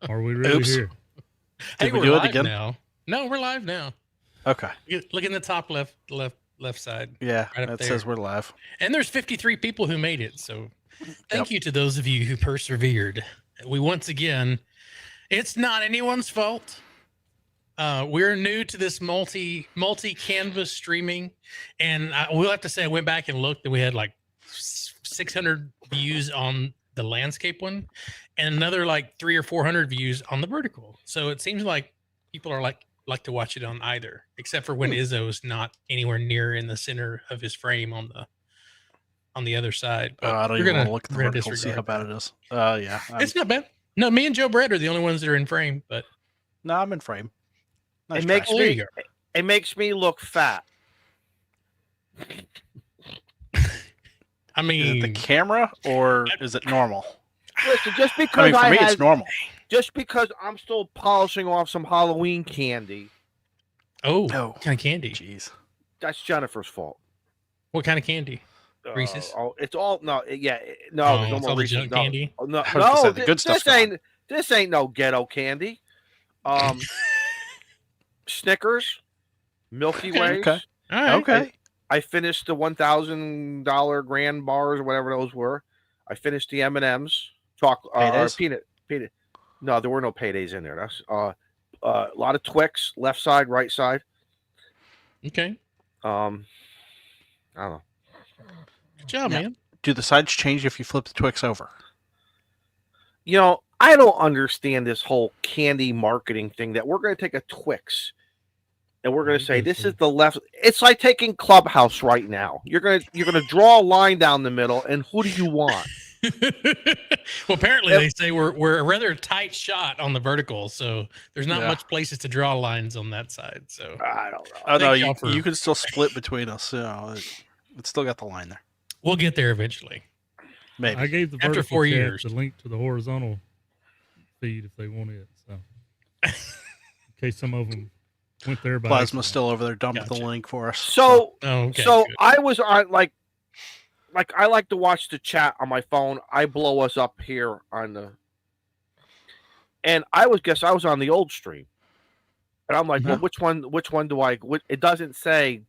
Are we really here? Did we we're do it live again? now. No, we're live now. Okay. Look in the top left side. Yeah, Right up that there. says we're live. And there's 53 people who made it. So thank you to those of you who persevered. We once again, it's not anyone's fault. We're new to this multi canvas streaming, and we'll have to say I went back and looked, and we had like 600 views on the landscape one, and another like 300 or 400 views on the vertical. So it seems like people are like to watch it on either, except for when Izzo's not anywhere near in the center of his frame on the other side. But I don't even want to look at the vertical to see how bad it is. Yeah, it's not bad. No, me and Joe Brett are the only ones that are in frame, but no, I'm in frame. Nice it makes me look fat. I mean, is it the camera or is it normal? Listen, just because for me, it's normal. Just because I'm still polishing off some Halloween candy. Oh, what kind of candy? Jeez, that's Jennifer's fault. What kind of candy? Reese's. It's all no. Yeah, no. Oh, there's no more Reese's candy. No, the good stuff. This ain't no ghetto candy. Snickers, Milky Ways. Okay. All right. Okay. I finished the $1,000 grand bars or whatever those were. I finished the M&Ms, chocolate, peanut. No, there were no paydays in there. That's a lot of Twix, left side, right side. Okay. I don't know. Good job, man. Do the sides change if you flip the Twix over? You know, I don't understand this whole candy marketing thing that we're going to take a Twix and we're going to say this is the left. It's like taking Clubhouse right now. You're going to draw a line down the middle, and who do you want? Well, apparently they say we're a rather tight shot on the vertical, so there's not much places to draw lines on that side. So I don't know. Oh no, you can still split between us. It's still got the line there. We'll get there eventually. Maybe I gave the after 4 years the link to the horizontal feed if they want it. So in case some of them went there by Plasma's still over there dumping the link for us. So good. I was on like I like to watch the chat on my phone. I blow us up here on the, and I was on the old stream, and I'm like, well, which one do I? It doesn't say.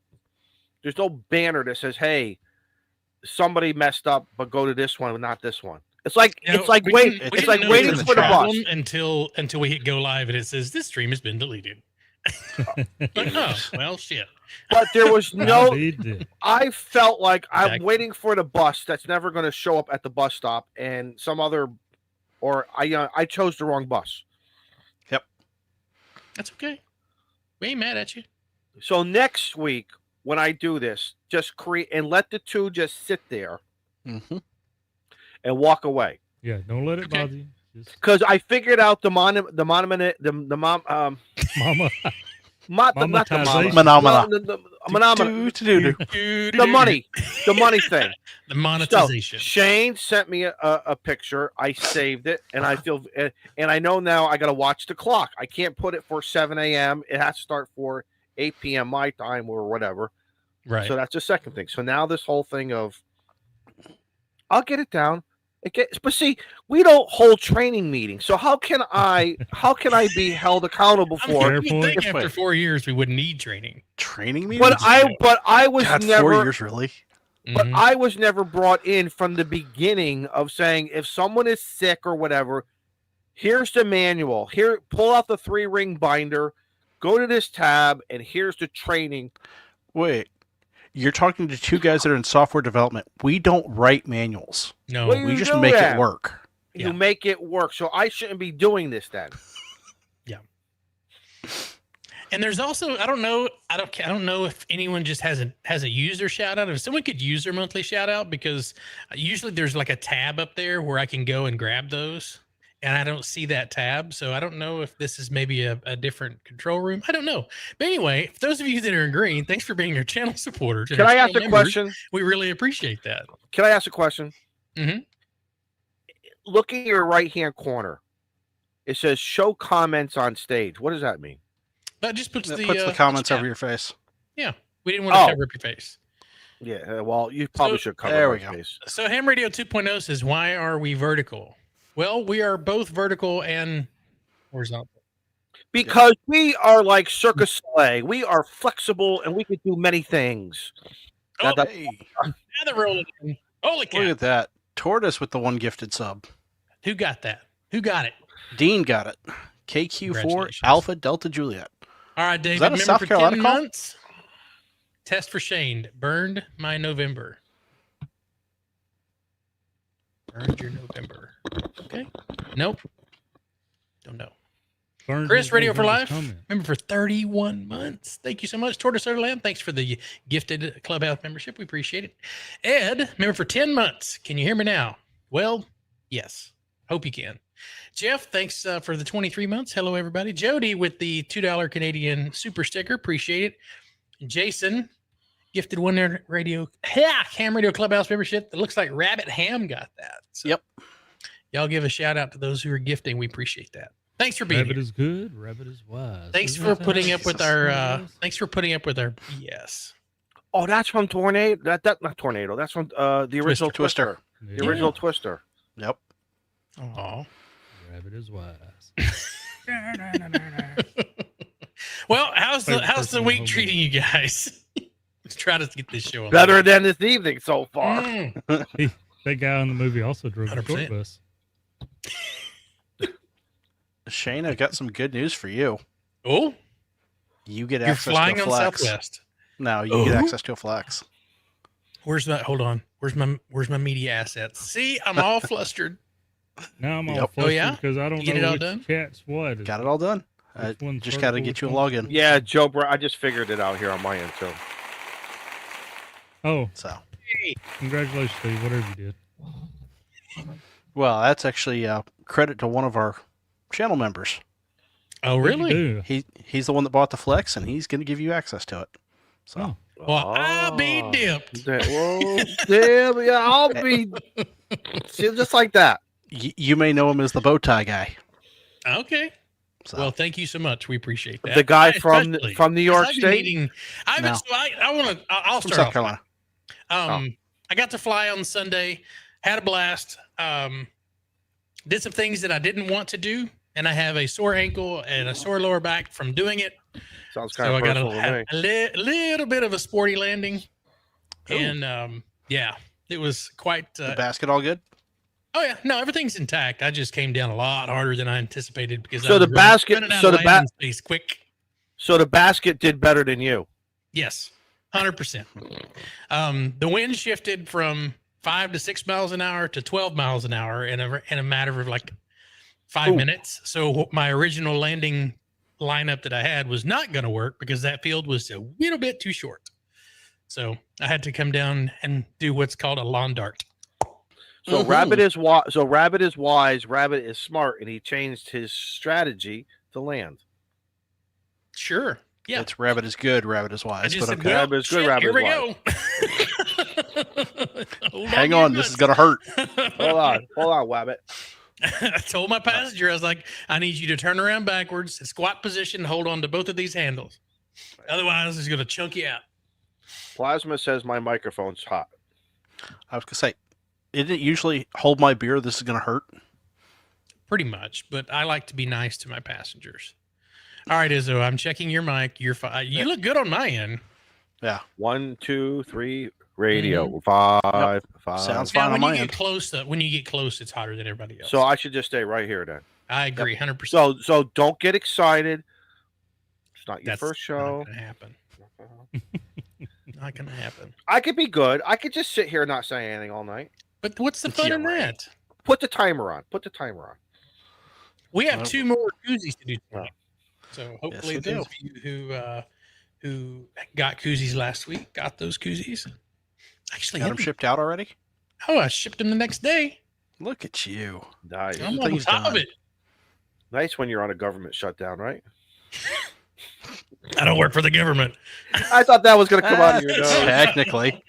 There's no banner that says, "Hey, somebody messed up, but go to this one, not this one." It's like waiting for the bus until we hit go live and it says this stream has been deleted. Like, oh, well, shit. But there was no. I felt like I'm waiting for the bus that's never going to show up at the bus stop, and some other, or I chose the wrong bus. Yep, that's okay. We ain't mad at you. So next week when I do this, just create and let the two just sit there, and walk away. Yeah, don't let it bother you. Because I figured out the monetization. The monetization. So Shane sent me a picture. I saved it, and I feel, and I know now I got to watch the clock. I can't put it for 7 a.m. It has to start for 8 p.m. my time or whatever. Right. So that's the second thing. So now this whole thing of, I'll get it down. But see, we don't hold training meetings, so how can I be held accountable for? You think after 4 years we wouldn't need training meetings? But I was never 4 years really. But I was never brought in from the beginning of saying if someone is sick or whatever, here's the manual. Here, pull out the 3-ring binder, go to this tab, and here's the training. Wait. You're talking to two guys that are in software development. We don't write manuals. No, we just make it work. You make it work. So I shouldn't be doing this then. Yeah. And there's also I don't know if anyone just has a user shout out. If someone could use their monthly shout out, because usually there's like a tab up there where I can go and grab those. And I don't see that tab, so I don't know if this is maybe a different control room. I don't know. But anyway, for those of you that are in green, thanks for being our channel supporter. Can I ask a question? We really appreciate that. Can I ask a question? Mm-hmm. Look in your right-hand corner. It says show comments on stage. What does that mean? That just puts the comments over your face. Yeah. We didn't want to cover up your face. Yeah, well, you probably should cover your face. So Ham Radio 2.0 says, why are we vertical? Well, we are both vertical and horizontal. Because we are like Circus Soleil. We are flexible and we can do many things. Oh, That- Hey, now they're rolling in. Holy cow. look at that. Tortoise with the one gifted sub. Who got that? Who got it? Dean got it. KQ4 Congratulations. Alpha Delta Juliet. All right, David. that a Remember South for Carolina 10 call? months, test for Shane. Burned my November. Burned your November. Okay. Nope. Don't know. Burns Chris, his Radio for November's Life. comment. Remember for 31 months. Thank you so much. Tortoise Lamb, thanks for the gifted Clubhouse membership. We appreciate it. Ed, remember for 10 months. Can you hear me now? Well, yes. Hope you can. Jeff, thanks for the 23 months. Hello, everybody. Jody with the $2 Canadian super sticker. Appreciate it. Jason, gifted one there radio. Ham Radio Clubhouse membership. It looks like Rabbit Ham got that. So Yep. y'all give a shout out to those who are gifting. We appreciate that. Thanks for being Rabbit here. is good. Rabbit is wise. Thanks Isn't for that putting how up with it our is? thanks for putting up with our BS. Oh, that's from Tornado. That not Tornado. That's from the original Twister. The Yeah. original Twister. Yep. Oh. Rabbit is wise. Well, how's the Favorite person week in the whole treating you guys? Let's try to get this show on. Better than this evening so far. That guy in the movie also drove a 100%. short bus. Shane, I've got some good news for you. Oh, You get you're access flying to a on flex. Southwest. No, you get access to a flex. Where's that? Hold on. Where's my media assets? See, I'm all flustered. Now I'm all Yep. flustered Oh, yeah? because I don't You get it know all which done? cat's what. Got it all done. I Which one's just got to vertical, get you a which one's- login. Yeah, Joe, bro, I just figured it out here on my end too. Oh, So, congratulations, Steve. Whatever you did. well, that's actually credit to one of our channel members. Oh, What'd you really? do? He's the one that bought the flex, and he's going to give you access to it. So, Oh. Well, I'll be Oh. dipped. Well, damn, yeah, I'll be see, just like that. you may know him as the bow tie guy. Okay. So, Well, thank you so much. We appreciate that. The guy I especially- from New York I've been State. meeting- I've been- No. so I want to. I'll from start South off. Carolina. I got to fly on Sunday, had a blast. Did some things that I didn't want to do, and I have a sore ankle and a sore lower back from doing it. Sounds kind So of I got personal to me. a little bit of a sporty landing, Ooh. and yeah, it was quite. The basket all good? Oh yeah, no, everything's intact. I just came down a lot harder than I anticipated because So I was the basket- running out so of the landing space quick. So the basket did better than you. Yes, 100%. The wind shifted from 5 to 6 miles an hour to 12 miles an hour in a matter of like 5 Ooh. minutes. So my original landing lineup that I had was not going to work because that field was a little bit too short. So I had to come down and do what's called a lawn dart. So Mhm. Rabbit is wise. So Rabbit is wise. Rabbit is smart, and he changed his strategy to land. Sure. Yeah. It's rabbit is good, rabbit is I wise. just But said, okay. well, Rabbit is good, shit, rabbit here is we wise. go. Hang on, this is going to hurt. Hold on, Rabbit. I told my passenger, I was like, I need you to turn around backwards, squat position, hold on to both of these handles. Otherwise, it's going to chunk you out. Plasma says my microphone's hot. I was going to say, didn't it usually hold my beer? This is going to hurt. Pretty much, but I like to be nice to my passengers. All right, Izzo, I'm checking your mic. You're fine. You look good on my end. Yeah. 1, 2, 3. Radio 5, 5. Sounds Now, fine on when my you get end. close, when you get close, it's hotter than everybody else. So I should just stay right here then. I agree, 100%. So don't get excited. It's not your That's first show. Not going to happen. Not going to happen. I could be good. I could just sit here and not say anything all night. But what's the fun in Yeah, right. that? Put the timer on. Put the timer on. We have Well- 2 more koozies to do tonight. So hopefully we do. those of you who got koozies last week got those koozies. Actually, Got them shipped out already? I shipped them the next day. Look at you. Nice. I'm on thing's top of done. it. Nice when you're on a government shutdown, right? I don't work for the government. I thought that was going to come out of your nose. Technically.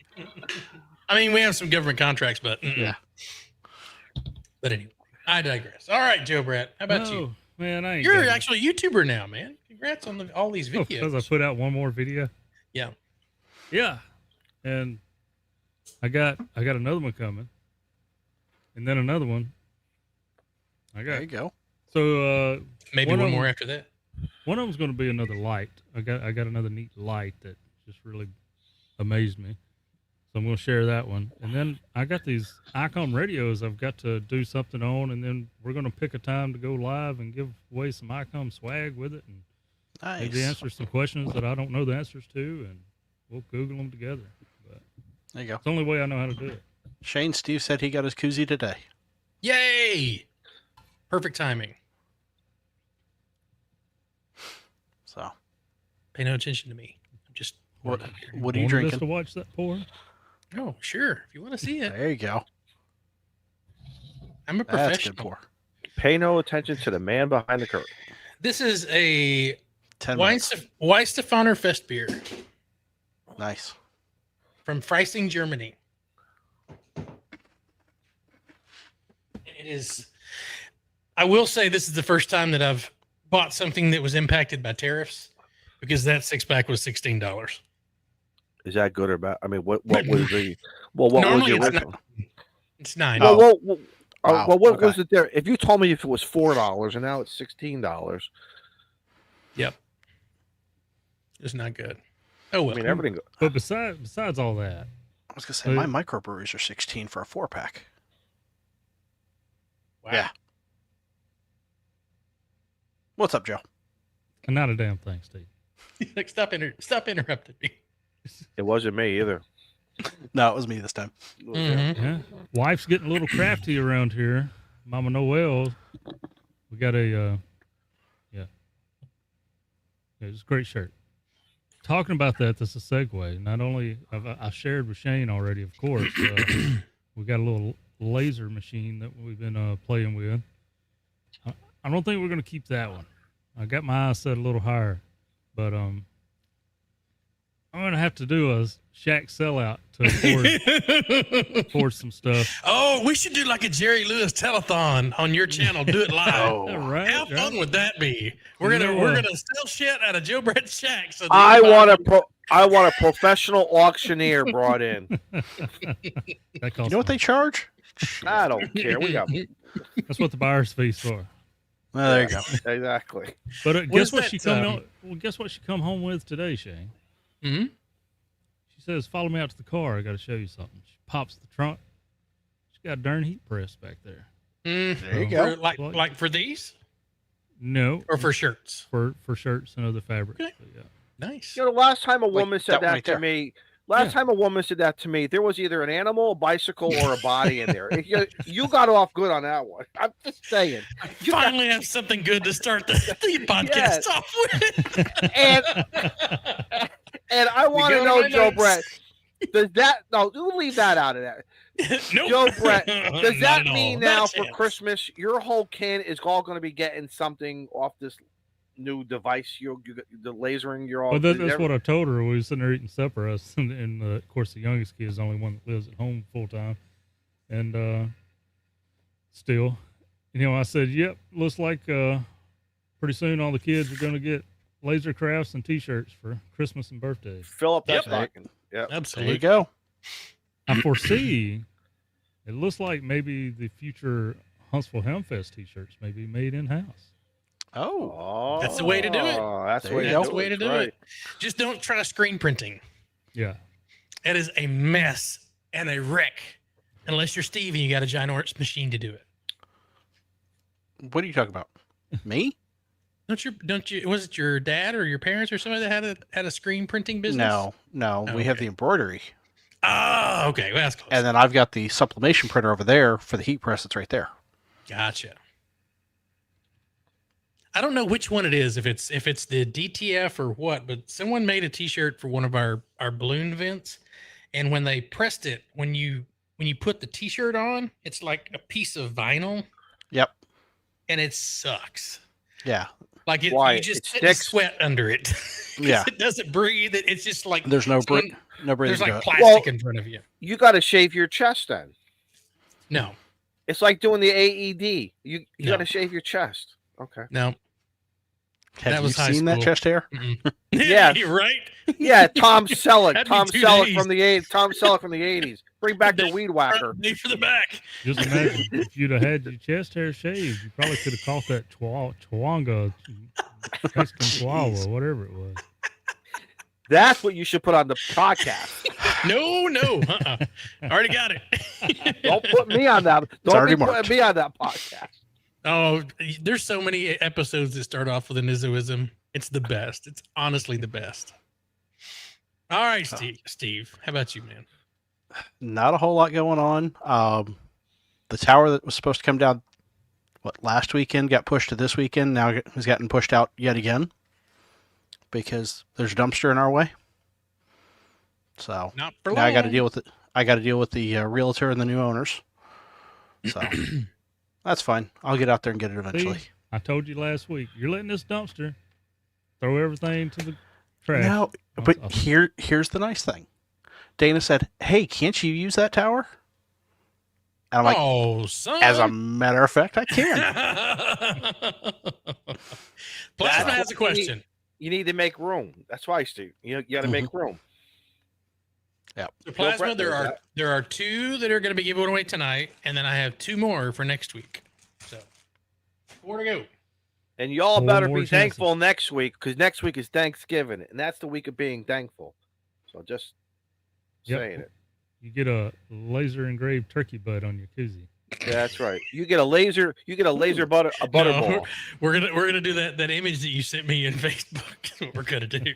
I mean, we have some government contracts, but Yeah. But anyway, I digress. All right, Joe Brett, how about you? No, man, I ain't You're got it. actually a YouTuber now, man. Congrats on all these Oh, because I videos. put out one more video. Yeah. Yeah, and I got another one coming, and then another one, I There got you go. so. Maybe One one of more them- after that. One of them's going to be another light. I got another neat light that just really amazed me. So I'm going to share that one. And then I got these Icom radios I've got to do something on, and then we're going to pick a time to go live and give away some Icom swag with it, and maybe Nice. answer some questions that I don't know the answers to, and we'll Google them together. But There you go. it's the only way I know how to do it. Shane, Steve said he got his koozie today. Yay! Perfect timing. So, Pay no attention to me. I'm just what working here. what are you Wanted us drinking? to watch that pour? Oh, sure. If you want to see it, There you go. I'm a That's good professional. pour. Pay no attention to the man behind the curtain. This is a 10 minutes. Weihenstephaner Fest beer Nice. from Freising, Germany. It is. I will say this is the first time that I've bought something that was impacted by tariffs, because that 6-pack was $16. Is that good or bad? I mean, what was the what Normally was the it's original? It's $9. Oh. What Wow, was it there? If you told me if it was $4 and now it's $16, Yep. It's not good. Oh well. I mean everything. But besides all that, I was going to say, my microbreweries are 16 for a 4-pack. Wow. Yeah. What's up, Joe? not a damn thing, Steve. Like, stop interrupting me. It wasn't me either. No, it was me this time. Mhm. Yeah, wife's getting a little crafty around here. Mama Noel, we got a it's a great shirt. Talking about that, that's a segue. Not only I shared with Shane already, of course. We got a little laser machine that we've been playing with. I don't think we're gonna keep that one. I got my eyes set a little higher, but I'm gonna have to do a Shack sellout to afford some stuff. Oh, we should do like a Jerry Lewis telethon on your channel. Do it live. Oh. Yeah, right? How fun right. would that be? We're You gonna know, we're gonna sell shit out of Joe Brett's shack. So I want a professional auctioneer brought in. That costs You know what they money. charge? I don't care. We got That's what the buyer's fees for. Well, there you go. exactly. But What guess is what that, she come well, guess what she come home with today, Shane? Hmm? She says, "Follow me out to the car. I got to show you something." She pops the trunk. She's got a darn heat press back there. There you Oh. go. Like for these No, or for shirts? for shirts and other fabrics. Okay. But yeah. Nice. You know, the last time a Like woman said that one that right to there. me, there was either an animal, a bicycle, or a body in there. You got off good on that one. I'm just saying. I finally have something good to start the podcast Yes. off with. And I want to go to know, my Joe notes. Brett, does that no? You leave that out of that. Nope. Joe Brett, does Not that at all. mean Not now a for chance. Christmas your whole kin is all going to be getting something off this new device? The lasering. You're all. Well, that's what I told her. We were sitting there eating supper. Us and of course the youngest kid is the only one that lives at home full time, and still, I said, "Yep, looks like pretty soon all the kids are going to get laser crafts and T-shirts for Christmas and birthdays." fill up that Yep. stocking. Yeah. There you Absolutely. go. I foresee it looks like maybe the future Huntsville Hemfest T-shirts may be made in house. Oh. Oh, That's the way to do it. That's There the way you to go. That's the way to do right. it. Just don't try screen printing. Yeah, It is a mess and a wreck. Unless you're Steve and you got a ginormous machine to do it. What are you talking about? Me? Don't you? Was it your dad or your parents or somebody that had a screen printing business? No. Oh, We have okay. the embroidery. Oh, okay. Well, that's close. And then I've got the sublimation printer over there for the heat press that's right there. Gotcha. I don't know which one it is, if it's the DTF or what, but someone made a T-shirt for one of our balloon events, and when they pressed it, when you put the T-shirt on, it's like a piece of vinyl, Yep. and it sucks. Yeah. Like Why? you just It sit and sticks? sweat under it. 'Cause Yeah. it doesn't breathe. It's just like There's no someone- no breathing there's like to it. plastic Well- in front of you. You got to shave your chest then. No, It's like doing the AED. You No. got to shave your chest. Okay. no. Have That you was high seen that school. chest hair? Mm-mm. Yeah. You're right. Yeah, Tom Selleck. That'd be Tom 2 Selleck days. from the Tom Selleck from the 80s. Bring back the weed whacker. Day for the back. Just imagine if you'd have had your chest hair shaved, you probably could have caught that Chawanga, Mexican Chihuahua, whatever it was. That's what you should put on the podcast. No. Already got it. Don't put me on that. Don't already be putting marked. me on that podcast. Oh, there's so many episodes that start off with an Izzoism. It's the best. It's honestly the best. All right, Steve. How about you, man? Not a whole lot going on. The tower that was supposed to come down, last weekend got pushed to this weekend. Now has gotten pushed out yet again because there's a dumpster in our way. So Not for now long. I got to deal with it. I got to deal with the realtor and the new owners. So that's fine. I'll get out there and get it eventually. See, I told you last week, you're letting this dumpster throw everything to the trash. No, but here's the nice thing. Dana said, "Hey, can't you use that tower?" And I'm like, Oh, son. as a matter of fact, I can. Plasma has a question. You need to make room. That's why, Steve. You got to make room. So Plasma, Brett there knows are that. there are 2 that are going to be given away tonight, and then I have 2 more for next week. So 4 to go. And y'all 4 better more be thankful next week because next week is Thanksgiving, and that's the week of being thankful. So just saying it. You get a laser engraved turkey butt on your koozie. Yeah, that's right. You get a laser butter No, ball. we're gonna do that image that you sent me in Facebook. That's what we're gonna do.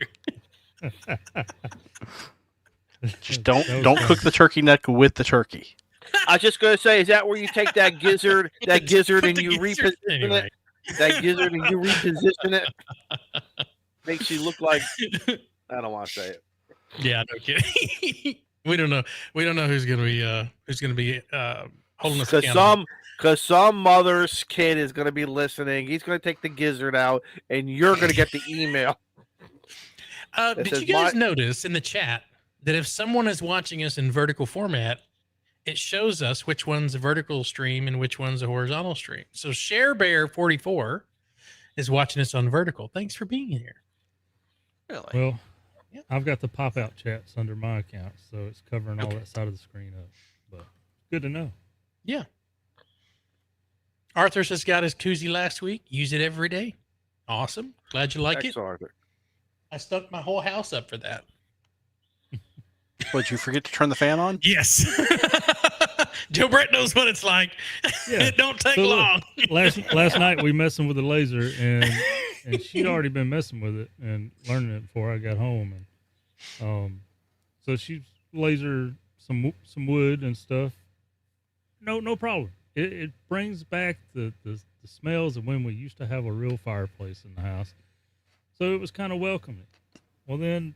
Just don't cook the turkey neck with the turkey. I was just gonna say, is that where you take that gizzard Put and the you gizzard- reposition anyway. it? That gizzard and you reposition it? Makes you look like I don't want to say it. Yeah, no kidding. we don't know who's gonna be holding us accountable. Because some mother's kid is gonna be listening. He's gonna take the gizzard out, and you're gonna get the email. Did says you guys notice in the chat that if someone is watching us in vertical format, it shows us which one's a vertical stream and which one's a horizontal stream? So ShareBear44 is watching us on vertical. Thanks for being here. Really? Well, Yeah. I've got the pop-out chats under my account, so it's covering all that side of the screen up. But good to know. Yeah. Arthur just got his koozie last week. Use it every day. Awesome. Glad you like Thanks, it. Arthur. I stuck my whole house up for that. Would you forget to turn the fan on? Yes. Joe Brett knows what it's like. Yeah. It don't take So look, long. last night we messing with the laser, and she'd already been messing with it and learning it before I got home, and so she's laser some wood and stuff. No problem. It brings back the smells of when we used to have a real fireplace in the house. So it was kind of welcoming. Well, then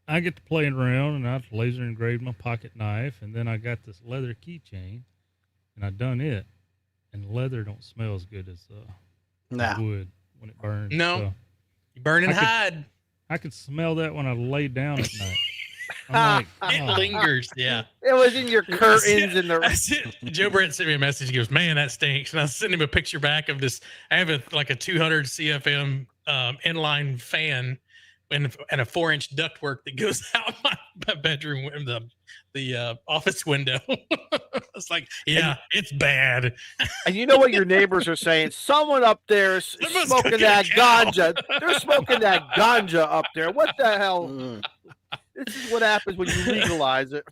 I get to playing around, and I laser engraved my pocket knife, and then I got this leather keychain, and I done it, and leather don't smell as good as Nah. wood when it burns. No. So You burn and I could- hide. I could smell that when I laid down at night. I'm like, It "Oh." lingers. Yeah. It was in your curtains and the. Joe Brett sent me a message. He goes, "Man, that stinks." And I sent him a picture back of this. I have a 200 CFM inline fan and a 4-inch ductwork that goes out my bedroom window, the office window. It's like, yeah, it's bad. And you know what your neighbors are saying? Someone up there is Someone's smoking cooking a that cow. ganja. They're smoking that ganja up there. What the hell? Mm. This is what happens when you legalize it.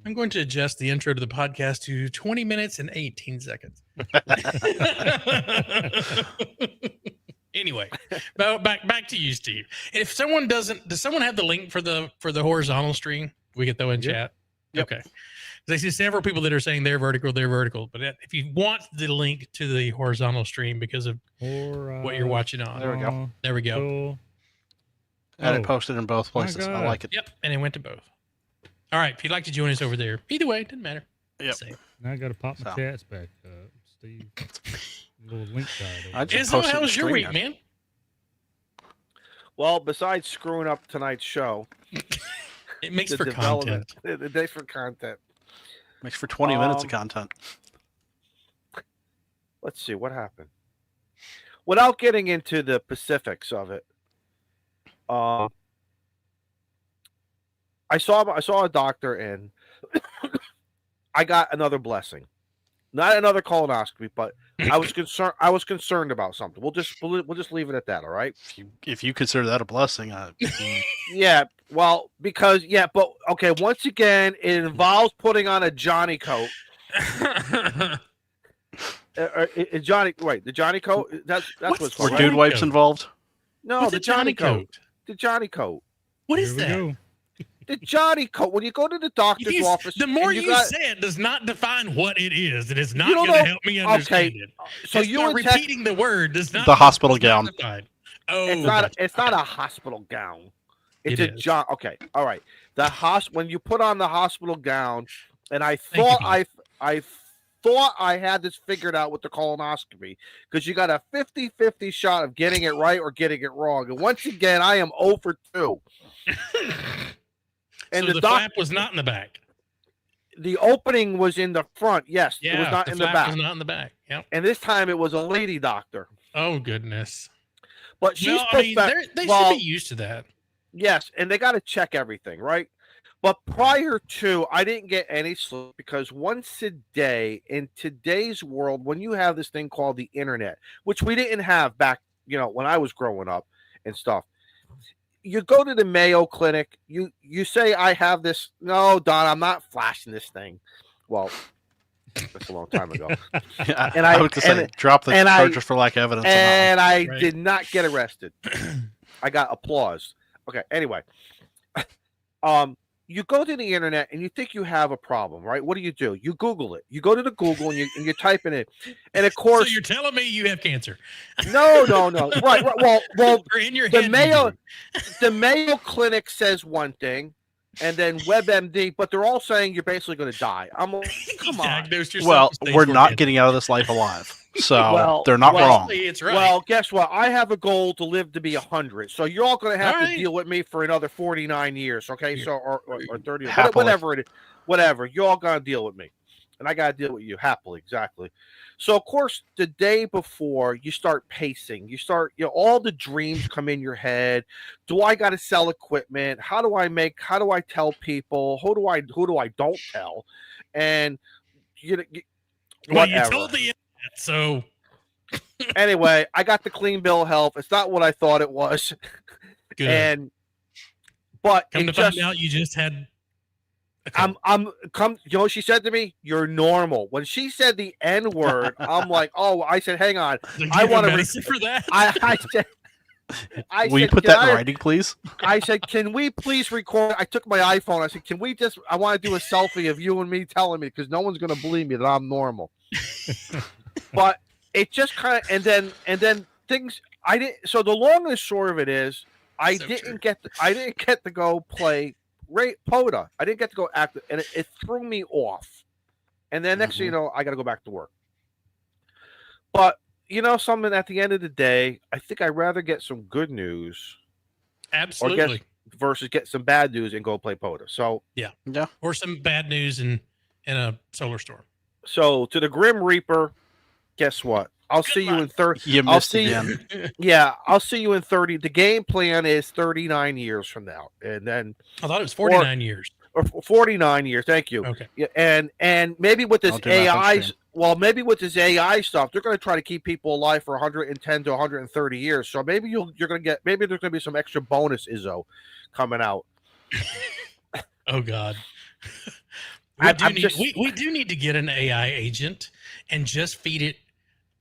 I'm going to adjust the intro to the podcast to 20 minutes and 18 seconds. Anyway, back to you, Steve. If someone does someone have the link for the horizontal stream? We get that in Yep. chat. Yep. Okay. I see several people that are saying they're vertical. But if you want the link to the horizontal stream because of what you're watching on, There we go. there we go. Cool. And Oh, it posted in both my places. I God. like it. Yep, and it went to both. All right, if you'd like to join us over there, either way, it doesn't matter. Yep. Same. Now I got to pop my So. chats back up, Steve. Little link died. I just Izzo, posted how the was your screen week, there. man? Well, besides screwing up tonight's show, It makes the for development, content. the day for content. Makes for 20 minutes of Um, content. Let's see what happened. without getting into the specifics of it, I saw a doctor and I got another blessing. Not another colonoscopy, but I was concerned. I was concerned about something. We'll just leave it at that. All right. If you consider that a blessing, Yeah. Well, because but okay. Once again, it involves putting on a Johnny coat. Johnny, wait, the Johnny coat. That's what's called. Were dude wipes involved? No, What's the a Johnny coat? The Johnny coat. What Here is we that? go. The Johnny coat. When you go to the doctor's office, The more and you say it does not define what it is. It is not going to help me understand it. So Just you by and repeating the word does not. The hospital gown. Oh, it's not a hospital gown. It's a John. Okay, all right. When you put on the hospital gown, and I thought I thought I had this figured out with the colonoscopy because you got a 50-50 shot of getting it right or getting it wrong. And once again, I am 0 for 2. And so the flap was not in the back. The opening was in the front. Yes, yeah, it was not in the back. Was not in the back. Yep. And this time it was a lady doctor. Oh goodness. But she's they should be used to that. Yes, and they got to check everything, right? But prior to, I didn't get any sleep because once a day in today's world, when you have this thing called the internet, which we didn't have back, when I was growing up and stuff, you go to the Mayo Clinic, you say, I have this. No, Don, I'm not flashing this thing. Well, that's a long time ago. And I would say, drop the charges for lack of evidence. And I did not get arrested. I got applause. Okay, anyway. You go to the internet and you think you have a problem, right? What do? You Google it. You go to the Google and you type in it. And of course, so you're telling me you have cancer? No. Right. Well, in your the Mayo Clinic says one thing, and then WebMD, but they're all saying you're basically going to die. I'm like, come on. Well, we're not getting out of this life alive, so they're not wrong. It's right. Well, guess what? I have a goal to live to be 100, so you're all going to have to deal with me for another 49 years, okay? So or 30, whatever it is, whatever. You're all going to deal with me, and I got to deal with you happily, exactly. So, of course, the day before, you start pacing. You start, all the dreams come in your head. Do I got to sell equipment? How do I tell people? Who do I don't tell? And, well, you told the internet, so. Anyway, I got the clean bill of health. It's not what I thought it was. Good. But come to find out, you just had. What she said to me? You're normal. When she said the N word, I'm like, oh, I said, hang on. I want to for that. I said, will you put that in writing, please? I said, can we please record? I took my iPhone. I said, I want to do a selfie of you and me telling me, because no one's going to believe me that I'm normal. But it just kind of, and then things, I didn't, so the long and short of it is, I didn't get to go play POTA. I didn't get to go act, and it threw me off. And then next thing you know, I got to go back to work. But something, at the end of the day, I think I'd rather get some good news, absolutely, versus get some bad news and go play POTA. So yeah, or some bad news in a solar storm. So to the Grim Reaper, guess what? I'll see you in 30. You missed again. I'll see you in 30. The game plan is 39 years from now, and then I thought it was 49 years. Or 49 years. Thank you. Okay. Yeah, and maybe with this AI, maybe with this AI stuff, they're going to try to keep people alive for 110 to 130 years. So maybe you're going to get. Maybe there's going to be some extra bonus coming out. Oh God. We do need to get an AI agent and just feed it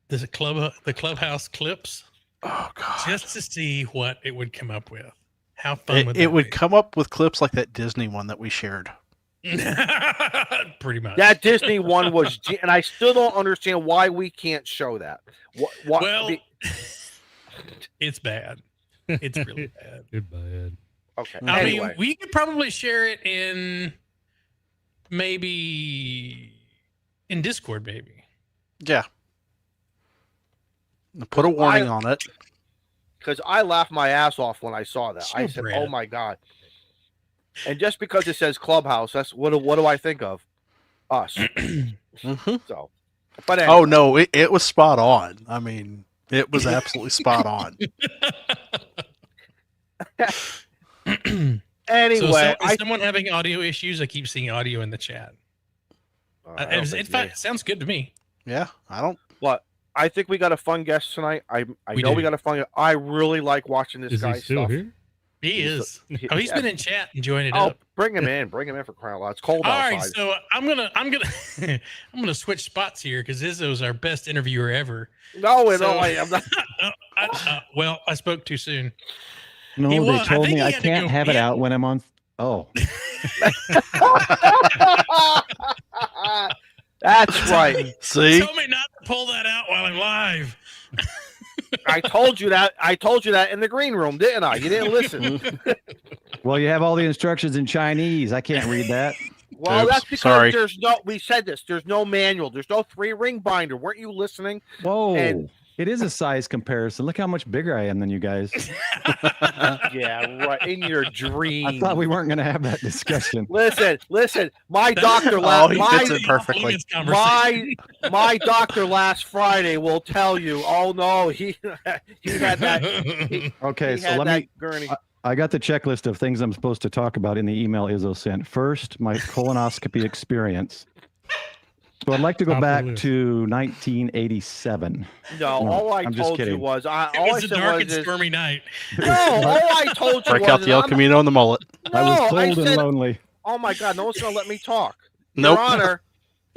the Clubhouse clips. Oh God! Just to see what it would come up with. How fun would it would come up with clips like that Disney one that we shared. Pretty much. That Disney one was, and I still don't understand why we can't show that. It's bad. It's really bad. It's bad. Okay. I anyway. mean, we could probably share it in Discord, maybe. Yeah. Put a warning on it. Because I laughed my ass off when I saw that. I said, "Oh my God!" And just because it says Clubhouse, that's what do I think of? Us. So, but anyway. Oh no, it was spot on. I mean, It was absolutely spot on. Anyway, is someone having audio issues? I keep seeing audio in the chat. It sounds good to me. Yeah, I don't. What? I think we got a fun guest tonight. I know we got a fun. I really like watching this Is guy he still stuff. here? He is. He's yeah. been in chat enjoying it Oh, up. bring him in. Bring him in for crying out loud. It's cold All outside. right, so I'm gonna I'm gonna switch spots here because Izzo's our best interviewer ever. No, So- I'm not. Well, I spoke too soon. No, He they was- I told think me he I had to can't go- have it he had- out when I'm on. Oh, That's right. See, Tell me not to pull that out while I'm live. I told you that. I told you that in the green room, didn't I? You didn't listen. well, you have all the instructions in Chinese. I can't read that. Well, Oops, that's because sorry. there's no. We said this. There's no manual. There's no 3-ring binder. Weren't you listening? Whoa, And- it is a size comparison. Look how much bigger I am than you guys. Yeah, right. In your dream. I thought we weren't going to have that discussion. Listen. My That- doctor Oh, last. he my fits it perfectly. This conversation. my doctor last Friday will tell you. Oh no, he had that. Okay, He so had let that me. gurney. I got the checklist of things I'm supposed to talk about in the email Izzo sent. First, my colonoscopy experience. So I'd like to go Top of the back list. to 1987. No, No, all I I'm just told you kidding. was It all I was a said dark was and is, stormy night. no. All I told you break was out the El I'm- Camino and the mullet. I was No, cold and said, lonely. oh my God, no one's gonna let me talk. Nope.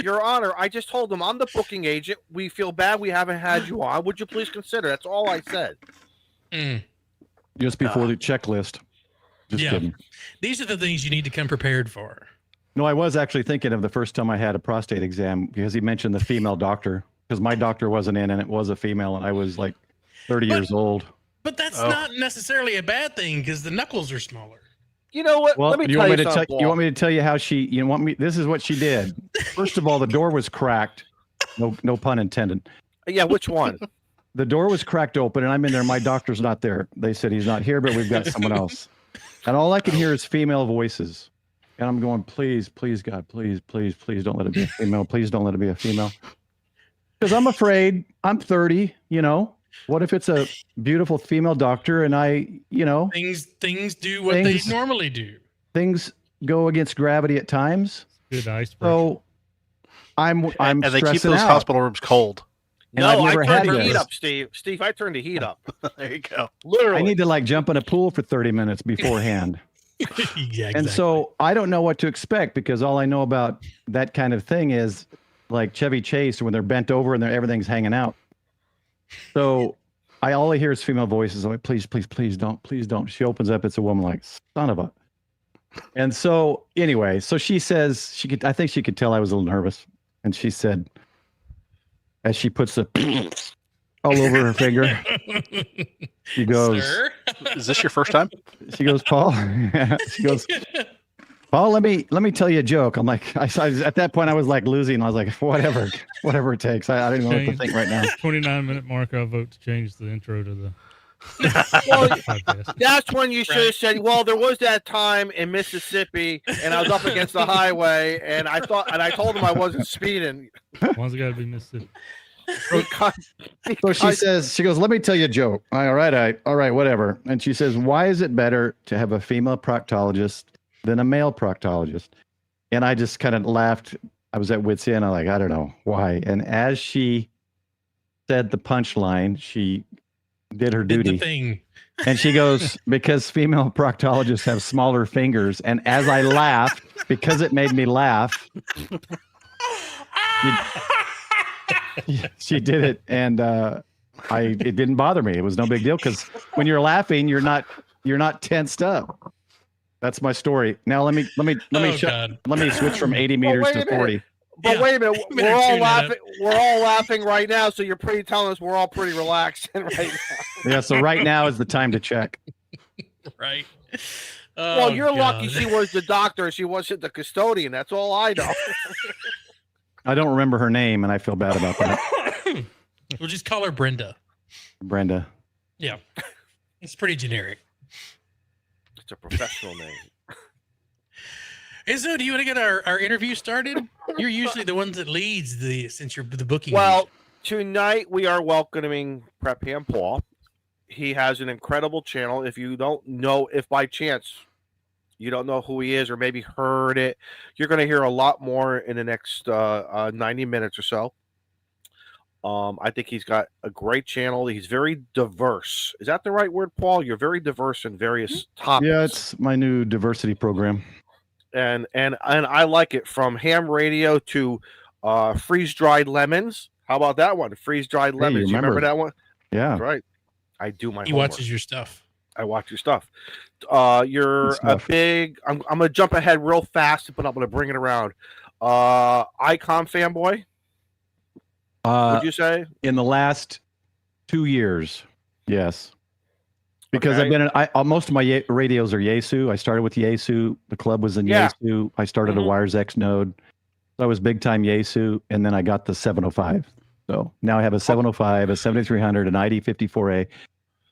Your Honor, I just told them I'm the booking agent. We feel bad we haven't had you on. Would you please consider? That's all I said. Mm. Just before the checklist. Just Yeah. kidding. These are the things you need to come prepared for. No, I was actually thinking of the first time I had a prostate exam because he mentioned the female doctor because my doctor wasn't in and it was a female and I was like 30 years old. But that's Oh. not necessarily a bad thing because the knuckles are smaller. You know what? Well, let me you tell want you me to tell something. you want me to tell you how this is what she did. First of all, the door was cracked. No pun intended. Yeah, which one? The door was cracked open and I'm in there. My doctor's not there. They said he's not here, but we've got someone else. And all I can hear is female voices. And I'm going, please, God, please don't let it be a female. Please don't let it be a female. Because I'm afraid I'm 30, What if it's a beautiful female doctor and Things do what Things- they normally do. things go against gravity at times. Good icebreaker. So I'm And they keep stressing those out. hospital rooms cold. And I've No, I never turned had the heat this. up, Steve. Steve, I turned the heat up. There you go. Literally. I need to like jump in a pool for 30 minutes beforehand. Yeah, And so I don't know what to expect because all I know about that kind of thing is like Chevy Chase when they're bent over and everything's hanging out. So all I hear is female voices. I'm like, please don't. She opens up. It's a woman like, son of a. And so anyway, so she says I think she could tell I was a little nervous. And she said, as she puts the all over her finger, she goes, Sir? Is this your first time? she goes, Paul, she goes, Paul, let me tell you a joke. I'm like, at that point I was like losing. I was like, whatever it takes. I don't even know what to think right now. 29-minute mark. I vote to change the intro to the Well, podcast. that's when you should have said, well, there was that time in Mississippi and I was up against the highway and I told him I wasn't speeding. One's got to be Mississippi. So she goes, let me tell you a joke. All right, whatever. And she says, why is it better to have a female proctologist than a male proctologist? And I just kind of laughed. I was at wit's end. I'm like, I don't know why. And as she said the punchline, she did her Did the duty. thing. And she goes, because female proctologists have smaller fingers. And as I laughed, because it made me laugh, she did it. And it didn't bother me. It was no big deal because when you're laughing, you're not tensed up. That's my story. Now let me God. let me switch from 80 meters wait to a minute. 40. But Yeah. wait a minute, You better we're all tune that up. laughing. We're all laughing right now. So you're pretty telling us we're all pretty relaxed right now. Yeah, so right now is the time to check. Right. Well, Oh, you're lucky God. she was the doctor and she wasn't the custodian. That's all I know. I don't remember her name, and I feel bad about that. We'll just call her Brenda. Brenda. Yeah. It's pretty generic. It's a professional name. Izzo, do you want to get our interview started? You're usually the ones that leads since you're the booking. Well, tonight we are welcoming Prep Ham Paul. He has an incredible channel. If you don't know, if by chance you don't know who he is or maybe heard it, you're going to hear a lot more in the next 90 minutes or so. I think he's got a great channel. He's very diverse. Is that the right word, Paul? You're very diverse in various topics. Yeah, it's my new diversity program. And I like it, from ham radio to freeze-dried lemons. How about that one? Freeze-dried lemons. You remember that one? Yeah. That's right. I do my He homework. watches your stuff. I watch your stuff. You're a big. I'm going to jump ahead real fast, but I'm going to bring it around. Icon fanboy. Would you say in the last 2 years? Yes, because Okay. I've been. Most of my radios are Yaesu. I started with Yaesu. The club was in Yaesu. I started a Wires X node. So I was big time Yaesu, and then I got the 705. So now I have a 705, a 7300, an ID54A,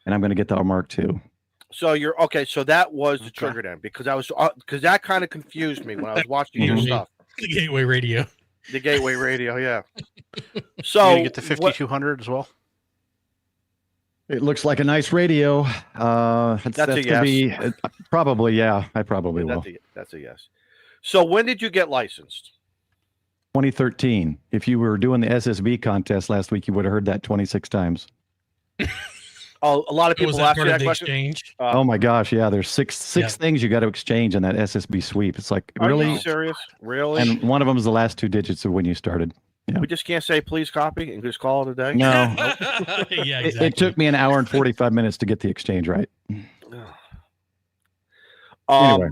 and I'm going to get the Mark II. so? You're okay. So that was the trigger then, because that kind of confused me when I was watching your stuff. The Gateway Radio. The Gateway Radio, yeah. You So get the 5200 as well. It looks like a nice radio. That's a gonna be probably, yeah. I probably will. That's a yes. So when did you get licensed? 2013. If you were doing the SSB contest last week, you would have heard that 26 times. Oh, a lot of people Was that ask part me of that the question. exchange? Oh my gosh, yeah. There's six Yeah. things you got to exchange in that SSB sweep. It's like, Are really? you serious? Really? And one of them is the last 2 digits of when you started. Yeah. We just can't say please copy and just call it a day. No, Yeah, exactly. it took me an hour and 45 minutes to get the exchange right. Anyway.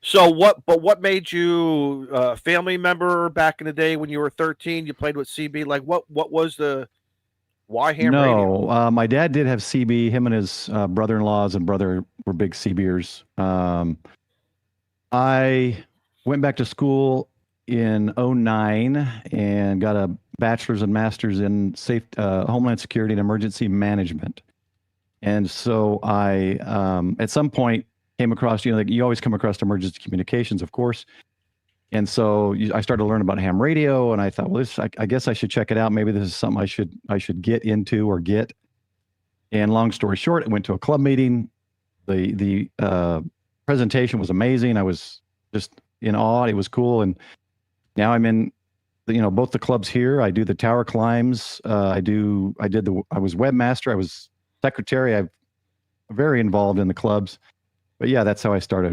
So what made you a family member back in the day when you were 13? You played with CB. Like what was the why ham radio? No, my dad did have CB. Him and his brother-in-laws and brother were big CBers. I went back to school in 2009 and got a bachelor's and master's in Homeland Security and Emergency Management. And so I, at some point, came across, like you always come across emergency communications, of course. And so I started to learn about ham radio, and I thought, well, I guess I should check it out. Maybe this is something I should get into or get. And long story short, I went to a club meeting. The presentation was amazing. I was just in awe. It was cool. And now I'm in, both the clubs here. I do the tower climbs. I was webmaster. I was secretary. I'm very involved in the clubs. But yeah, that's how I started.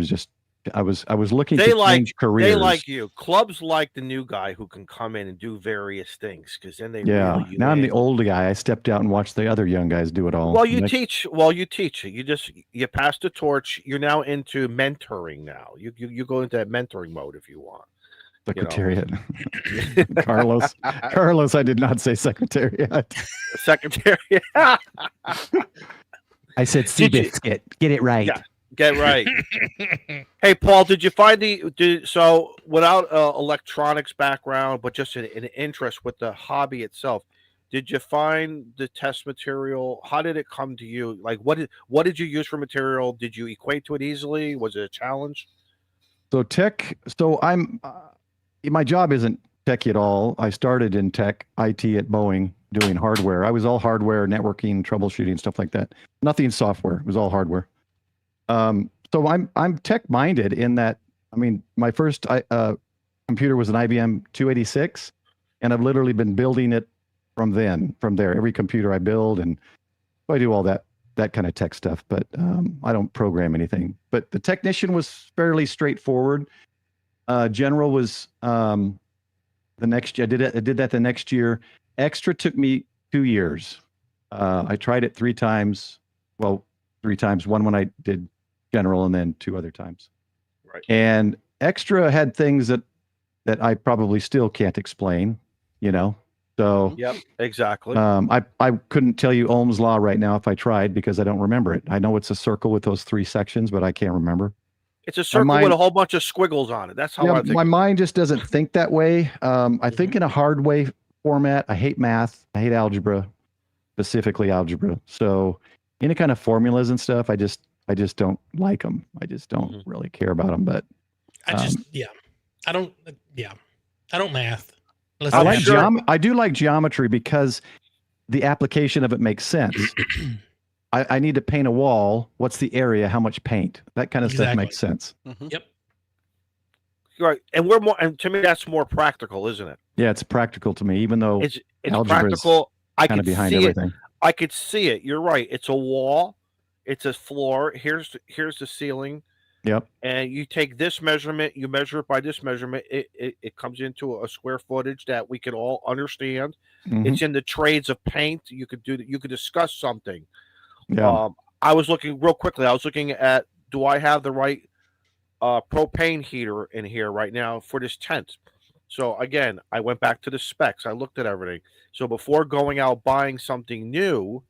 I was looking to change careers. They like you. Clubs like the new guy who can come in and do various things, because then they reel you now I'm in. the old guy. I stepped out and watched the other young guys do it all. Well, you teach. You pass the torch. You're now into mentoring now. You go into that mentoring mode if you want. Secretariat. Carlos, I did not say secretariat. Secretariat. I said Seabiscuit. Get it right. Yeah. Get right. Hey, Paul, did you find so without electronics background, but just an interest with the hobby itself, did you find the test material? How did it come to you? Like, what did you use for material? Did you equate to it easily? Was it a challenge? So I'm, my job isn't techie at all. I started in tech IT at Boeing doing hardware. I was all hardware, networking, troubleshooting, stuff like that. Nothing software. It was all hardware. So I'm tech minded in that. I mean, my first computer was an IBM 286, and I've literally been building it from there. Every computer I build, and I do all that kind of tech stuff. But I don't program anything. But the technician was fairly straightforward. General was the next year. I did that the next year. Extra took me 2 years. I tried it 3 times. Well, 3 times. One when I did general, and then 2 other times. Right. And extra had things that I probably still can't explain, So Yep, exactly. I couldn't tell you Ohm's law right now if I tried, because I don't remember it. I know it's a circle with those 3 sections, but I can't remember. It's a circle with a whole bunch of squiggles on it. That's how I think. My mind just doesn't think that way. I think in a hard way format. I hate math. I hate algebra, specifically algebra. So any kind of formulas and stuff, I just don't like them. I just don't really care about them. But I don't math. I do like geometry because the application of it makes sense. I need to paint a wall. What's the area? How much paint? That kind of stuff Exactly. makes sense. Yep. Right, and we're more, and to me that's more practical, isn't it? Yeah, it's practical to me, even though It's algebra is practical. I kind can of behind see everything. it. I could see it. You're right. It's a wall. It's a floor. Here's the ceiling. Yep. And you take this measurement, you measure it by this measurement. It comes into a square footage that we can all understand. Mhm. It's in the trades of paint. You could do that. You could discuss something. Yeah. I was looking real quickly. I was looking at, do I have the right propane heater in here right now for this tent? So again, I went back to the specs. I looked at everything. So before going out buying something new,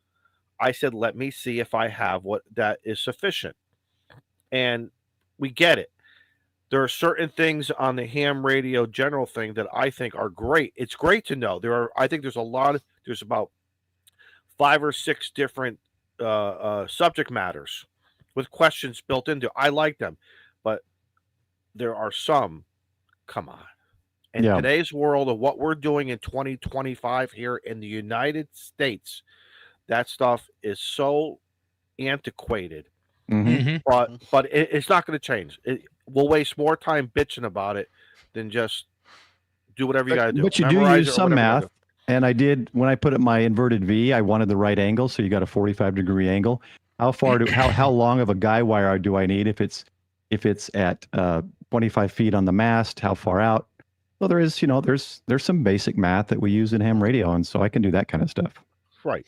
I said, let me see if I have what that is sufficient. And we get it. There are certain things on the ham radio general thing that I think are great. It's great to know. I think there's about 5 or 6 different subject matters with questions built into. I like them, but there are some. Come on. In today's world of what we're doing in 2025 here in the United States, that stuff is so antiquated. Mhm. But it's not going to change. We'll waste more time bitching about it than just do whatever you got to do. But you do Memorize use it or some whatever you gotta math. And I did, when I put up my inverted V, I wanted the right angle. So you got a 45-degree angle. How long of a guy wire do I need if it's at 25 feet on the mast? How far out? Well, there is, there's some basic math that we use in ham radio, and so I can do that kind of stuff. Right.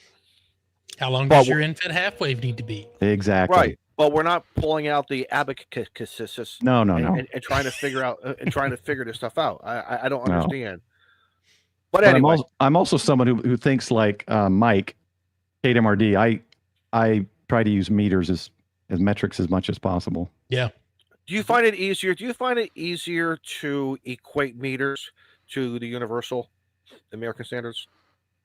How long does your infed half wave need to be? Exactly. Right. But we're not pulling out the abacus. No. And trying to figure out and trying to figure this stuff out. I don't understand. But anyway, I'm also someone who thinks like Mike, KMRD. I try to use meters as metrics as much as possible. Yeah. Do you find it easier? Do you find it easier to equate meters to the universal American standards?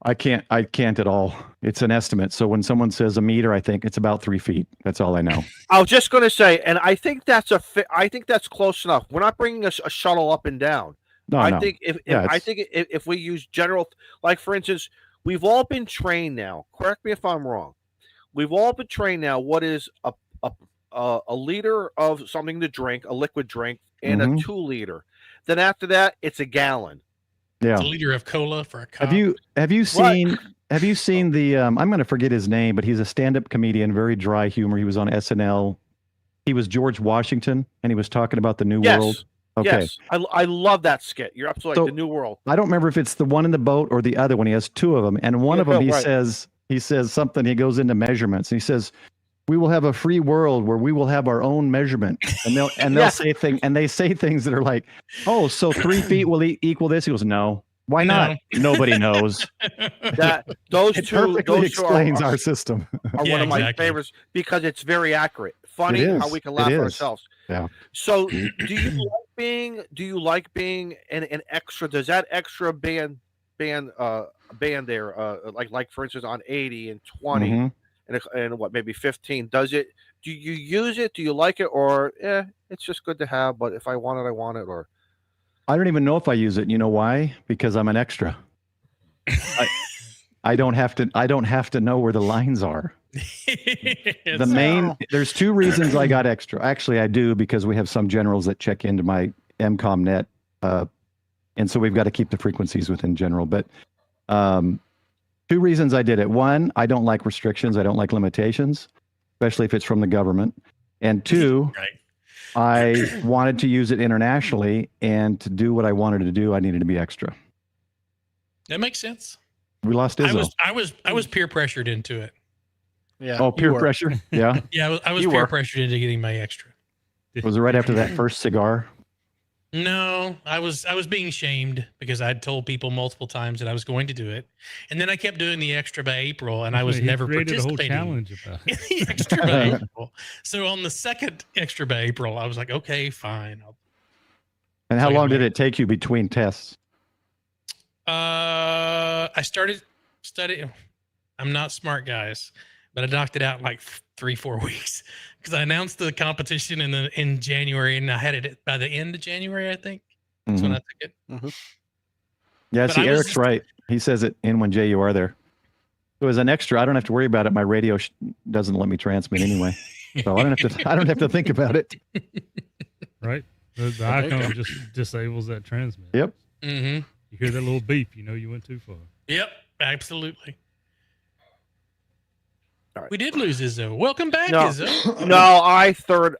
I can't at all. It's an estimate. So when someone says a meter, I think it's about 3 feet. That's all I know. I was just going to say, and I think that's close enough. We're not bringing a shuttle up and down. I think if we use general, like for instance, we've all been trained now. Correct me if I'm wrong. We've all been trained now. What is a liter of something to drink, a liquid drink, and a 2 liter. Then after that, it's a gallon. Yeah, it's a liter of cola for a cup. Have you seen the? I'm going to forget his name, but he's a stand-up comedian, very dry humor. He was on SNL. He was George Washington, and he was talking about the New World. Okay. Yes, I love that skit. You're absolutely right. The New World. I don't remember if it's the one in the boat or the other one. He has 2 of them, and one of them he says something. He goes into measurements, and he says, "We will have a free world where we will have our own measurement." And they'll say things that are like, "Oh, so 3 feet will equal this?" He goes, "No. Why not?" Nobody knows. Those it two perfectly explains our system. Are one of my favorites because it's very accurate. Funny how we can laugh at ourselves. Yeah. So, do you like being an extra? Does that extra band there, like for instance on 80 and 20 and what maybe 15? Do you use it? Do you like it, or it's just good to have? But if I want it, I want it. Or I don't even know if I use it. You know why? Because I'm an extra. I don't have to know where the lines are. There's 2 reasons I got extra. Actually, I do, because we have some generals that check into my MCOM net, and so we've got to keep the frequencies within general. But 2 reasons I did it. 1, I don't like restrictions. I don't like limitations, especially if it's from the government. And 2, I wanted to use it internationally, and to do what I wanted to do, I needed to be extra. That makes sense. We lost Izzo. I was peer pressured into it. Yeah. Oh, peer pressure. Yeah. Yeah, I was peer pressured into getting my extra. Was it right after that first cigar? No, I was being shamed because I'd told people multiple times that I was going to do it, and then I kept doing the extra by April, and I was never participating. A whole challenge about it. The extra by April. So on the second extra by April, I was like, okay, fine. And how long did it take you between tests? I started studying. I'm not smart, guys, but I knocked it out in like 3-4 weeks because I announced the competition in January, and I had it by the end of January, I think. That's when I took it. Yeah, see, Eric's right. He says it in when Jay, you are there. So as an extra, I don't have to worry about it. My radio doesn't let me transmit anyway, so I don't have to think about it. Right. The icon just disables that transmit. Yep. Mm-hmm. You hear that little beep, you know you went too far. Yep, absolutely. All right. We did lose Izzo. Welcome back, No. Izzo. No, I thought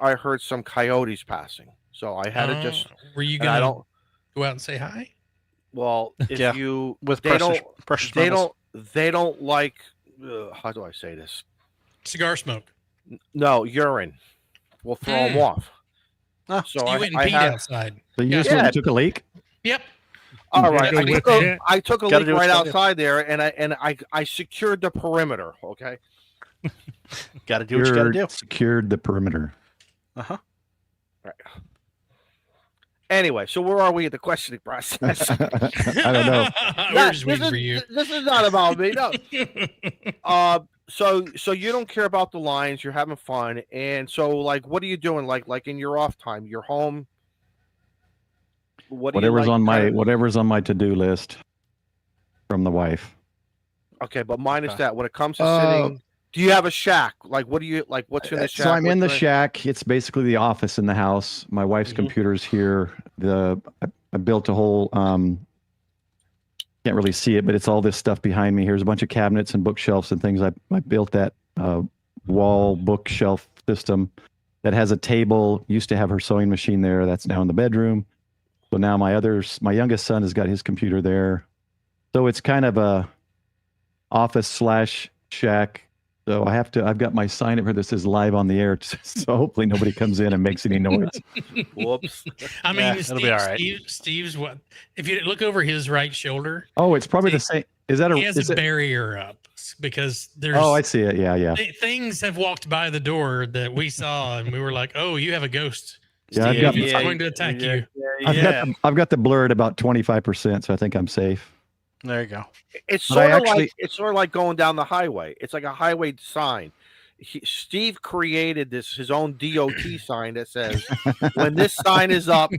I heard some coyotes passing, so I had to just. Were you and I gonna don't. go out and say hi? Well, if Yeah, you with they precious they metals. they don't like. How do I say this? Cigar smoke. No, urine will throw them off. Ah, So You I, went and I peed had. outside. So you just Yeah. went and took a leak? Yep. All right, gotta go with that. I took a Gotta leak do what right you gotta do. outside there, and I secured the perimeter. Okay. Got to do what you got to do. Secured the perimeter. Uh-huh. Right. Anyway, so where are we at the questioning process? I don't know. We're just waiting for you. This is not about me. No. So you don't care about the Lions. You're having fun, and so like, what are you doing? Like in your off time, you're home. What do you Whatever's like, whatever's on my to-do list from the wife. Okay, but minus Okay. that, when it comes to sitting, do you have a shack? Like, what do you like? What's in the shack? So I'm in the What's shack. It's basically the office in the house. My wife's Mhm. computer's here. I built a whole can't really see it, but it's all this stuff behind me. Here's a bunch of cabinets and bookshelves and things. I built that wall bookshelf system that has a table. Used to have her sewing machine there. That's now in the bedroom. So now my youngest son has got his computer there. So it's kind of a office / shack. So I've got my sign up here that says live on the air. So hopefully nobody comes in and makes any noise. Whoops. I mean, Yeah, it'll be all right. Steve's what? If you look over his right shoulder, Oh, it's probably the same. Is that he has is a it- barrier up because there's. Oh, I see it. Yeah. Things have walked by the door that we saw, and we were like, "Oh, you have a ghost. Yeah, I've Steve. got- It's going to attack you." I've got the blur at about 25%, so I think I'm safe. There you go. It's But I sort of like going down the highway. It's like a highway sign. Steve created his own DOT sign that says, "When this sign is up,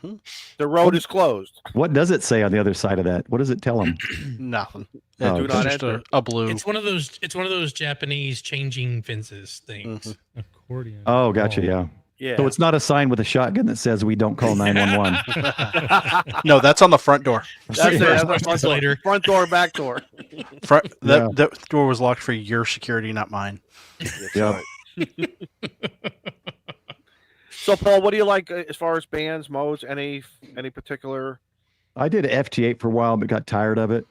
hmm the road is closed." What does it say on the other side of that? What does it tell them? Nothing. Oh, It's do not just enter. a blue. It's one of those Japanese changing fences things. Mhm. Accordion. Oh, gotcha. Yeah. Yeah. So it's not a sign with a shotgun that says we don't call 911. No, that's on the front door. That's it. That's the front door. Later. Front door, back door. That door was locked for your security, not mine. Yeah. So, Paul, what do you like as far as bands, modes? Any particular? I did FT8 for a while, but got tired of it.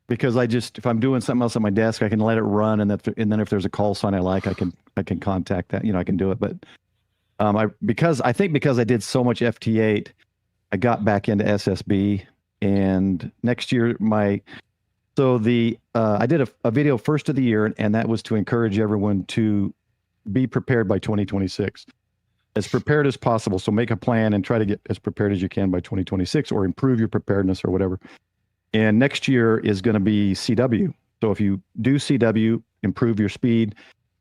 Because if I'm doing something else at my desk, I can let it run, and then if there's a call sign I like, I can contact that. I can do it. But because I did so much FT8, I got back into SSB, and next year I did a video first of the year, and that was to encourage everyone to be prepared by 2026, as prepared as possible. So make a plan and try to get as prepared as you can by 2026, or improve your preparedness or whatever. And next year is going to be CW. So if you do CW, improve your speed,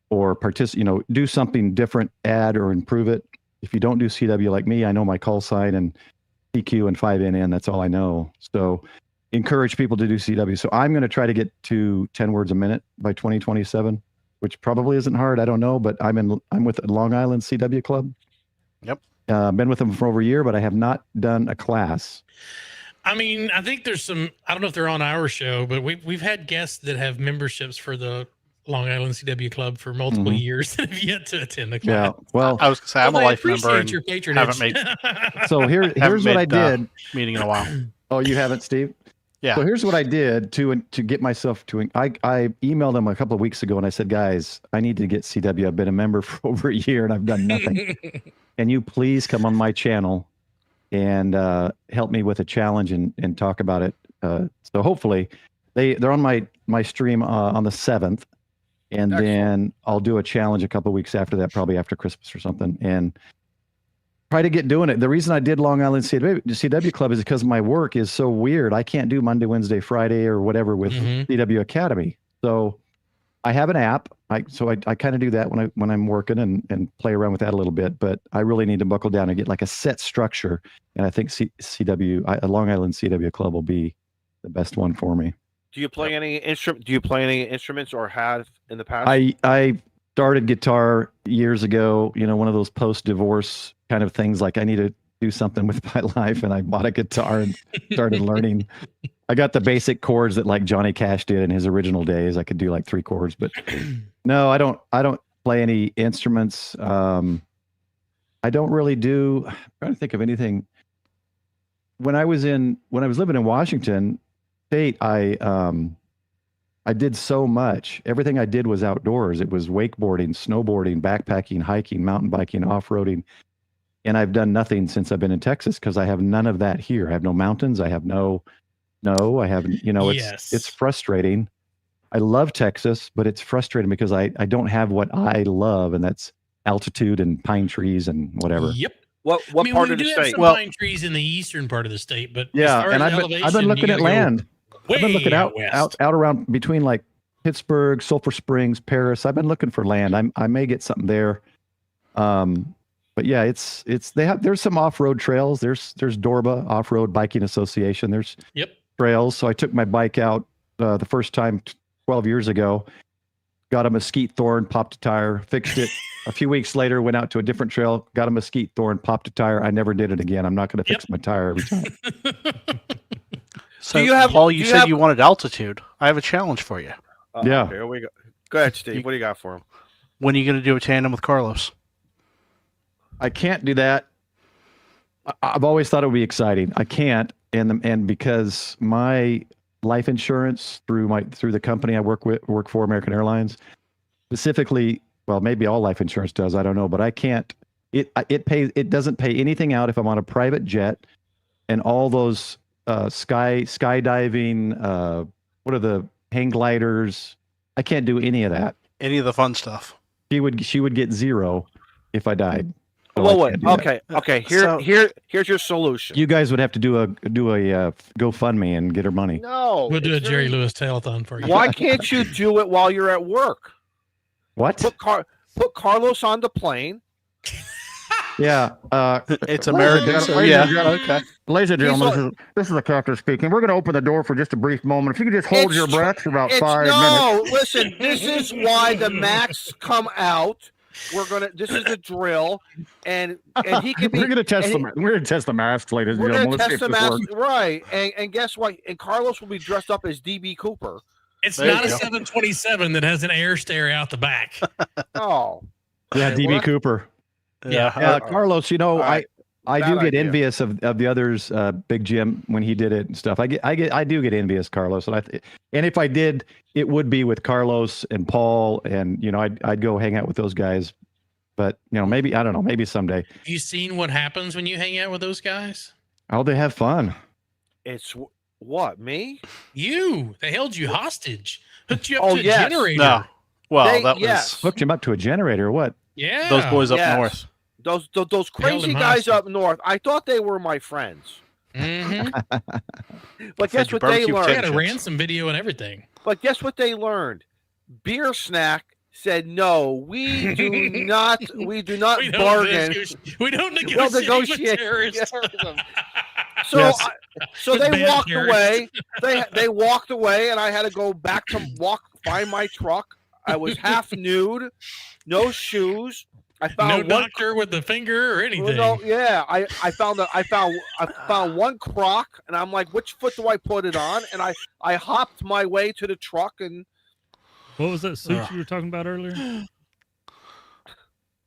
or do something different, add or improve it. If you don't do CW like me, I know my call sign and PQ and 5NN. That's all I know. So encourage people to do CW. So I'm going to try to get to 10 words a minute by 2027, which probably isn't hard. I don't know, but I'm with Long Island CW Club. Yep. Been with them for over a year, but I have not done a class. I mean, I think there's some. I don't know if they're on our show, but we've had guests that have memberships for the Long Island CW Club for multiple Mhm. years that have yet to attend the Yeah. class. Well, I was gonna say I'm a Well, I life member appreciate and your patronage. haven't so here's haven't what I made, did. meeting in a while. Oh, you haven't, Steve? Yeah. So here's what I did to get myself to. I emailed them a couple of weeks ago and I said, guys, I need to get CW. I've been a member for over a year and I've done nothing. Can you please come on my channel and help me with a challenge and talk about it? So hopefully they're on my stream on the 7th, and Excellent. then I'll do a challenge a couple of weeks after that, probably after Christmas or something, and try to get doing it. The reason I did Long Island CW Club is because my work is so weird. I can't do Monday, Wednesday, Friday, or whatever with Mhm. CW Academy. So I have an app. I kind of do that when I'm working and play around with that a little bit. But I really need to buckle down and get like a set structure. And I think Long Island CW Club will be the best one for me. Do you play any instrument? Do you play any instruments or have in the past? I started guitar years ago. You know, one of those post-divorce kind of things. Like I need to do something with my life, and I bought a guitar and started learning. I got the basic chords that like Johnny Cash did in his original days. I could do like 3 chords, but no, I don't play any instruments. I don't really do. I'm trying to think of anything. When I was living in Washington State, I did so much. Everything I did was outdoors. It was wakeboarding, snowboarding, backpacking, hiking, mountain biking, off-roading. And I've done nothing since I've been in Texas because I have none of that here. I have no mountains. I have I haven't, it's frustrating. I love Texas, but it's frustrating because I don't have what I love, and that's altitude and pine trees and whatever. Yep. What we part do of the have state? some pine trees in the eastern part of the state, but Yeah, as far and as I've been looking at land. I've been looking out west. around between like Pittsburgh, Sulphur Springs, Paris. I've been looking for land. I may get something there. But yeah, there's some off-road trails. There's Dorba Off-Road Biking Association. There's trails. So I took my bike out the first time 12 years ago. Got a mesquite thorn, popped a tire, fixed it. A few weeks later, went out to a different trail, got a mesquite thorn, popped a tire. I never did it again. I'm not going to fix my tire every time. So Paul, you said you wanted altitude. I have a challenge for you. Yeah. Here we go. Go ahead, Steve. What do you got for him? When are you going to do a tandem with Carlos? I can't do that. I've always thought it would be exciting. I can't, and because my life insurance through the company I work for, American Airlines, specifically, well, maybe all life insurance does. I don't know, but I can't. It doesn't pay anything out if I'm on a private jet, and all those skydiving, what are the hang gliders? I can't do any of that. Any of the fun stuff. She would get 0 if I died. So well, wait. Okay. Here's your solution. You guys would have to do a GoFundMe and get her money. No, we'll do a Jerry Lewis telethon for you. Why can't you do it while you're at work? What? Put Carlos on the plane. Yeah, it's American. So yeah, okay. Ladies and gentlemen, this is the captain speaking. We're going to open the door for just a brief moment. If you could just hold your breath for about 5 minutes. No, listen. This is why the Macs come out. This is a drill, and he can be. We're going to test them. We're going to test the masks, ladies and gentlemen. We're going to test the masks, right? And guess what? And Carlos will be dressed up as DB Cooper. It's not a 727 that has an air stair out the back. Oh, yeah, DB Cooper. Yeah, Carlos. I do get envious of the others. Big Jim when he did it and stuff. I do get envious, Carlos. And if I did, it would be with Carlos and Paul, and I'd go hang out with those guys. But maybe I don't know. Maybe someday. Have you seen what happens when you hang out with those guys? Oh, they have fun. It's what me? You. They held you hostage. Hooked you up to a yes. generator. No. Well, that was hooked him up to a generator. What? Yeah. Those boys up north. Those crazy guys up north. I thought they were my friends. Mm-hmm. But guess what they learned? They had a ransom video and everything. But guess what they learned? Beer Snack said, "No, we do not bargain. We don't negotiate with terrorists." So they walked away. They walked away, and I had to go back to find my truck. I was half nude, no shoes. I found no doctor with the finger or anything. No, yeah, I found one crock, and I'm like, which foot do I put it on? And I hopped my way to the truck. And what was that suit you were talking about earlier?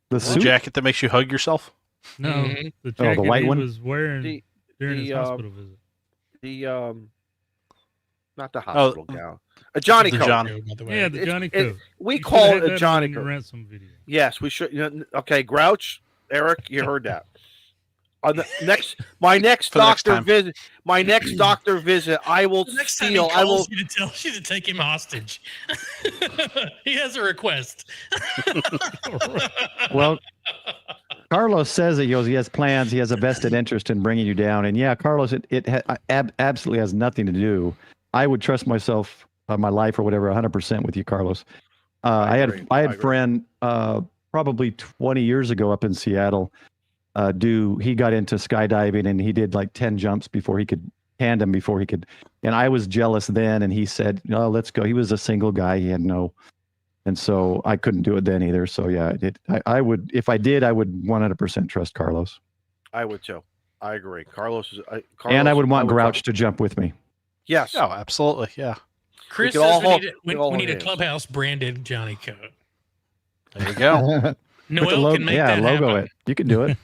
The jacket that makes you hug yourself? No, the jacket the white he one was wearing during his hospital visit. Not the hospital gown. A Johnny coat. Yeah, the Johnny coat. We call it a Johnny coat. Ransom video. Yes, we should. Okay, Grouch, Eric, you heard that. On the my next doctor visit, I will steal. I will you to tell you to take him hostage. He has a request. Well, Carlos says he has plans. He has a vested interest in bringing you down. And yeah, Carlos, it absolutely has nothing to do. I would trust myself, my life or whatever, 100% with you, Carlos. I had a friend probably 20 years ago up in Seattle. He got into skydiving and he did like 10 jumps before he could tandem before he could. And I was jealous then, and he said, "No, let's go." He was a single guy; he had no, and so I couldn't do it then either. So yeah, I would, if I did, I would 100% trust Carlos. I would too. I agree. Carlos is. And I would want trust Grouch him. to jump with me. Yes. Oh, absolutely. Yeah. Chris could all says hold- we all need a hold hands. Clubhouse branded Johnny Code. There you go. With the Noel can make yeah, that logo happen. it. You can do it.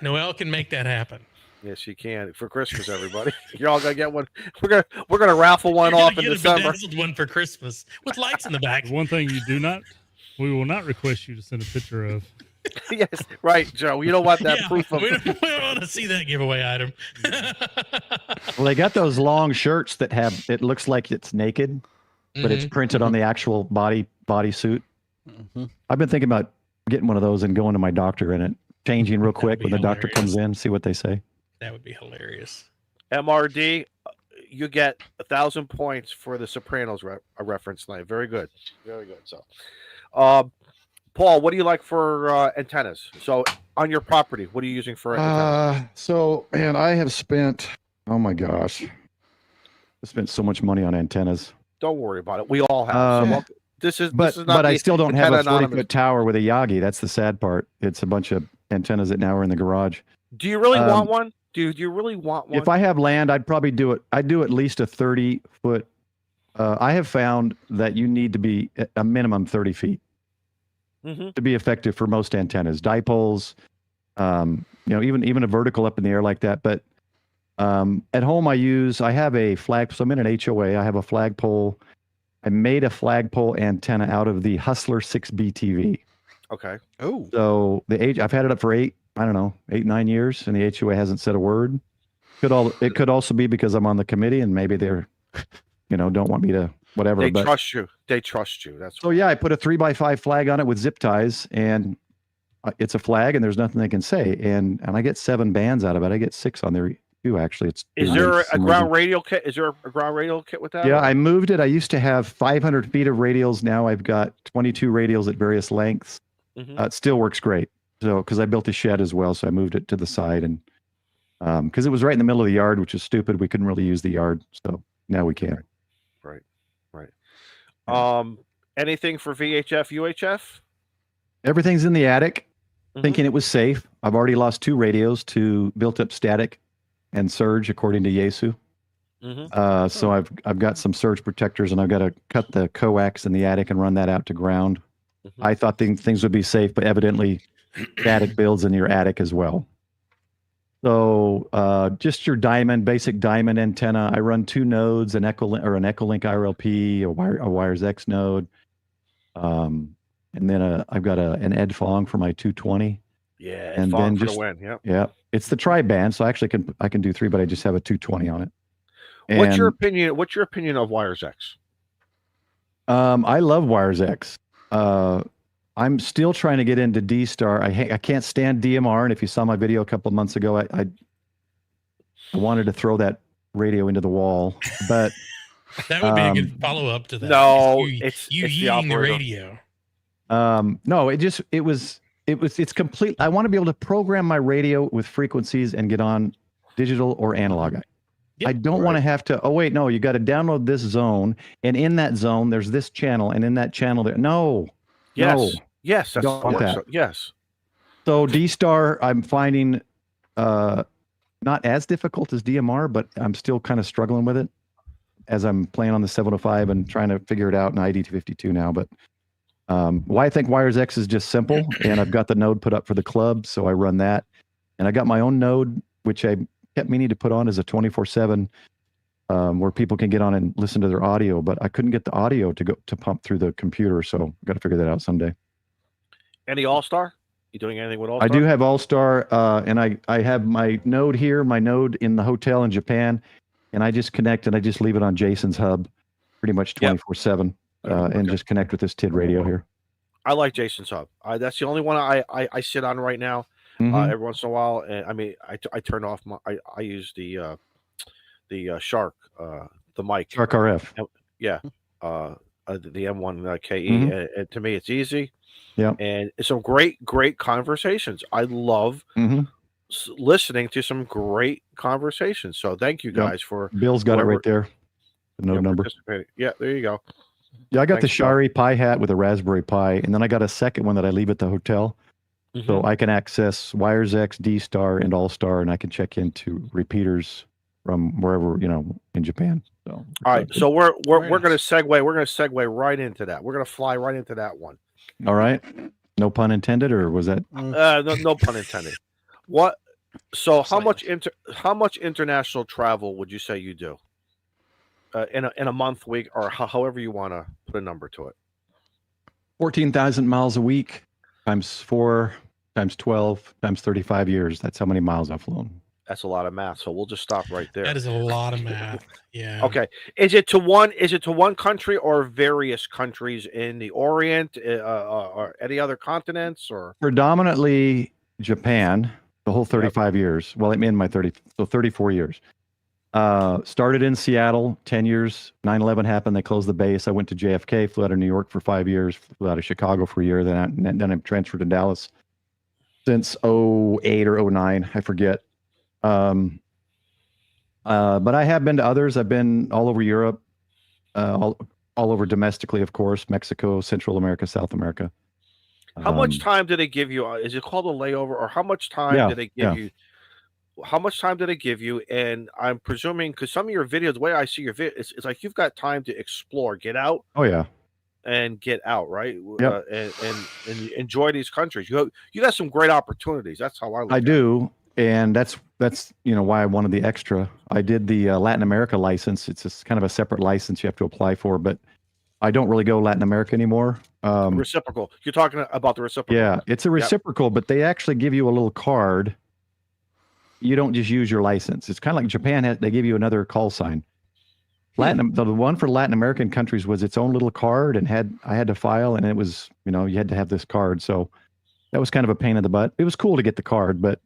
Noel can make that happen. Yes, you can for Christmas, everybody. You're all gonna get one. We're gonna raffle one You're off gonna in get a December. bedazzled one for Christmas with lights in the back. One thing we will not request you to send a picture of. Yes, right, Joe. You don't want that Yeah, proof of. we don't want to see that giveaway item. Well, they got those long shirts that have, it looks like it's naked, but it's printed on the actual bodysuit. Mm-hmm. I've been thinking about getting one of those and going to my doctor in it, changing real quick be when the doctor hilarious. comes in, see what they say. That would be hilarious. MRD, you get 1,000 points for the Sopranos reference tonight. Very good, very good. So, Paul, what do you like for antennas? So, on your property, what are you using for antennas? So, man, I have spent, oh my gosh, I spent so much money on antennas. Don't worry about it. We all have. So, this is not But I the still don't have a antenna 40-foot tower with a Yagi. That's the sad part. It's a bunch of antennas that now are in the garage. Do you really want one? Do you really want one? If I have land, I'd probably do it. I'd do at least a 30-foot. I have found that you need to be at a minimum 30 feet to be effective for most antennas, dipoles, even a vertical up in the air like that. But at home, I have a flag. So I'm in an HOA. I have a flagpole. I made a flagpole antenna out of the Hustler 6B TV. Okay. Oh. So I've had it up for 8-9 years, and the HOA hasn't said a word. It could also be because I'm on the committee, and maybe they're, don't want me to whatever. They trust you. They trust you. That's so. Yeah, I put a 3x5 flag on it with zip ties, and it's a flag, and there's nothing they can say. And I get 7 bands out of it. I get 6 on there too. Actually, Is there a ground radial kit? Is there a ground radial kit with that? Yeah, I moved it. I used to have 500 feet of radials. Now I've got 22 radials at various lengths. It still works great. So, because I built a shed as well, so I moved it to the side, and because it was right in the middle of the yard, which is stupid. We couldn't really use the yard, so now we can. Right. Anything for VHF, UHF? Everything's in the attic, thinking it was safe. I've already lost 2 radios to built-up static and surge, according to Yaesu. So I've got some surge protectors, and I've got to cut the coax in the attic and run that out to ground. I thought things would be safe, but evidently static builds in your attic as well. So just your basic diamond antenna. I run 2 nodes, an Echolink IRLP, a Wires X node, and then I've got an Ed Fong for my 220. Yeah, and Fong then for just the win. Yep. Yeah, it's the tri-band, so actually I can do 3, but I just have a 220 on it. What's your opinion? What's your opinion of Wires X? I love Wires X. I'm still trying to get into D-Star. I can't stand DMR, and if you saw my video a couple of months ago, I wanted to throw that radio into the wall, but that would be a good follow-up to that. No, it's the yeeting the radio. No, it's complete. I want to be able to program my radio with frequencies and get on digital or analog. I don't want to have to, you got to download this zone, and in that zone, there's this channel, and in that channel, Yes, that's don't want that. Yes. So D-Star, I'm finding not as difficult as DMR, but I'm still kind of struggling with it as I'm playing on the 705 and trying to figure it out in ID252 now. But I think Wires X is just simple, and I've got the node put up for the club, so I run that. And I got my own node, which I kept meaning to put on as a 24/7, where people can get on and listen to their audio, but I couldn't get the audio to pump through the computer, so I've got to figure that out someday. Any All-Star? You doing anything with All-Star? I do have All-Star, and I have my node here, my node in the hotel in Japan, and I just connect and I just leave it on Jason's hub pretty much 24/7, and just connect with this TID radio here. I like Jason's hub. That's the only one I sit on right now. Every once in a while, and I turn off my. I use the Shark, the mic. Shark RF. Yeah, the M1 KE. And to me, it's easy. Yeah, and some great conversations. I love listening to some great conversations. So thank you guys for Bill's got whoever- it right there. The note number. participating. Yeah, there you go. Yeah, I got the Thanks, Bill. Shari pie hat with a raspberry pie, and then I got a second one that I leave at the hotel, so I can access Wires X, D Star, and All Star, and I can check into repeaters from wherever in Japan. So All right, so we're Very going to nice. segue. We're going to segue right into that. We're going to fly right into that one. all right, no pun intended, or was that? No pun intended. What? So how Slightly. much international travel would you say you do? In a month, week, or however you want to put a number to it. 14,000 miles a week times 4 times 12 times 35 years. That's how many miles I've flown. That's a lot of math. So we'll just stop right there. That is a lot of math. Yeah. Okay. Is it to one country or various countries in the Orient or any other continents or? Predominantly Japan, the whole 35 years. Well, I'm in my 34 years. Started in Seattle, 10 years. 9/11 happened. They closed the base. I went to JFK, flew out of New York for 5 years, flew out of Chicago for a year. Then I'm transferred to Dallas since 08 or 09. I forget. But I have been to others. I've been all over Europe, all over domestically, of course, Mexico, Central America, South America. How much time did they give you? Is it called a layover, or how much time did they give you? How much time did they give you? And I'm presuming, because some of your videos, the way I see your video, it's like you've got time to explore, get out. Oh yeah, and get out, right? Yep. And enjoy these countries. You got some great opportunities. That's how I look. I do, and that's why I wanted the extra. I did the Latin America license. It's just kind of a separate license you have to apply for, but I don't really go Latin America anymore. Reciprocal. You're talking about the reciprocal. Yeah, it's a reciprocal, but they actually give you a little card. You don't just use your license. It's kind of like Japan. They give you another call sign. The one for Latin American countries was its own little card, and I had to file, and it was, you had to have this card. So that was kind of a pain in the butt. It was cool to get the card, but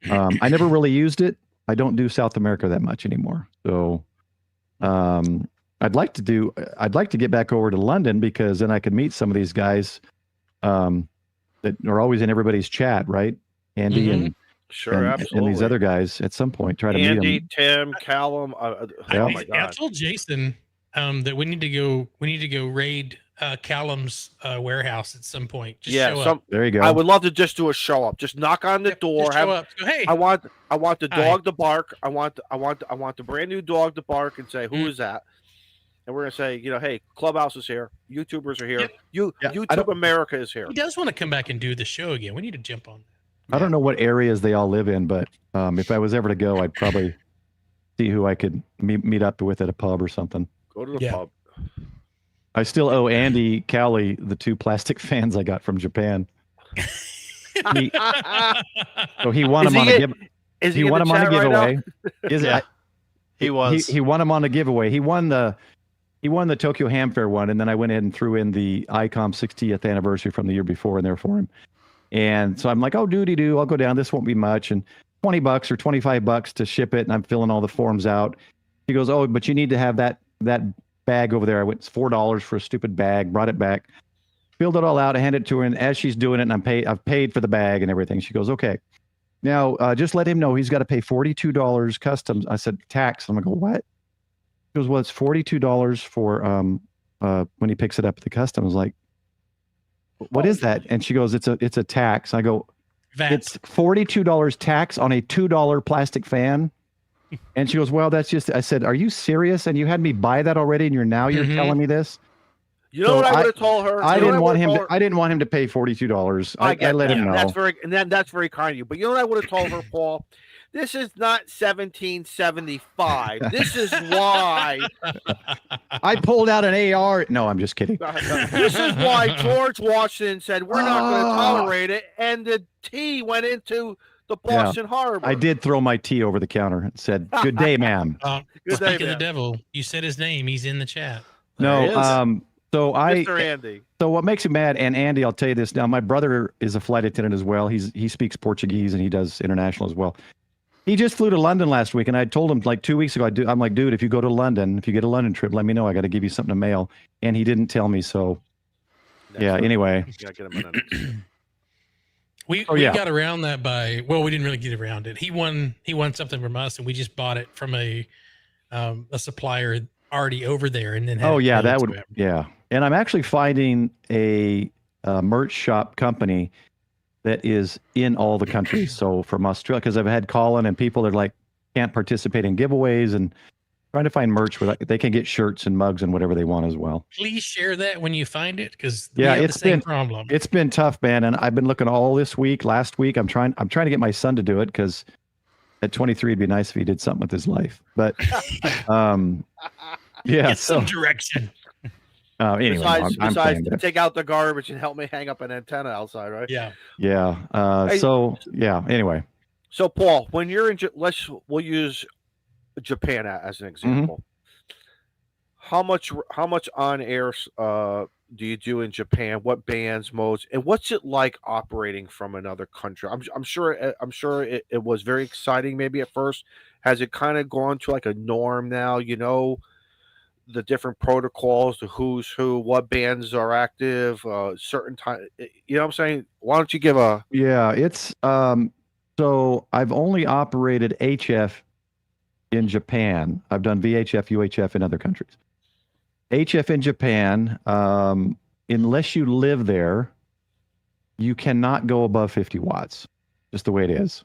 I never really used it. I don't do South America that much anymore. So I'd like to get back over to London, because then I could meet some of these guys that are always in everybody's chat, right? Andy and sure, absolutely. And these other guys at some point try to meet them. Andy, Tim, Callum. Oh my God! I told Jason that we need to go raid Callum's warehouse at some point. Just show up. There you go. I would love to just do a show up. Just knock on the door. Just show up. Go, hey, I want the dog to bark. I want the brand new dog to bark and say, "Who is that?" And we're gonna say, hey, Clubhouse is here. YouTubers are here. YouTube America is here. He does want to come back and do the show again. We need to jump on. I don't know what areas they all live in, but if I was ever to go, I'd probably see who I could meet up with at a pub or something. Go to the pub. I still owe Andy Cowley the 2 plastic fans I got from Japan. So he won them on a giveaway. He won them on a giveaway. He was. He won them on a giveaway. He won the Tokyo Ham Fair one, and then I went in and threw in the ICOM 60th anniversary from the year before in there for him. And so I'm like, oh, doody-doo, I'll go down. This won't be much. And $20 or $25 to ship it. And I'm filling all the forms out. He goes, oh, but you need to have that bag over there. I went, it's $4 for a stupid bag, brought it back, filled it all out. I handed it to her. And as she's doing it, and I've paid for the bag and everything. She goes, okay, now just let him know he's got to pay $42 customs. I said, tax. I'm going to go, what? She goes, well, it's $42 for when he picks it up at the customs. Like, what is that? And she goes, it's a tax. I go, it's $42 tax on a $2 plastic fan. And she goes, well, that's just, I said, are you serious? And you had me buy that already, and you're telling me this? You know what I would have told her? I didn't want him to pay $42. I let him know. That's very kind of you. But you know what I would have told her, Paul? This is not 1775. This is why I pulled out an AR. No, I'm just kidding. This is why George Washington said we're not going to tolerate it, and the tea went into the Boston Harbor. I did throw my tea over the counter and said, "Good day, ma'am." Speak of the devil, you said his name. He's in the chat. No, Mr. Andy. So what makes me mad, and Andy, I'll tell you this now. My brother is a flight attendant as well. He speaks Portuguese and he does international as well. He just flew to London last week, and I told him like 2 weeks ago. I'm like, dude, if you go to London, if you get a London trip, let me know. I got to give you something to mail. And he didn't tell me. So, anyway. We Oh, yeah. got around that we didn't really get around it. He won something from us, and we just bought it from a supplier already over there, and then had Oh, it yeah, mailed that to would, him. yeah. And I'm actually finding a merch shop company that is in all the countries. So from Australia, because I've had call-in and people that can't participate in giveaways and trying to find merch where they can get shirts and mugs and whatever they want as well. Please share that when you find it, because we Yeah, have the same problem. It's been tough, man. And I've been looking all this week, last week. I'm trying to get my son to do it because at 23, it'd be nice if he did something with his life. But yeah, Get some direction. Anyway, besides, I'm playing it. take out the garbage and help me hang up an antenna outside, right? Yeah. Yeah. Hey, So yeah. Anyway. So Paul, when you're in, we'll use Japan as an example. How much on air do you do in Japan? What bands, modes, and what's it like operating from another country? I'm sure it was very exciting maybe at first. Has it kind of gone to like a norm now? You know, the different protocols, the who's who, what bands are active, certain time. You know what I'm saying? Why don't you give a? Yeah, it's so I've only operated HF in Japan. I've done VHF, UHF in other countries. HF in Japan, unless you live there, you cannot go above 50 watts, just the way it is.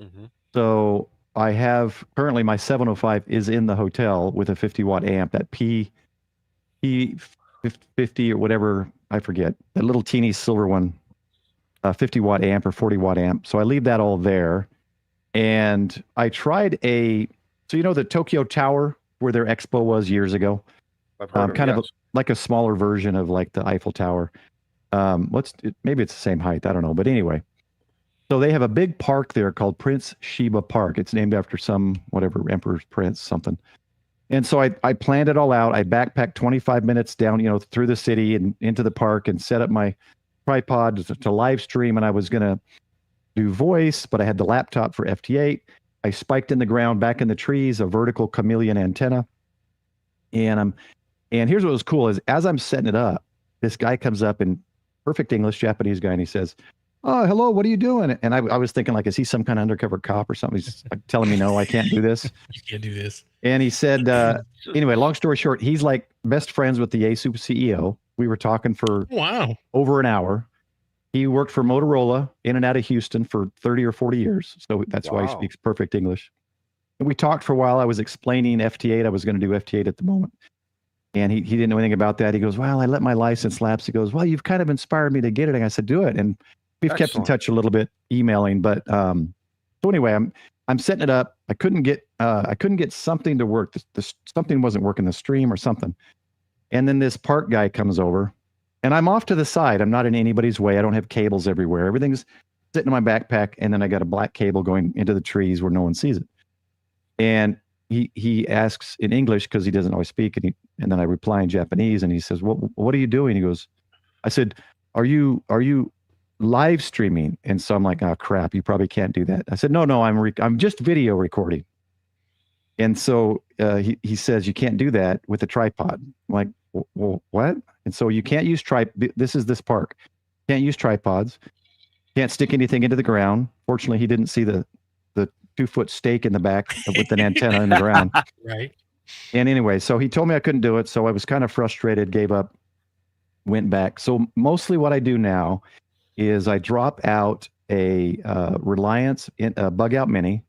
Mm-hmm. So I have currently my 705 is in the hotel with a 50 watt amp, that P50 or whatever, I forget, that little teeny silver one, 50 watt amp or 40 watt amp. So I leave that all there. And I tried so you know the Tokyo Tower where their expo was years ago? I've heard Kind of like a smaller version of like the Eiffel Tower. Maybe it's the same height. I don't know. But anyway, so they have a big park there called Prince Shiba Park. It's named after some, whatever, Emperor's Prince, something. And so I planned it all out. I backpacked 25 minutes down, through the city and into the park and set up my tripod to live stream. And I was going to do voice, but I had the laptop for FT8. I spiked in the ground back in the trees, a vertical chameleon antenna. And here's what was cool is as I'm setting it up, this guy comes up in perfect English, Japanese guy, and he says, "Oh, hello, what are you doing?" And I was thinking, like, is he some kind of undercover cop or something? He's like telling me, no, I can't do this. You can't do this. And he said, anyway, long story short, he's like best friends with the Yaesu CEO. We were talking for over an hour. He worked for Motorola in and out of Houston for 30 or 40 years. So that's why he speaks perfect English. And we talked for a while. I was explaining FT8. I was going to do FT8 at the moment. And he didn't know anything about that. He goes, well, I let my license lapse. He goes, well, you've kind of inspired me to get it. And I said, do it. And we've kept in touch a little bit, emailing. But so anyway, I'm setting it up. I couldn't get something to work. Something wasn't working, the stream or something. And then this park guy comes over, and I'm off to the side. I'm not in anybody's way. I don't have cables everywhere. Everything's sitting in my backpack, and then I got a black cable going into the trees where no one sees it. And he asks in English because he doesn't always speak, and then I reply in Japanese, and he says, "What are you doing?" He goes, I said, "Are you live streaming?" And so I'm like, "Oh crap, you probably can't do that." I said, "No, I'm just video recording." And so he says, "You can't do that with a tripod." I'm like, well, what? And so you can't use this is this park. Can't use tripods. Can't stick anything into the ground. Fortunately, he didn't see the 2-foot stake in the back with an antenna in the ground. Right. And anyway, so he told me I couldn't do it. So I was kind of frustrated, gave up, went back. So mostly what I do now is I drop out a Reliance bug out mini,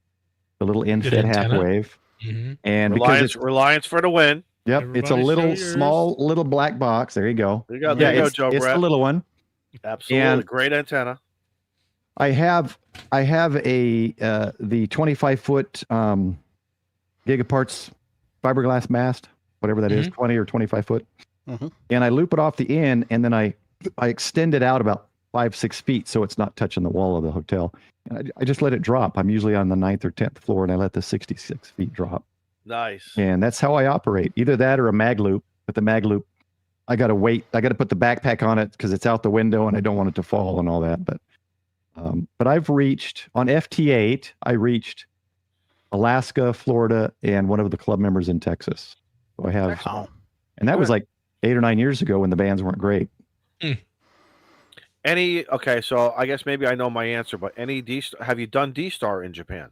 the little in-fed half wave. Mm-hmm. And Reliance for the win. Yep. Everybody it's a little show yours. small little black box. There you go. There you go, Joe It's Brett. the little one. Absolutely. And great antenna. I have the 25-foot gigaparts fiberglass mast, whatever that is, 20 or 25 foot. Mm-hmm. And I loop it off the end, and then I extend it out about 5-6 feet so it's not touching the wall of the hotel. And I just let it drop. I'm usually on the 9th or 10th floor, and I let the 66 feet drop. Nice. And that's how I operate. Either that or a mag loop. But the mag loop, I got to wait. I got to put the backpack on it because it's out the window, and I don't want it to fall and all that. But I've reached, on FT8, I reached Alaska, Florida, and one of the club members in Texas. So I have, and that was like 8 or 9 years ago when the bands weren't great. Okay, so I guess maybe I know my answer, but have you done D-Star in Japan?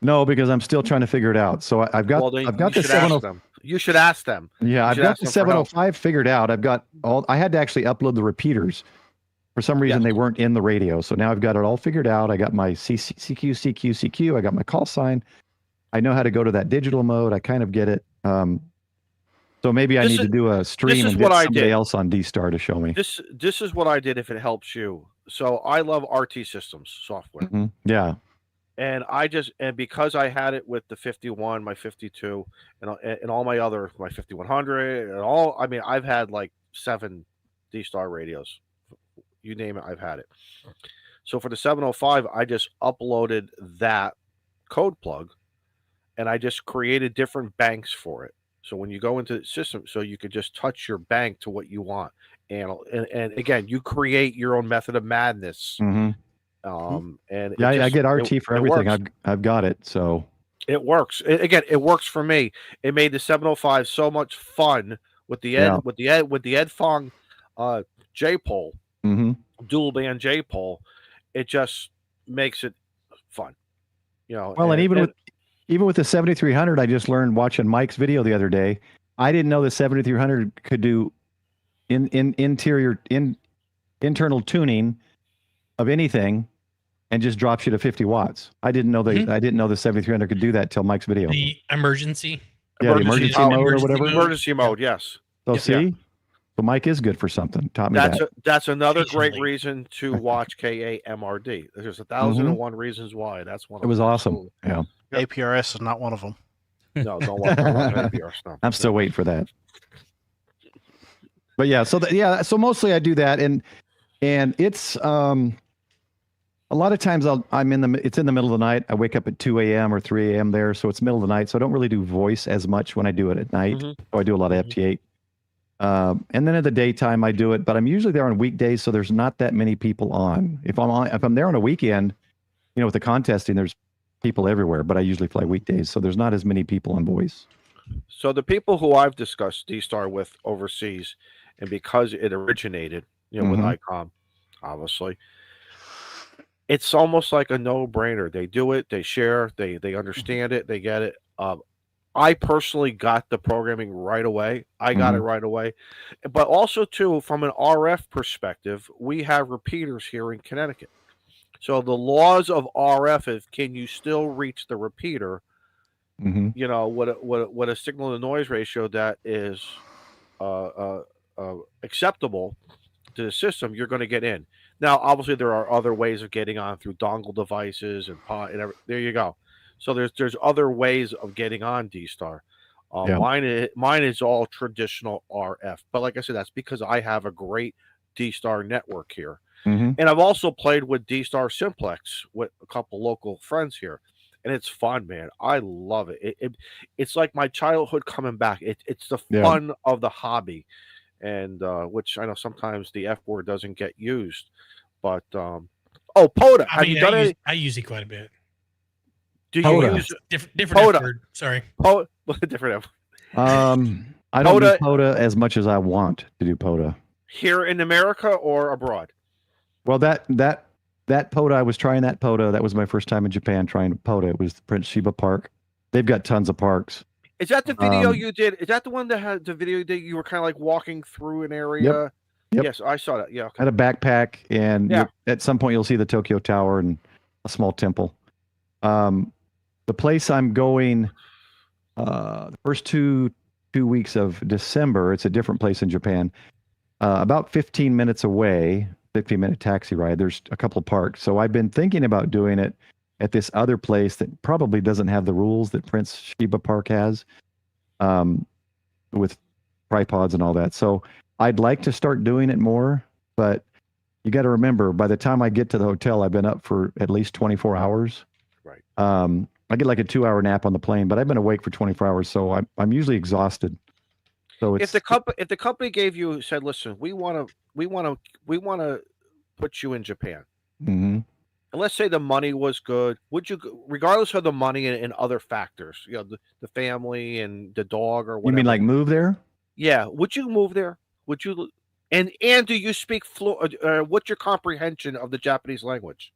No, because I'm still trying to figure it out. So I've got Well, then I've got you the should ask 70. them. You should ask them. Yeah, You I've should got ask the them for help. 705 figured out. I've got all. I had to actually upload the repeaters. For some reason, Yes. they weren't in the radio. So now I've got it all figured out. I got my CQ. I got my call sign. I know how to go to that digital mode. I kind of get it. So maybe I This need is- to do a stream is and what get I somebody did. else on D-Star to show me. This is what I did if it helps you. So I love RT Systems software. Mhm. Yeah. And because I had it with the 51, my 52, and all my 5100 and all. I mean, I've had like 7 D-Star radios. You name it, I've had it. So for the 705, I just uploaded that code plug, and I just created different banks for it. So when you go into the system, so you could just touch your bank to what you want, and again, you create your own method of madness. Mhm. And Yeah, I get RT for everything. Works. I've got it. So It works. It works for me. It made the 705 so much fun with the Ed Fong J pole, mhm. dual band J pole. It just makes it fun. Well, and even with the 7300, I just learned watching Mike's video the other day. I didn't know the 7300 could do internal tuning of anything, and just drops you to 50 watts. I didn't know I didn't know the 7300 could do that till Mike's video. The emergency. Yeah, the emergency mode or whatever. Emergency mode, yes. So Yeah. see, so Mike is good for something. Taught me that. That's another great Occasionally. reason to watch KAMRD. There's 1,001 reasons why. That's one of It was them. awesome. Yeah. Yep. APRS is not one of them. No, don't watch APRS. No. I'm still waiting for that. But yeah, so mostly I do that, and it's a lot of times it's in the middle of the night. I wake up at 2 a.m. or 3 a.m. there, so it's middle of the night. So I don't really do voice as much when I do it at night. Mhm. So I do a lot of FT8. And then in the daytime I do it, but I'm usually there on weekdays, so there's not that many people on. If I'm there on a weekend, with the contesting, there's people everywhere, but I usually fly weekdays, so there's not as many people on voice. So the people who I've discussed D-Star with overseas, and because it originated, with ICOM, obviously, it's almost like a no-brainer. They do it, they share, they understand it, they get it. I personally got the programming right away. I got it right away. But also, too, from an RF perspective, we have repeaters here in Connecticut. So the laws of RF is, can you still reach the repeater? What a signal to noise ratio that is acceptable to the system, you're going to get in. Now, obviously, there are other ways of getting on through dongle devices and there you go. So there's other ways of getting on D-Star. Mine is all traditional RF, but like I said, that's because I have a great D-Star network here, and I've also played with D-Star Simplex with a couple local friends here, and it's fun, man. I love it. It's like my childhood coming back. It's the fun of the hobby, and which I know sometimes the F word doesn't get used, but POTA. I use it quite a bit. Do you POTA. use different POTA. F word? Sorry. Different F. I don't do POTA as much as I want to do POTA. Here in America or abroad? Well, that POTA, I was trying that POTA. That was my first time in Japan trying POTA. It was the Prince Shiba Park. They've got tons of parks. Is that the video you did? Is that the one that had the video that you were kind of like walking through an area? Yep. Yes, I saw that. Yeah. Okay. I had a backpack, and at some point you'll see the Tokyo Tower and a small temple. The place I'm going, the first two weeks of December, it's a different place in Japan. About 15 minutes away, 15-minute taxi ride. There's a couple of parks. So I've been thinking about doing it at this other place that probably doesn't have the rules that Prince Shiba Park has, with tripods and all that. So I'd like to start doing it more, but you got to remember, by the time I get to the hotel, I've been up for at least 24 hours. Right. I get like a 2-hour nap on the plane, but I've been awake for 24 hours, so I'm usually exhausted. So if the company gave you said, listen, we want to put you in Japan, and let's say the money was good, would you, regardless of the money and other factors, the family and the dog or whatever? You mean like move there? Yeah. Would you move there? Would you? And do you speak what's your comprehension of the Japanese language?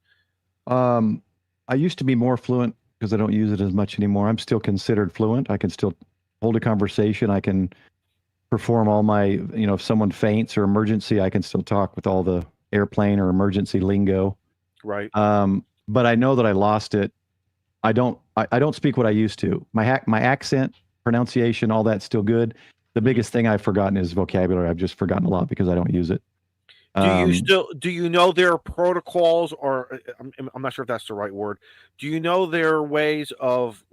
I used to be more fluent because I don't use it as much anymore. I'm still considered fluent. I can still hold a conversation. I can perform all my, if someone faints or emergency, I can still talk with all the airplane or emergency lingo. Right. But I know that I lost it. I don't speak what I used to. My accent, pronunciation, all that's still good. The biggest thing I've forgotten is vocabulary. I've just forgotten a lot because I don't use it. Do you know their protocols, or I'm not sure if that's the right word. Do you know their ways of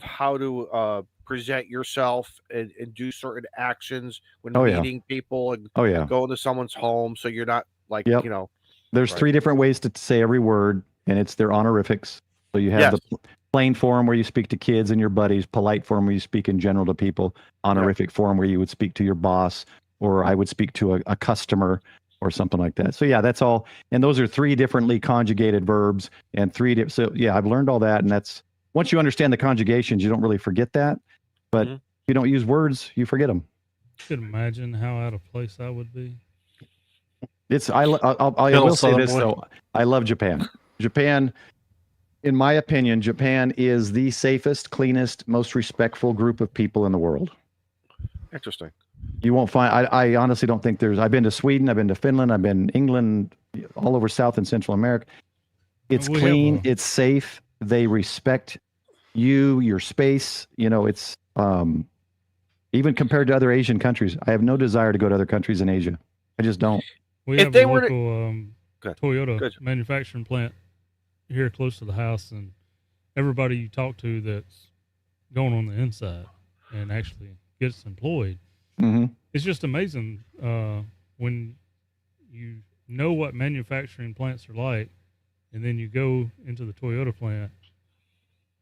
how to present yourself and do certain actions when meeting people and go into someone's home, so you're not there's 3 different ways to say every word, and it's their honorifics. So you have the plain form where you speak to kids and your buddies, polite form where you speak in general to people, honorific form where you would speak to your boss, or I would speak to a customer or something like that. So yeah, that's all. And those are 3 differently conjugated verbs and so yeah, I've learned all that. And that's, once you understand the conjugations, you don't really forget that. But if you don't use words, you forget them. You could imagine how out of place I would be. I will say this though. I love Japan. Japan, in my opinion, Japan is the safest, cleanest, most respectful group of people in the world. Interesting. You won't find, I honestly don't think I've been to Sweden, I've been to Finland, I've been England, all over South and Central America. It's clean, it's safe. They respect you, your space. It's, even compared to other Asian countries, I have no desire to go to other countries in Asia. I just don't. We have a local Toyota manufacturing plant here close to the house, and everybody you talk to that's going on the inside and actually gets employed. It's just amazing when you know what manufacturing plants are like, and then you go into the Toyota plant,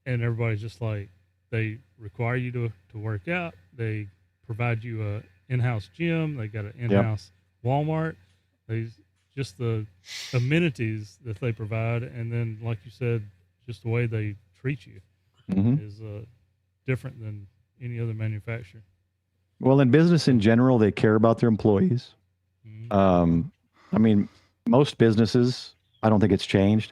and everybody's just like, they require you to work out. They provide you a in-house gym. They got an in-house Walmart. They just the amenities that they provide, and then, like you said, just the way they treat you is different than any other manufacturer. Well, in business in general, they care about their employees. I mean, most businesses, I don't think it's changed.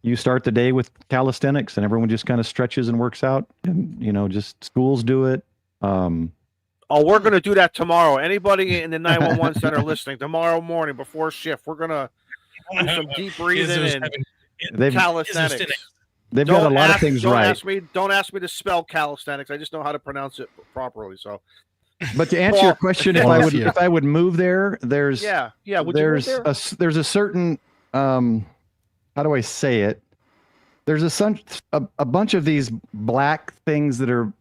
You start the day with calisthenics and everyone just kind of stretches and works out, and, just schools do it. We're going to do that tomorrow. Anybody in the 911 center listening, tomorrow morning before shift, we're going to do some deep breathing and calisthenics. They've got a lot of things right. Don't ask me to spell calisthenics. I just know how to pronounce it properly. So, but to answer your question, if I would move there, there's a certain how do I say it? There's a bunch of these black things that are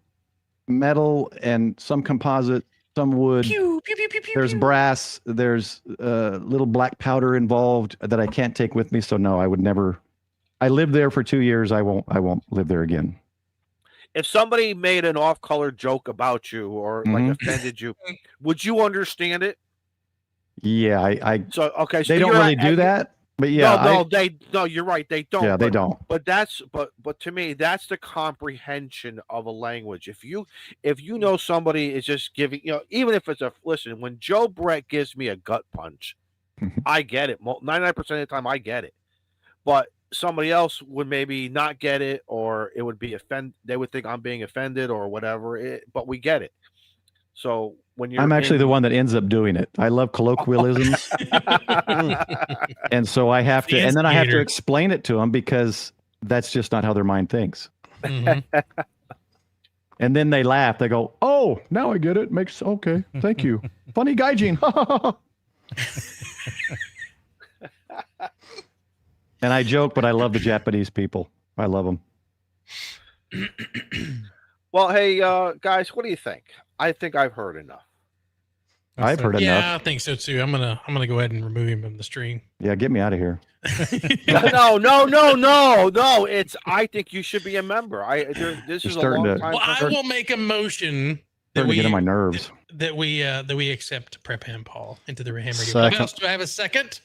metal and some composite, some wood. There's brass. There's little black powder involved that I can't take with me. So no, I would never. I lived there for 2 years. I won't live there again. If somebody made an off-color joke about you or offended you, would you understand it? Yeah, So they don't really do that. But yeah, no, you're right. They don't. Yeah, they don't. But but to me, that's the comprehension of a language. If you know somebody is just giving, even if it's listen, when Joe Brett gives me a gut punch, I get it. 99% of the time, I get it. But somebody else would maybe not get it, or it would be they would think I'm being offended or whatever. But we get it. So I'm actually the one that ends up doing it. I love colloquialisms. And so I have to, and then I have to explain it to them because that's just not how their mind thinks. And then they laugh. They go, "Oh, now I get it. Okay. Thank you. Funny gaijin." And I joke, but I love the Japanese people. I love them. Well, hey, guys, what do you think? I think I've heard enough. I've heard enough. Yeah, I think so too. I'm gonna go ahead and remove him from the stream. Yeah, get me out of here. No. I think you should be a member. This is a long time. Well, I will make a motion that we get on my nerves. That we accept Prep Ham Paul into the Ham Radio Clubhouse. Do I have a second?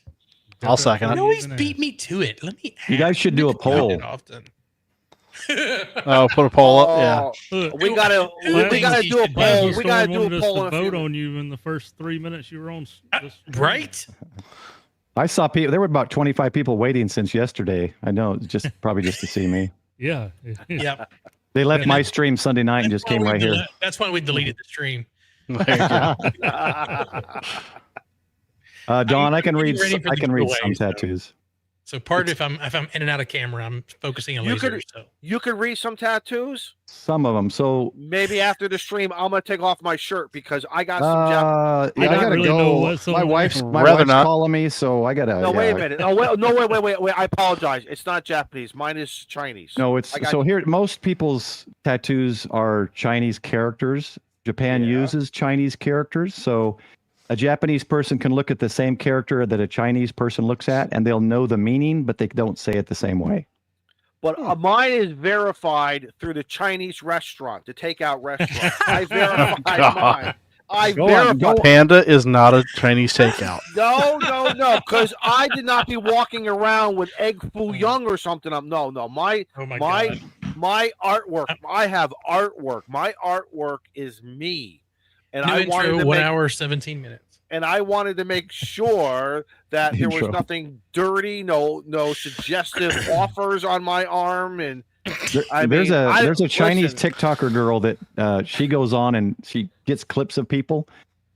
I'll second it. You always beat me to it. Let me. You guys should do a poll. Often. Oh, put a poll up. Yeah. Look, We gotta Two we things gotta he do a should do. poll. We Storm gotta do a wanted us poll. to in a few vote minutes. on you in the first 3 minutes you were on. The stream. Right? I saw people. There were about 25 people waiting since yesterday. I know, it's just probably just to see me. Yeah. Yep. They left And my that's- stream Sunday night and just That's why came we right here. That's why we deleted the stream. There you go. Don, I can I'm read. ready for I the can read giveaway, some so- tattoos. So part if I'm in and out of camera, I'm focusing on You laser. could- So You could read some tattoos. Some of them. So Maybe after the stream, I'm gonna take off my shirt because I got some. yeah, I don't gotta really know go. what's My on wife's there. my Rather wife's not. calling me, so I gotta. No, wait yeah. a minute. No, wait. I apologize. It's not Japanese. Mine is Chinese. No, it's I got- so here. Most people's tattoos are Chinese characters. Japan Yeah. uses Chinese characters, so a Japanese person can look at the same character that a Chinese person looks at, and they'll know the meaning, but they don't say it the same way. But mine is verified through the Chinese restaurant, the takeout restaurant. I verified God. mine. I Go on, verified. go- Panda is not a Chinese takeout. No, because I did not be walking around with egg foo young or something. No. My oh my my god. my artwork. I have artwork. My artwork is me, and New I wanted intro, to 1 make hour, 17 minutes. and I wanted to make sure that there was Intro. nothing dirty, no suggestive offers on my arm, and There's a Chinese listen. TikToker girl that she goes on and she gets clips of people,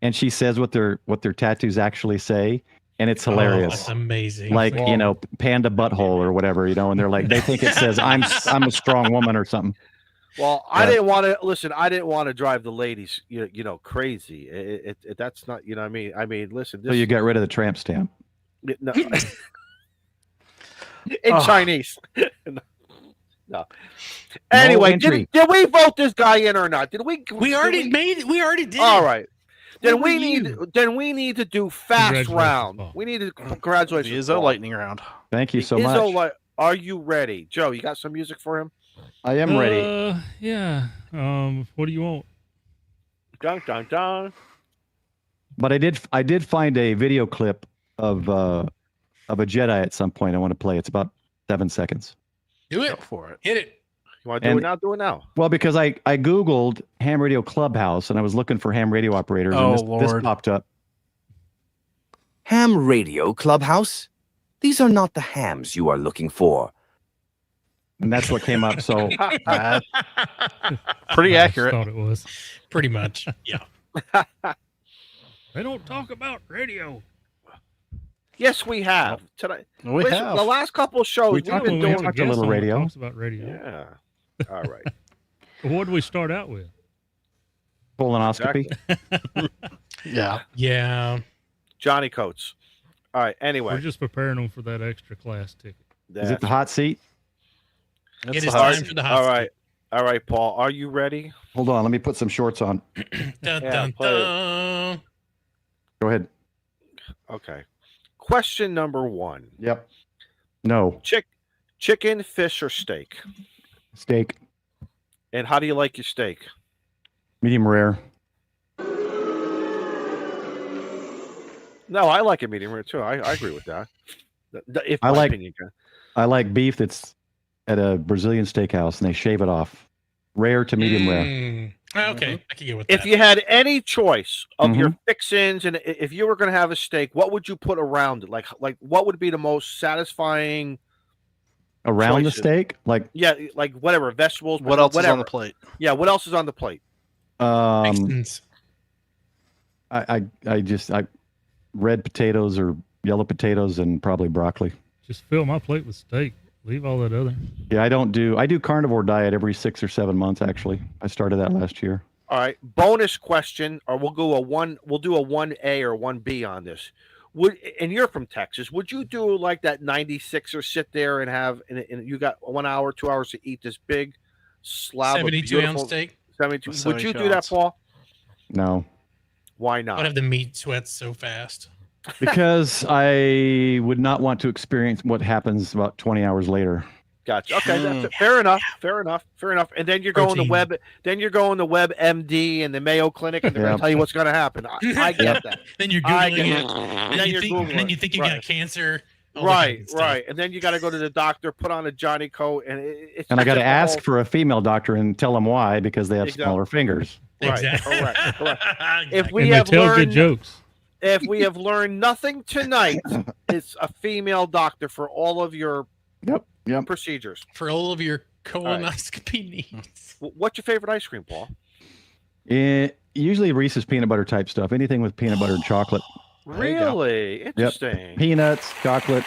and she says what their tattoos actually say, and it's Oh, hilarious. that's amazing. Like, Well- you know, panda butthole or whatever, you know, and they're like, they think it says I'm a strong woman or something. Well, I Yeah. didn't want to listen. I didn't want to drive the ladies, you know, crazy. That's not, you know, what I mean, listen. So you got rid of the tramp stamp. No. In Oh. Chinese. No. Anyway, entry. did we vote this guy in or not? Did we? we already made it. We already did. All right. Where Then were we you? need to do fast Congratulations, round. Paul. We need to congratulations. The Izzo Paul. lightning round. Thank you The so Izzo much. Are you ready, Joe? You got some music for him? I am ready. Yeah. What do you want? Dun dun dun. But I did find a video clip of a Jedi at some point I want to play. It's about 7 seconds. Do Go it. for it. Hit it. You want to do And- it now? Do it now. Well, because I Googled ham radio clubhouse and I was looking for ham radio operators, Oh, and this Lord. popped up. Ham Radio Clubhouse? These are not the hams you are looking for. And that's what came up. So Pretty I accurate. thought it was. Pretty much. Yeah. They don't talk about radio. Yes, we have tonight. We Listen, have. the last couple of shows we've talked- been we doing. talked a little radio. Talks about radio. Yeah. All right. What did we start out with? colonoscopy. Yeah. Yeah. Johnny Coates. All right. Anyway, We're just preparing them for that extra class ticket. Is it the hot seat? That's It the is hard- time for the hot all seat. right. All right, Paul. Are you ready? Hold on, let me put some shorts on. Dun, Yeah, dun, play it. dun. Go ahead. Okay. Question number 1: Yep. No. chicken, fish, or steak? Steak. And how do you like your steak? Medium rare. No, I like it medium rare too. I agree with that. If I my like- opinion, I like beef that's at a Brazilian steakhouse and they shave it off. Rare to medium rare. Mm. Okay. I can get with if that. you had any choice of Mm-hmm. your fixins, and if you were going to have a steak, what would you put around it? Like what would be the most satisfying? Around the choices. steak? Like Yeah, like whatever vegetables. What else is whatever. on the plate? Yeah, what else is on the plate? Fixins. I red potatoes or yellow potatoes and probably broccoli. Just fill my plate with steak. Leave all that other. Yeah, I do carnivore diet every 6 or 7 months actually. I started that last year. All right. Bonus question, or we'll do a 1A or 1B on this. And you're from Texas, would you do like that 96er sit there and have and you got 1 hour, 2 hours to eat this big slab 72 of ounce beautiful steak. 72? Would 72 you do that, ounce. Paul? No. Why I'd not? have the meat sweats so fast. Because I would not want to experience what happens about 20 hours later. Gotcha. Okay, that's it. Fair enough. Fair enough. Fair enough. And then you're going to Protein. WebMD and the Mayo Clinic, and they're going Yeah. to tell you what's going to happen. I get that. Then you're I googling get it. it. And Then you you're think, Googling and then you think you right. got cancer. all that kind of Right, stuff. right. And then you got to go to the doctor, put on a Johnny coat, and it's And I got to just a ask whole- for a female doctor and tell them why, because they have Exactly. smaller fingers. Right, Exactly. correct. If Exactly. we and they have tell good learned, jokes. if we have learned nothing tonight, it's a female doctor for all of your Yep. procedures. For all of your colonoscopy needs. What's your favorite ice cream, Paul? Usually Reese's peanut butter type stuff. Anything with peanut butter and chocolate. There you go. Really interesting. Peanuts, chocolate.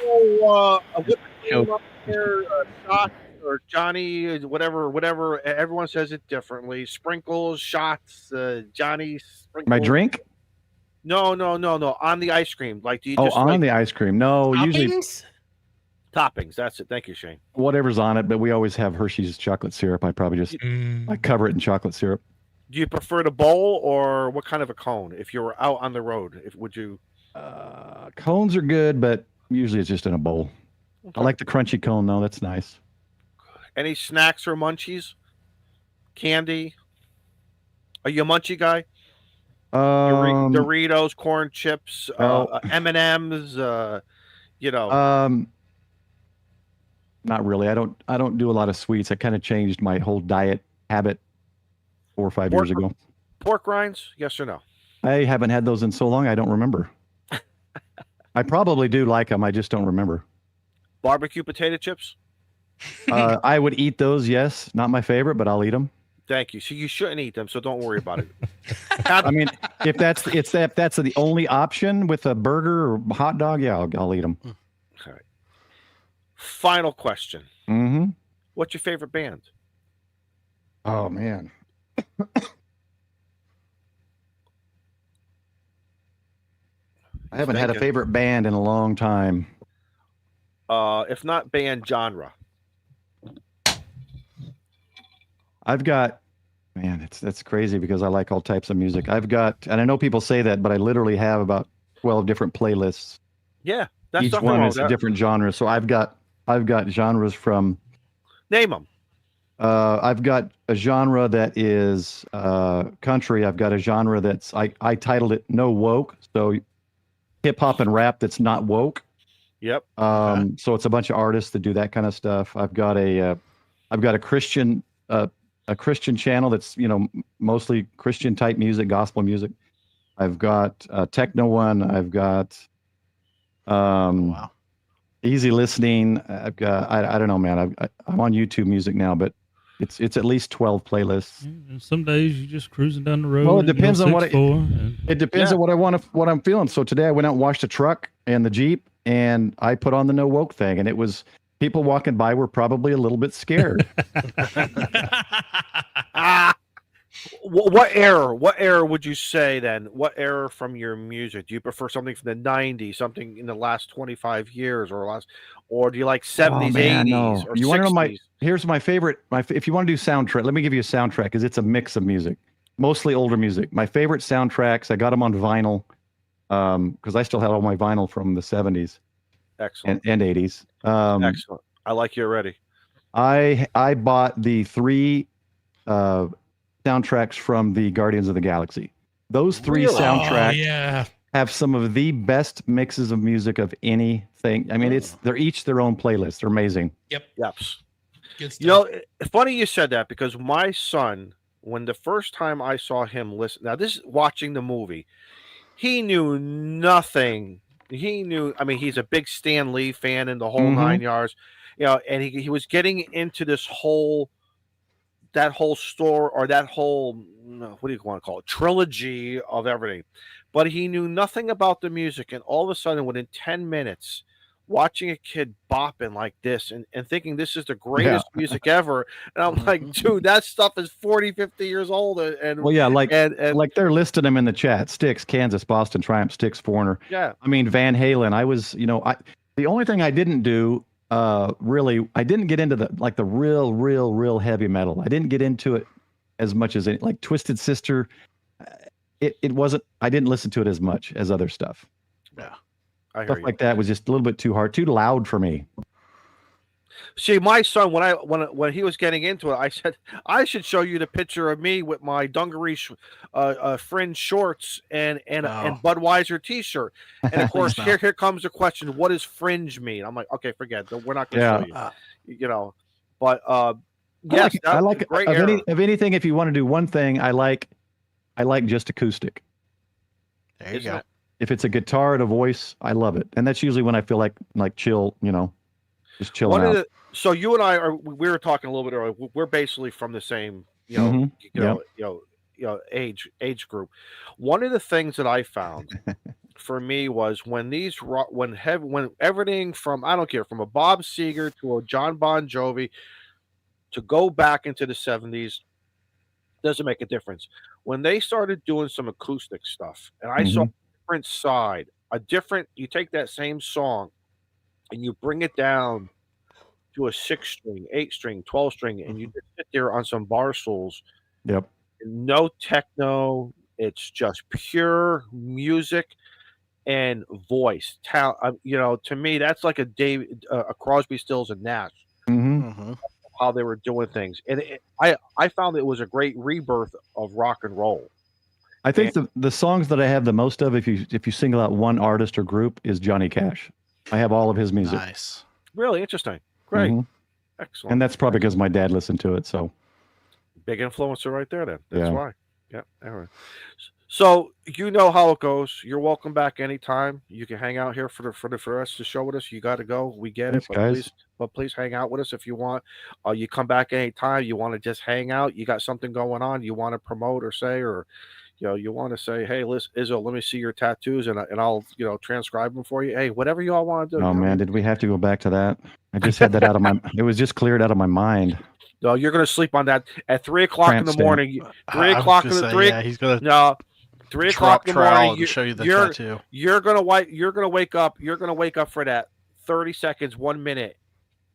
So, whipped cream up there, shots or Johnny, whatever. Everyone says it differently. Sprinkles, shots, Johnny. Sprinkles. My drink? No. On the ice cream, like do you Oh, just on like the ice cream. No, usually Toppings? toppings? That's it. Thank you, Shane. whatever's on it, but we always have Hershey's chocolate syrup. I probably just I cover it in chocolate syrup. Do you prefer the bowl or what kind of a cone? If you were out on the road, would you? Cones are good, but usually it's just in a bowl. I like the crunchy cone though. That's nice. Any snacks or munchies? Candy? Are you a munchie guy? Doritos, corn chips, M&Ms. Not really. I don't do a lot of sweets. I kind of changed my whole diet habit 4 or 5 years ago. Pork rinds? Yes or no? I haven't had those in so long. I don't remember. I probably do like them. I just don't remember. Barbecue potato chips? I would eat those. Yes, not my favorite, but I'll eat them. Thank you. So you shouldn't eat them. So don't worry about it. I mean, if that's the only option with a burger or hot dog, yeah, I'll eat them. All right. Final question. Mm-hmm. What's your favorite band? Oh man. I haven't had a favorite band in a long time. If not band, genre. I've got, man, that's crazy because I like all types of music. I've got, and I know people say that, but I literally have about 12 different playlists. Yeah, that's Each nothing one wrong is with a that. different genre. So I've got genres from. Name them. I've got a genre that is country. I've got a genre that's I titled it No Woke. So hip hop and rap that's not woke. Yep. So it's a bunch of artists that do that kind of stuff. I've got a Christian channel that's mostly Christian type music, gospel music. I've got techno one. I've got easy listening. I've got I don't know, man. I'm on YouTube Music now, but it's at least 12 playlists. And some days you're just cruising down the road. Well, it and depends you're on what 6'4", it depends on what I want to, what I'm feeling. So today I went out and washed a truck and the Jeep, and I put on the No Woke thing, and it was people walking by were probably a little bit scared. What era would you say then? What era from your music? Do you prefer something from the 90s, something in the last 25 years or do you like 70s, 80s, or you 60s? want to know here's my favorite, if you want to do soundtrack, let me give you a soundtrack because it's a mix of music, mostly older music. My favorite soundtracks, I got them on vinyl because I still had all my vinyl from the 70s. Excellent. And 80s. Excellent. I like you already. I bought the 3 soundtracks from the Guardians of the Galaxy. Those 3 soundtracks have some of the best mixes of music of anything. I mean, they're each their own playlist. They're amazing. Yep. Good stuff. It's funny you said that because my son, when the first time I saw him listen, now this is watching the movie, he knew nothing. I mean, he's a big Stan Lee fan in the whole 9 yards, and he was getting into that whole story or that whole, what do you want to call it, trilogy of everything. But he knew nothing about the music. And all of a sudden, within 10 minutes, watching a kid bopping like this and thinking this is the greatest music ever. And I'm like, dude, that stuff is 40, 50 years old. And well, yeah, like they're listing them in the chat. Styx, Kansas, Boston, Triumph, Styx, Foreigner. Yeah. I mean, Van Halen. I was, the only thing I didn't do, really, I didn't get into the real heavy metal. I didn't get into it as much as like Twisted Sister. It wasn't, I didn't listen to it as much as other stuff. Yeah. I hear Stuff you. like that was just a little bit too hard, too loud for me. See, my son, when he was getting into it, I said I should show you the picture of me with my dungaree fringe shorts and Budweiser T-shirt. And of course, Please no. here comes the question: what does fringe mean? I'm like, okay, forget it. We're not going to Yeah. show you. You know, but Yes, yes, I that was like a great of, era. of anything. If you want to do one thing, I like just acoustic. There you go. If it's a guitar and a voice, I love it, and that's usually when I feel like chill, just chilling out. So you and I we were talking a little bit earlier. We're basically from the same, age group. One of the things that I found for me was when everything from, I don't care, from a Bob Seger to a John Bon Jovi to go back into the 70s, doesn't make a difference. When they started doing some acoustic stuff, and I saw a different side, you take that same song and you bring it down to a 6-string, 8-string, 12-string, and you just sit there on some bar stools. Yep. No techno. It's just pure music and voice. To me, that's like a Crosby, Stills, and Nash. How they were doing things, and I found it was a great rebirth of rock and roll. I think the songs that I have the most of, if you single out one artist or group, is Johnny Cash. I have all of his music. Nice. Really interesting. Great. Excellent. And that's probably because my dad listened to it. So big influencer right there. Then that's Yeah. why. Yeah. All right. So you know how it goes. You're welcome back anytime. You can hang out here for us to show with us. You got to go. We get Thanks, it, guys. but please hang out with us if you want. You come back anytime. You want to just hang out. You got something going on. You want to promote or say, or you want to say, hey, listen, Izzo, let me see your tattoos, and I'll transcribe them for you. Hey, whatever you all want to do. Oh man, did we have to go back to that? I just had that out of my. It was just cleared out of my mind. No, you're gonna sleep on that at 3:00 in the morning. 3:00 in the 3. Yeah, he's gonna. No. 3:00 in the morning. To show you the tattoo. You're gonna wake up. You're gonna wake up for that 30 seconds, 1 minute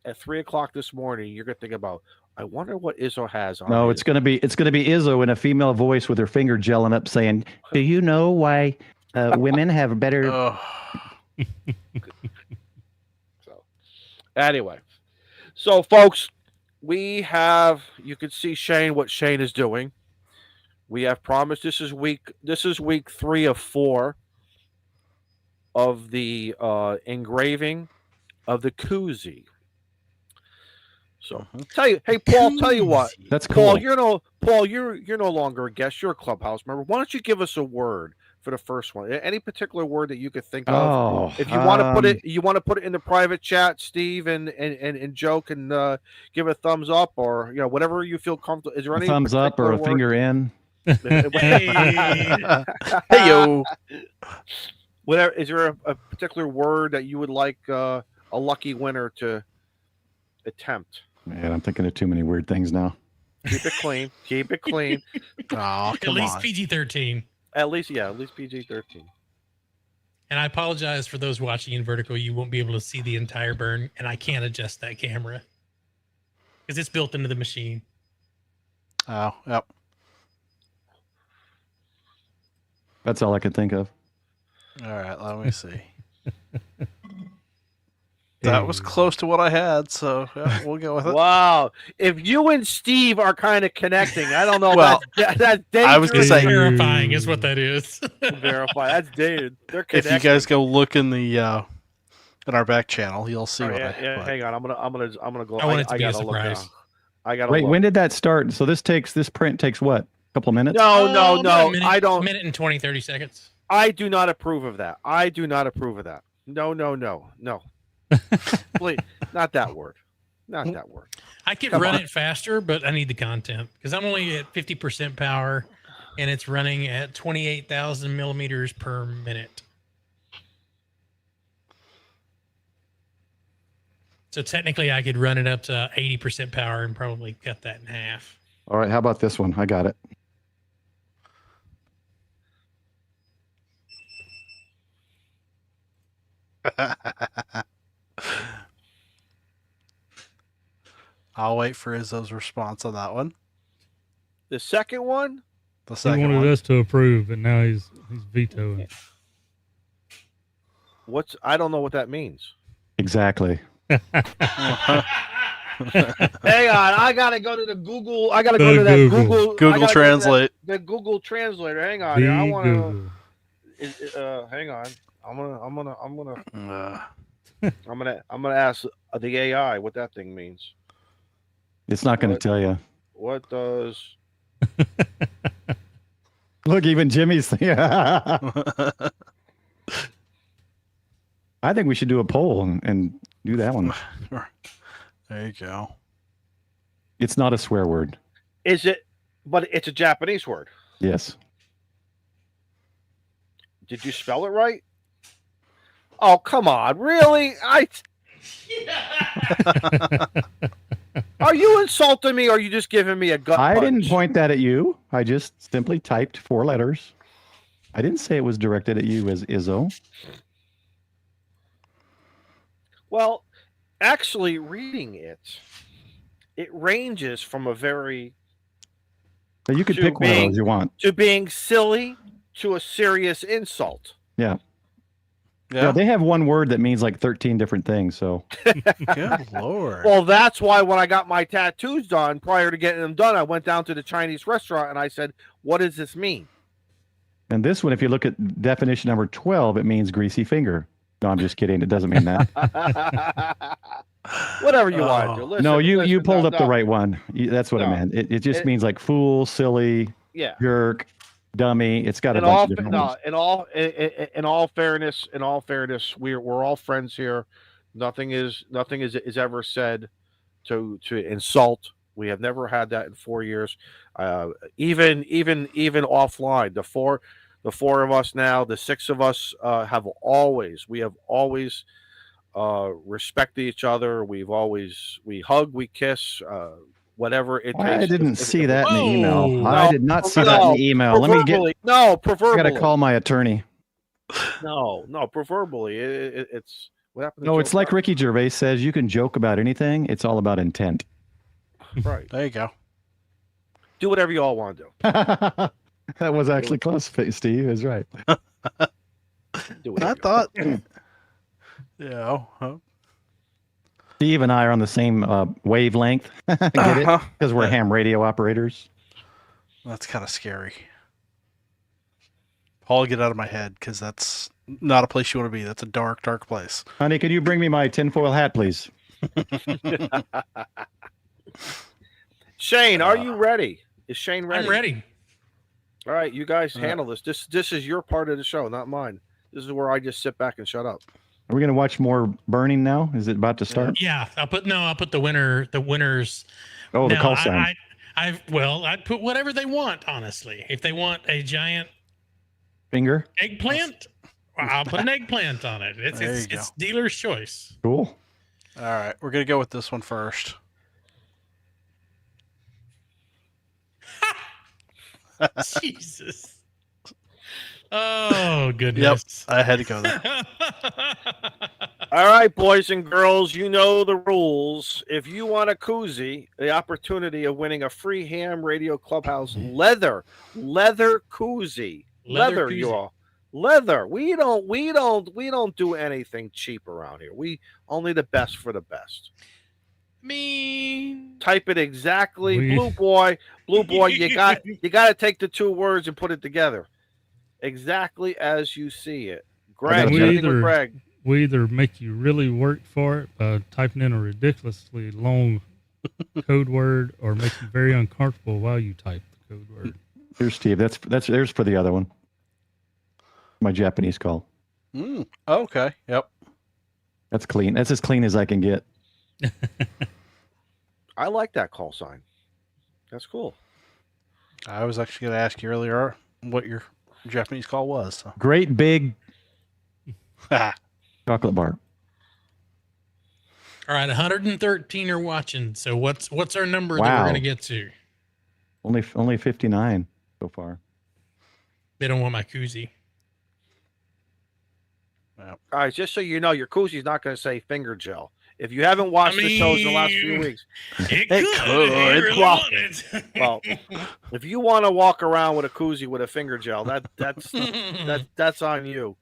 at 3:00 this morning. You're gonna think about, I wonder what Izzo has on. No, it's gonna be Izzo in a female voice with her finger gelling up, saying, "Do you know why women have better?" So, anyway, so folks, you can see what Shane is doing. We have promised this is week 3 of 4 of the engraving of the koozie. So hey Paul, tell you what. That's cool. Paul, you're no longer a guest. You're a Clubhouse member. Why don't you give us a word for the first one? Any particular word that you could think of? Oh, if you want to put it in the private chat, Steve and Joe can give a thumbs up, or whatever you feel comfortable. Is there any thumbs up or a word? finger in? Hey yo. Whatever. Is there a particular word that you would like a lucky winner to attempt? Man, I'm thinking of too many weird things now. Keep it clean. Keep it clean. Oh, At least PG-13. At least PG-13. And I apologize for those watching in vertical. You won't be able to see the entire burn, and I can't adjust that camera because it's built into the machine. Oh, yep. That's all I could think of. All right, let me see. That was close to what I had, so yeah, we'll go with it. Wow. If you and Steve are kind of connecting, I don't know. Well, that's dangerous. I was going to say, Verifying is what that is. Verify. That's dated. They're connecting. If you guys go look in the in our back channel, you'll see what I. Hang on, I'm gonna go. I want it to be a surprise. I got. Wait, when did that start? So this print takes what? A couple of minutes? No. I don't. A minute and 20, 30 seconds. I do not approve of that. No. Please, not that word. Not that word. I could run it faster, but I need the content because I'm only at 50% power, and it's running at 28,000 millimeters per minute. So technically, I could run it up to 80% power and probably cut that in half. All right, how about this one? I got it. I'll wait for Izzo's response on that one. The second one? The second he wanted one. us to approve, and now he's vetoing. I don't know what that means. Exactly. Hang on, I gotta go to the Google. I gotta go The to that Google. Google. I Google gotta go to Translate. the Google Translator. Hang on here. I The want to. Google. Hang on. Uh, I'm gonna ask the AI what that thing means. It's not going to What? tell you. What does? Look, even Jimmy's. I think we should do a poll and do that one. there you go. It's not a swear word. Is it? But it's a Japanese word. Yes. Did you spell it right? Oh, come on. Really? Are you insulting me or are you just giving me a gut I punch? didn't point that at you. I just simply typed 4 letters. I didn't say it was directed at you as Izzo. Well, actually, reading it ranges from a very But you could To pick one of being- those you want. to being silly to a serious insult. Yeah. Yeah. Yeah, they have one word that means like 13 different things. So Good lord. Well, that's why when I got my tattoos done, prior to getting them done, I went down to the Chinese restaurant and I said, "What does this mean?" and this one, if you look at definition number 12, it means greasy finger. No, I'm just kidding. It doesn't mean that. Whatever you want to do. Oh. Listen, No, you listen, pulled no, up the no. right one. That's what it No. meant. It just It- means like fool, silly, Yeah. jerk, dummy. It's got a In bunch all, of different no, ones. in all fairness, we're all friends here. Nothing is ever said to insult. We have never had that in 4 years. Even offline, the four of us now, the 6 of us have always respected each other. We hug, we kiss, whatever it takes. I didn't see that in the email. Whoa. I did not see that in the email. Let me get. Proverbially, no, I got proverbially. to call my attorney. No, proverbially. It's what happened. No, it's like Ricky Gervais says. You can joke about anything. It's all about intent. right. There you go. Do whatever you all want to do. That was actually close, Steve. Is right. Do I whatever you thought. Yeah. Steve and I are on the same wavelength. Get it? Uh-huh. Because we're ham radio operators. That's kind of scary. Paul, get out of my head because that's not a place you want to be. That's a dark, dark place. Honey, could you bring me my tinfoil hat, please? Shane, are you ready? Is Shane ready? I'm ready. All right, you guys handle this. This is your part of the show, not mine. This is where I just sit back and shut up. Are we going to watch more burning now? Is it about to start? Yeah, I'll put the winners. Oh, the No, call sign. I'd put whatever they want, honestly. If they want a giant Finger. eggplant, I'll put an eggplant on it. There you go. It's dealer's choice. Cool. All right, we're gonna go with this one first. Jesus. Oh goodness. I had to go there. All right, boys and girls, you know the rules. If you want a koozie, the opportunity of winning a free Ham Radio Clubhouse leather koozie. Leather, koozie. you all. Leather. We don't do anything cheap around here. We only the best for the best. Mean. Type it exactly. We- Blue boy, you got to take the 2 words and put it together. Exactly as you see it. Greg, gotta anything check. with Greg? We either make you really work for it by typing in a ridiculously long code word, or make you very uncomfortable while you type the code word. Here's Steve. There's for the other one. My Japanese call. Okay. Yep. That's clean. That's as clean as I can get. I like that call sign. That's cool. I was actually going to ask you earlier what your Japanese call was. So. Great big chocolate bar. All right, 113 are watching. So what's our number that Wow. we're gonna get to? Only 59 so far. They don't want my koozie. All right, just so you know, your koozie's not going to say finger gel. If you haven't watched the shows in the last few weeks, It could. I really Well, want it. well, if you want to walk around with a koozie with a finger gel, that's on you.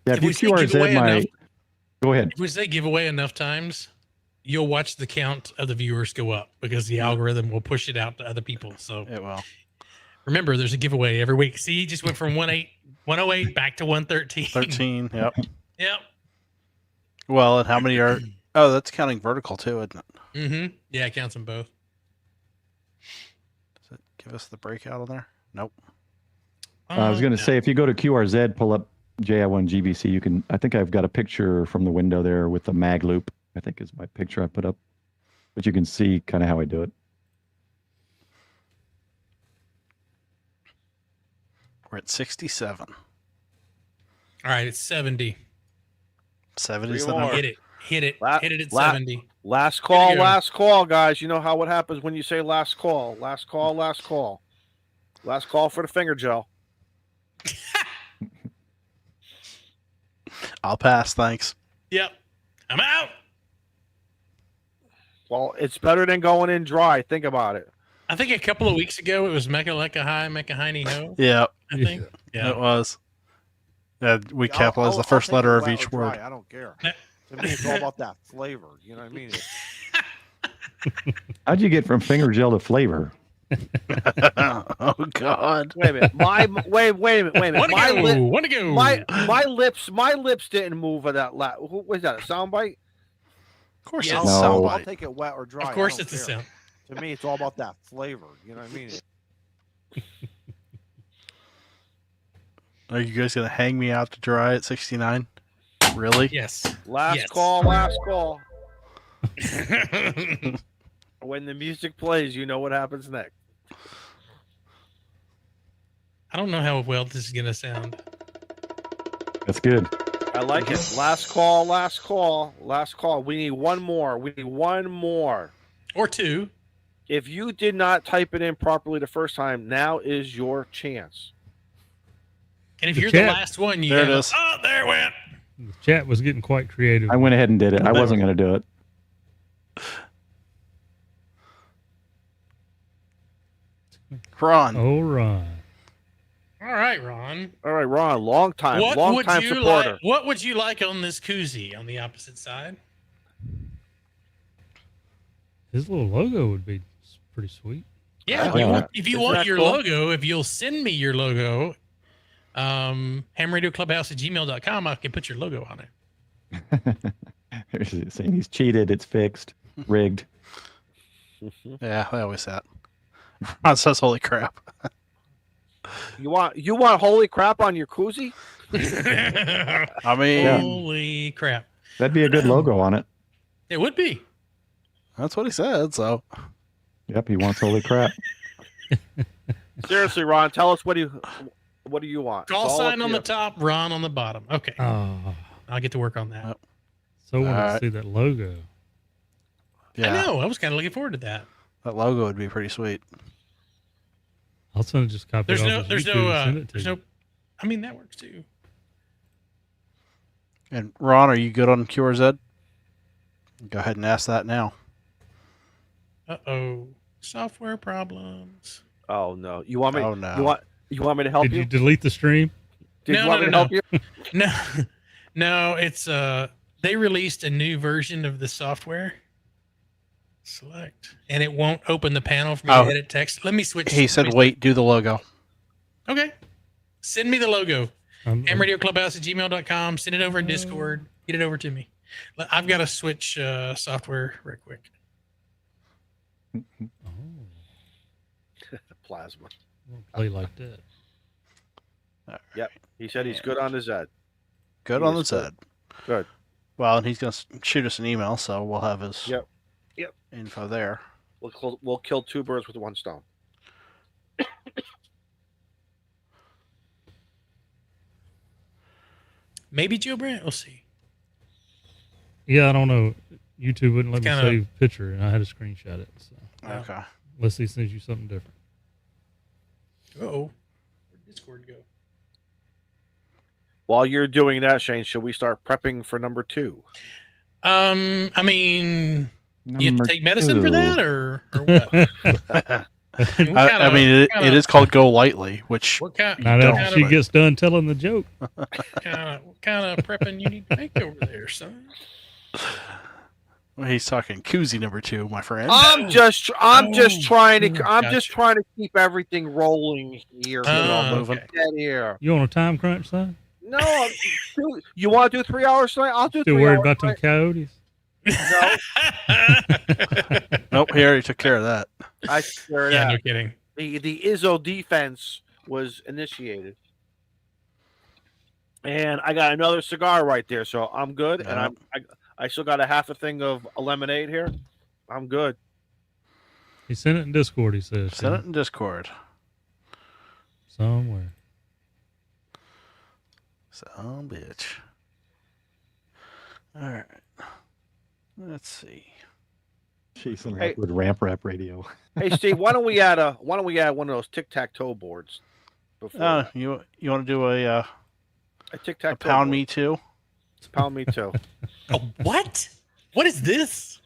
Yeah, If if you we say give away QRZ my enough- Go ahead. If we say giveaway enough times, you'll watch the count of the viewers go up because the algorithm will push it out to other people. So It will. remember, there's a giveaway every week. See, he just went from 108 back to 113. 13. Yep. Yep. Well, and how many are? Oh, that's counting vertical too, isn't it? Mm-hmm. Yeah, it counts them both. Does it give us the breakout on there? Nope. I was going to say, if you go to QRZ, pull up JI1GBC, you can. I think I've got a picture from the window there with the mag loop. I think is my picture I put up, but you can see kind of how I do it. We're at 67. All right, it's 70. 77. more. Hit it. Hit it. La- Hit it at la- 70. Last Here call, you go. last call, guys. You know how what happens when you say last call. Last call, last call. Last call for the finger gel. I'll pass, thanks. Yep. I'm out. Well, it's better than going in dry. Think about it. I think a couple of weeks ago it was Mecca Lecca High, Mecca Hiney Ho. Yeah, I think. Yeah. it was. We Yeah, capitalized the first take it letter of wet or each dry, word. I don't care. Yeah. To me, it's all about that flavor. You know what I mean? How'd you get from finger gel to flavor? Oh God! Wait a minute. Wait a minute. Want to go? Want to go? My lips didn't move at that. Who was that? A soundbite? Of course, Yes. it's a No. I'll soundbite. take it wet or dry. Of I course don't it's a care. sound. To me, it's all about that flavor. You know what I mean? Are you guys gonna hang me out to dry at 69? Really? Yes. Last Yes. call, last call. When the music plays, you know what happens next. I don't know how well this is going to sound. That's good. I like it. Last call, last call, last call. We need one more. We need one more. Or two. If you did not type it in properly the first time, now is your chance. And if The you're chat. the last one, you There it go, is. oh, there it went. The chat was getting quite creative. I went ahead and did it. I wasn't going to do it. Ron. Oh, Ron. All right, Ron. All right, Ron, long time supporter. What would you like on this koozie on the opposite side? His little logo would be pretty sweet. Yeah, Yeah. if you Isn't want that your cool? logo, if you'll send me your logo, hamradioclubhouse@gmail.com, I can put your logo on it. He's saying he's cheated. It's fixed, rigged. Yeah, I always say that. Ron says, "Holy crap!" You want holy crap on your koozie? I mean, Yeah. Holy crap. That'd be a good logo on it. It would be. that's what he said. So Yep, he wants holy crap. Seriously, Ron, tell us what do you want? Call It's all sign up on to the top, Ron on the bottom. Okay. Oh, I'll get to work on that. so wanted to Alright. see that logo. yeah, I know. I was kind of looking forward to that. that logo would be pretty sweet. I'll send just copy There's it no, off there's YouTube no, and send it to there's you. no, I mean, that works too. And Ron, are you good on QRZ? Go ahead and ask that now. Uh-oh. Software problems. Oh no. You want me Oh, no. you want me to help Did you? you delete the stream? Did No, you want no, me to no, help you? No, it's, they released a new version of the software. Select. And it won't open the panel for me Oh. to edit text. Let me switch. He said, "Wait, do the logo." Okay. Send me the logo. I'm- hamradioclubhouse@gmail.com. Send it over in Discord. Get it over to me. I've got to switch software real quick. oh, Plasma. we'll play like that. He said he's good on the Z. Good He on the is good. Z. Good. Well, and he's gonna shoot us an email, so we'll have his Yep. info there. We'll kill two birds with one stone. Maybe Joe Brandt. We'll see. Yeah, I don't know. YouTube wouldn't let It's me kinda- save picture, and I had to screenshot it. So Yeah. Okay. unless he sends you something different. Uh-oh. Where'd Discord go? While you're doing that, Shane, should we start prepping for number 2? I mean, you have Number to take medicine for two. that or what? I mean, it is called Go Lightly, which What kind? Not don't, after she but- gets done telling the joke. What kind of prepping you need to make over there, son? he's talking koozie number 2, my friend. I'm just trying to Gotcha. keep everything rolling here. Keep it all Oh, moving. okay. Get here. You on a time crunch, son? No, you want to do 3 hours tonight? I'll do Still 3 worried hours about them tonight. coyotes? Nope, he already took care of that. I swear Yeah, no that kidding. the Izzo defense was initiated, and I got another cigar right there, so I'm good. Yep. And I still got a half a thing of lemonade here. I'm good. He sent it in Discord, he says. Send it in Discord. Somewhere. Some bitch. All right. Let's see. Jason Hey. Lockwood Ramp Rap Radio. Hey Steve, why don't we add one of those tic-tac-toe boards? Before You want to do a tic-tac-toe pound board. me too? Pound me too. Oh, what? What is this?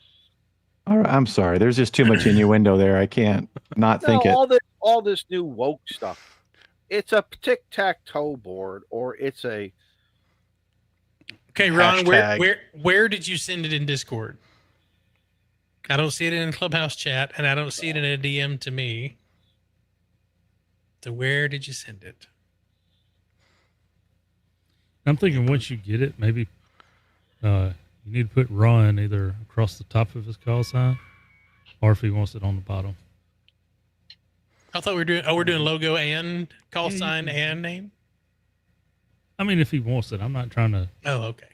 All right, I'm sorry. There's just too much innuendo there. I can't not think it. all this new woke stuff. It's a tic-tac-toe board, or it's a Okay, Ron, Hashtag. where did you send it in Discord? I don't see it in Clubhouse chat, and I don't see it in a DM to me. So where did you send it? I'm thinking once you get it, maybe you need to put Ron either across the top of his call sign or if he wants it on the bottom. I thought we're doing logo and call sign and name. I mean, if he wants it, I'm not trying to Oh, okay.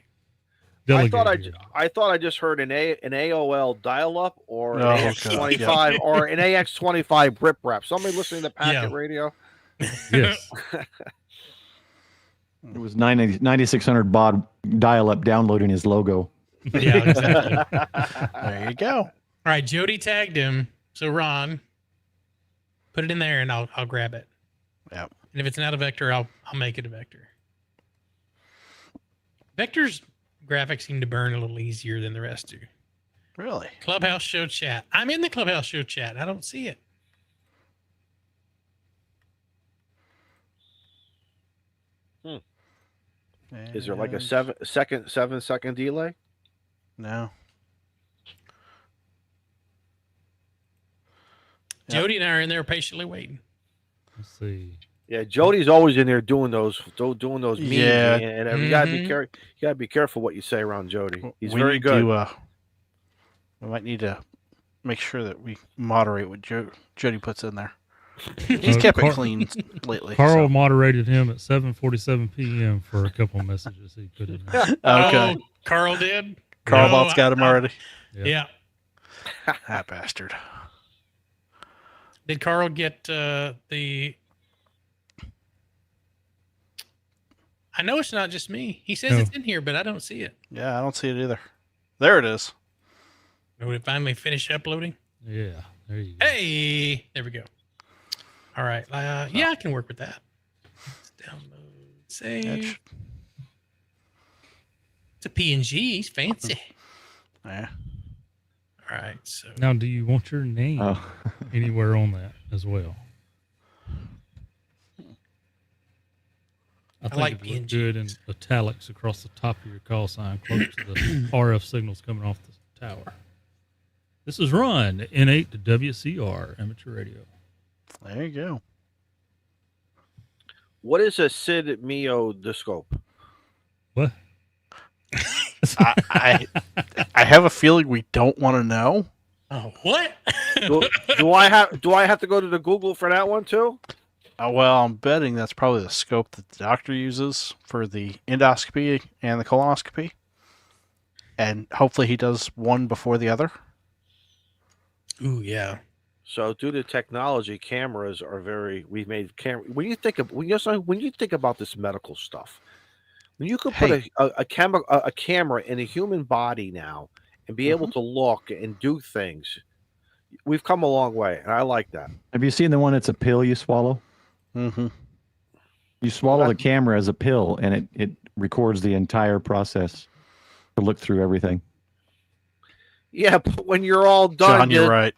delegate. here. I thought I just heard an AOL dial-up or Oh, an AX25 or an AX25 rip wrap. Somebody listening to Packet Yeah. Radio. Yes. It was 9600 baud dial-up downloading his logo. Yeah, exactly. There you go. All right, Jody tagged him. So Ron, put it in there and I'll grab it. Yep. And if it's not a vector, I'll make it a vector. Vectors graphics seem to burn a little easier than the rest do. Really? Clubhouse show chat. I'm in the Clubhouse show chat. I don't see it. Is there like a And- 7-second delay? No. Yep. Jody and I are in there patiently waiting. Let's see. Yeah, Jody's always in there doing those memes. Yeah. And you gotta Mhm. you gotta be careful what you say around Jody. He's we very need good. To, we might need to make sure that we moderate what Jody puts in there. He's kept it clean lately. Carl so. moderated him at 7:47 p.m. for a couple of messages he put in there. Okay. Oh, Carl did? Carl No, Bot's got him already. Yeah. That bastard. Did Carl get the... I know it's not just me. He says No. it's in here, but I don't see it. Yeah, I don't see it either. There it is. Would it finally finish uploading? Yeah, there you go. Hey, there we go. All right. Yeah, I can work with that. Let's download, save. That's- It's a PNG. He's fancy. Yeah. All right. So Now, do you want your name Oh. anywhere on that as well? I think like it looked PNGs. good in italics across the top of your call sign, close to the RF signals coming off the tower. This is Ron, N8 to WCR, amateur radio. There you go. What is a Sid Mio discope? What? I have a feeling we don't want to know. oh, what? Do I have to go to the Google for that one too? Well, I'm betting that's probably the scope that the doctor uses for the endoscopy and the colonoscopy. And hopefully he does one before the other. Ooh, yeah. So due to technology, cameras are we've made camera. When you think about this medical stuff, when you could put a camera in a human body now and be able to look and do things, we've come a long way, and I like that. Have you seen the one that's a pill you swallow? Mm-hmm. You swallow the camera as a pill, and it records the entire process to look through everything. Yeah, but when you're all done, John, you're right.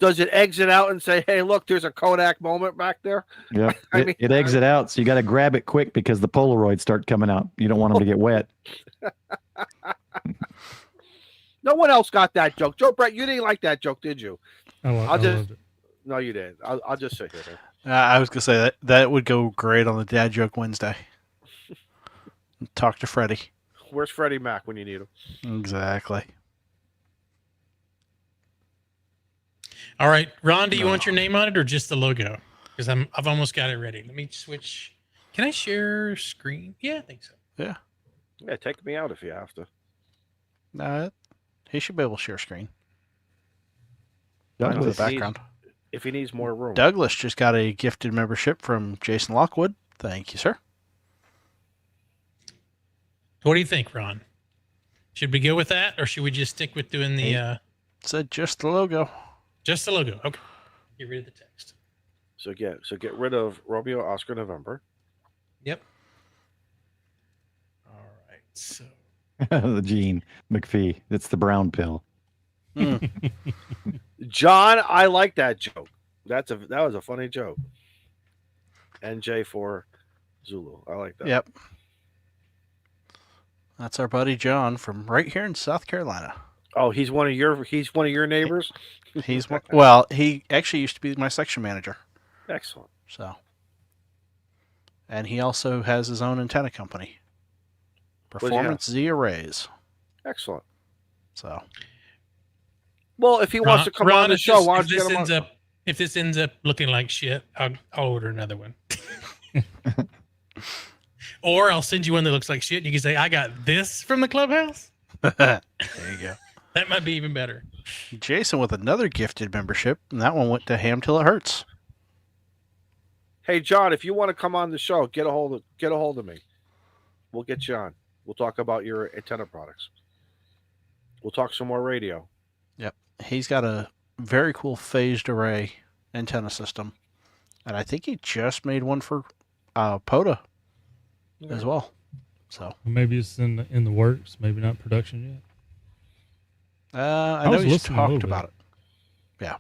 Does it exit out and say, "Hey, look, there's a Kodak moment back there"? Yep. I It, mean, it exit out, so you got to grab it quick because the Polaroids start coming out. You don't want them to get wet. No one else got that joke. Joe Brett, you didn't like that joke, did you? I I'll just- loved it. No, you didn't. I'll just sit here. I was gonna say that would go great on the Dad Joke Wednesday. Talk to Freddie. Where's Freddie Mac when you need him? Exactly. All right, Ron, do you want your name on it or just the logo? Because I've almost got it ready. Let me switch. Can I share screen? Yeah, I think so. Yeah, take me out if you have to. Nah, he should be able to share screen. Douglas. Into the If he needs- background. If he needs more room. Douglas just got a gifted membership from Jason Lockwood. Thank you, sir. What do you think, Ron? Should we go with that, or should we just stick with doing the Said just the logo. just the logo? Okay, get rid of the text. So get rid of Romeo Oscar November. Yep. All right. So The Gene McPhee. It's the brown pill. John, I like that joke. That was a funny joke. NJ for Zulu. I like that. Yep. That's our buddy John from right here in South Carolina. Oh, he's one of your neighbors. He's well, he actually used to be my section manager. Excellent. So, and he also has his own antenna company, does he have? Performance Z Arrays. Excellent. So, Well, if he wants to come on the show, why don't you get him on? If this ends up looking like shit, I'll order another one. Or I'll send you one that looks like shit and you can say, I got this from the Clubhouse. there you go. That might be even better. Jason with another gifted membership, and that one went to Ham Till It Hurts. Hey, John, if you want to come on the show, get a hold of me. We'll get you on. We'll talk about your antenna products. We'll talk some more radio. Yep. He's got a very cool phased array antenna system, and I think he just made one for POTA as well. So Maybe it's in the works, maybe not production yet. I know was he's listening a little talked bit. about it. Yeah.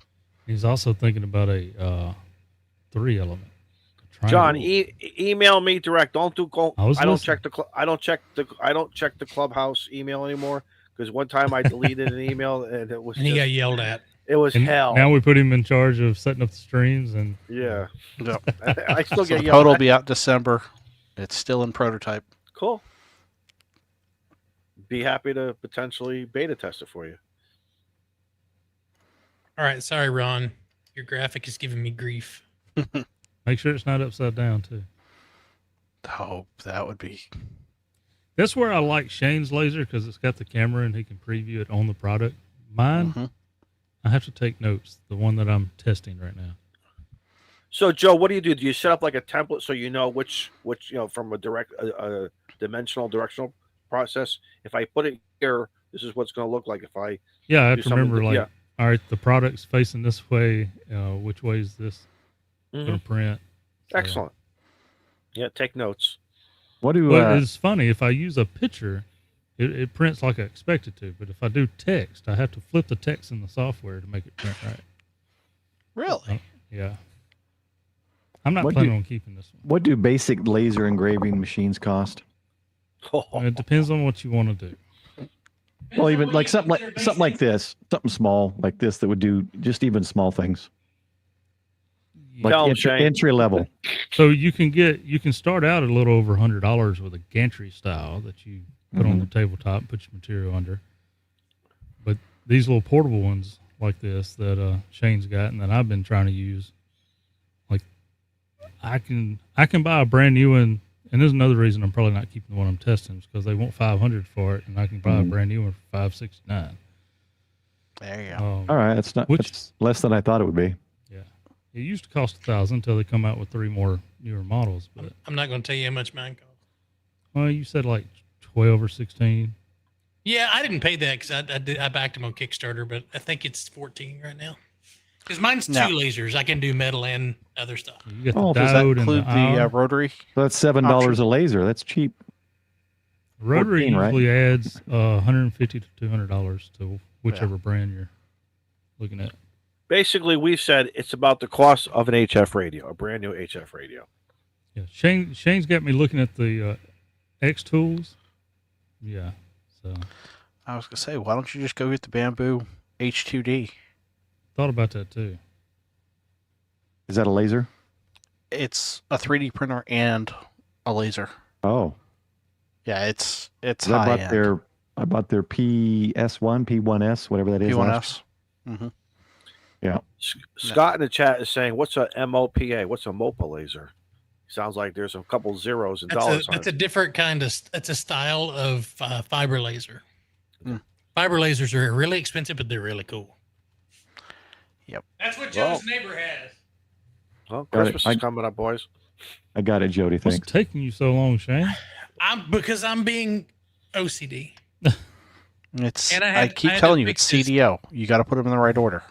He's also thinking about a 3-element. John, triangle. email me direct. Don't do go. I was I don't listening. check the Clubhouse email anymore because one time I deleted an email and it was And he got yelled at. it was And hell. Now we put him in charge of setting up the streams, and Yeah. Yep. I still So get the yelled POTA will at. be out December. It's still in prototype. Cool. Be happy to potentially beta test it for you. All right. Sorry, Ron. Your graphic is giving me grief. make sure it's not upside down too. Oh, that would be. That's where I like Shane's laser because it's got the camera and he can preview it on the product. Mine, Mhm. I have to take notes. The one that I'm testing right now. So, Joe, what do? Do you set up like a template so you know which from a dimensional directional process? If I put it here, this is what's going to look like. If I Yeah, I have do to something remember, that- like, all right, the product's facing this way. Which way is this Mhm. going to print? So- Excellent. Yeah, take notes. What do Well, it's funny. If I use a picture, it prints like I expect it to. But if I do text, I have to flip the text in the software to make it print right. Really? Yeah. I'm not What planning do- on keeping this one. what do basic laser engraving machines cost? It depends on what you want to do. Well, even like something like this, something small like this that would do just even small things, like Tell 'em, Shane. entry level. So you can start out at a little over $100 with a gantry style that you put on the tabletop and put your material under. But these little portable ones like this that Shane's got and that I've been trying to use, like I can buy a brand new one. And there's another reason I'm probably not keeping the one I'm testing is because they want $500 for it, and I can buy a brand new one for $569. There you go. All right, that's not. That's less than I thought it would be. Yeah, it used to cost $1,000 until they come out with 3 more newer models. But I'm not going to tell you how much mine cost. well, you said like 12 or 16. Yeah, I didn't pay that because I backed them on Kickstarter, but I think it's 14 right now. Because mine's 2 lasers. I can do metal and other stuff. You got the Does that diode and include the the hour. rotary? So that's $7 a laser. That's cheap. Rotary 14, right? usually adds $150 to $200 to whichever brand you're looking at. Basically, we said it's about the cost of an HF radio, a brand new HF radio. Yeah, Shane's got me looking at the X tools. Yeah, so I was gonna say, why don't you just go get the Bamboo H2D? thought about that too. Is that a laser? It's a 3D printer and a laser. Oh, Yeah, it's 'cause I high bought end. I bought their PS1, P1S, whatever that is. P1S. Mm-hmm. Yeah. Scott in the chat is saying, "What's a MOPA? What's a MOPA laser?" Sounds like there's a couple zeros and dollars on That's it. a different kind of. It's a style of fiber laser. Mm. Fiber lasers are really expensive, but they're really cool. Yep. That's what Well- Joe's neighbor has. Well, Got it. Christmas is coming up, boys. I got it, Jody. What's Thanks. taking you so long, Shane? Because I'm being OCD. It's. And I I had keep to telling you, fix it's this. CDO. You got to put them in the right order.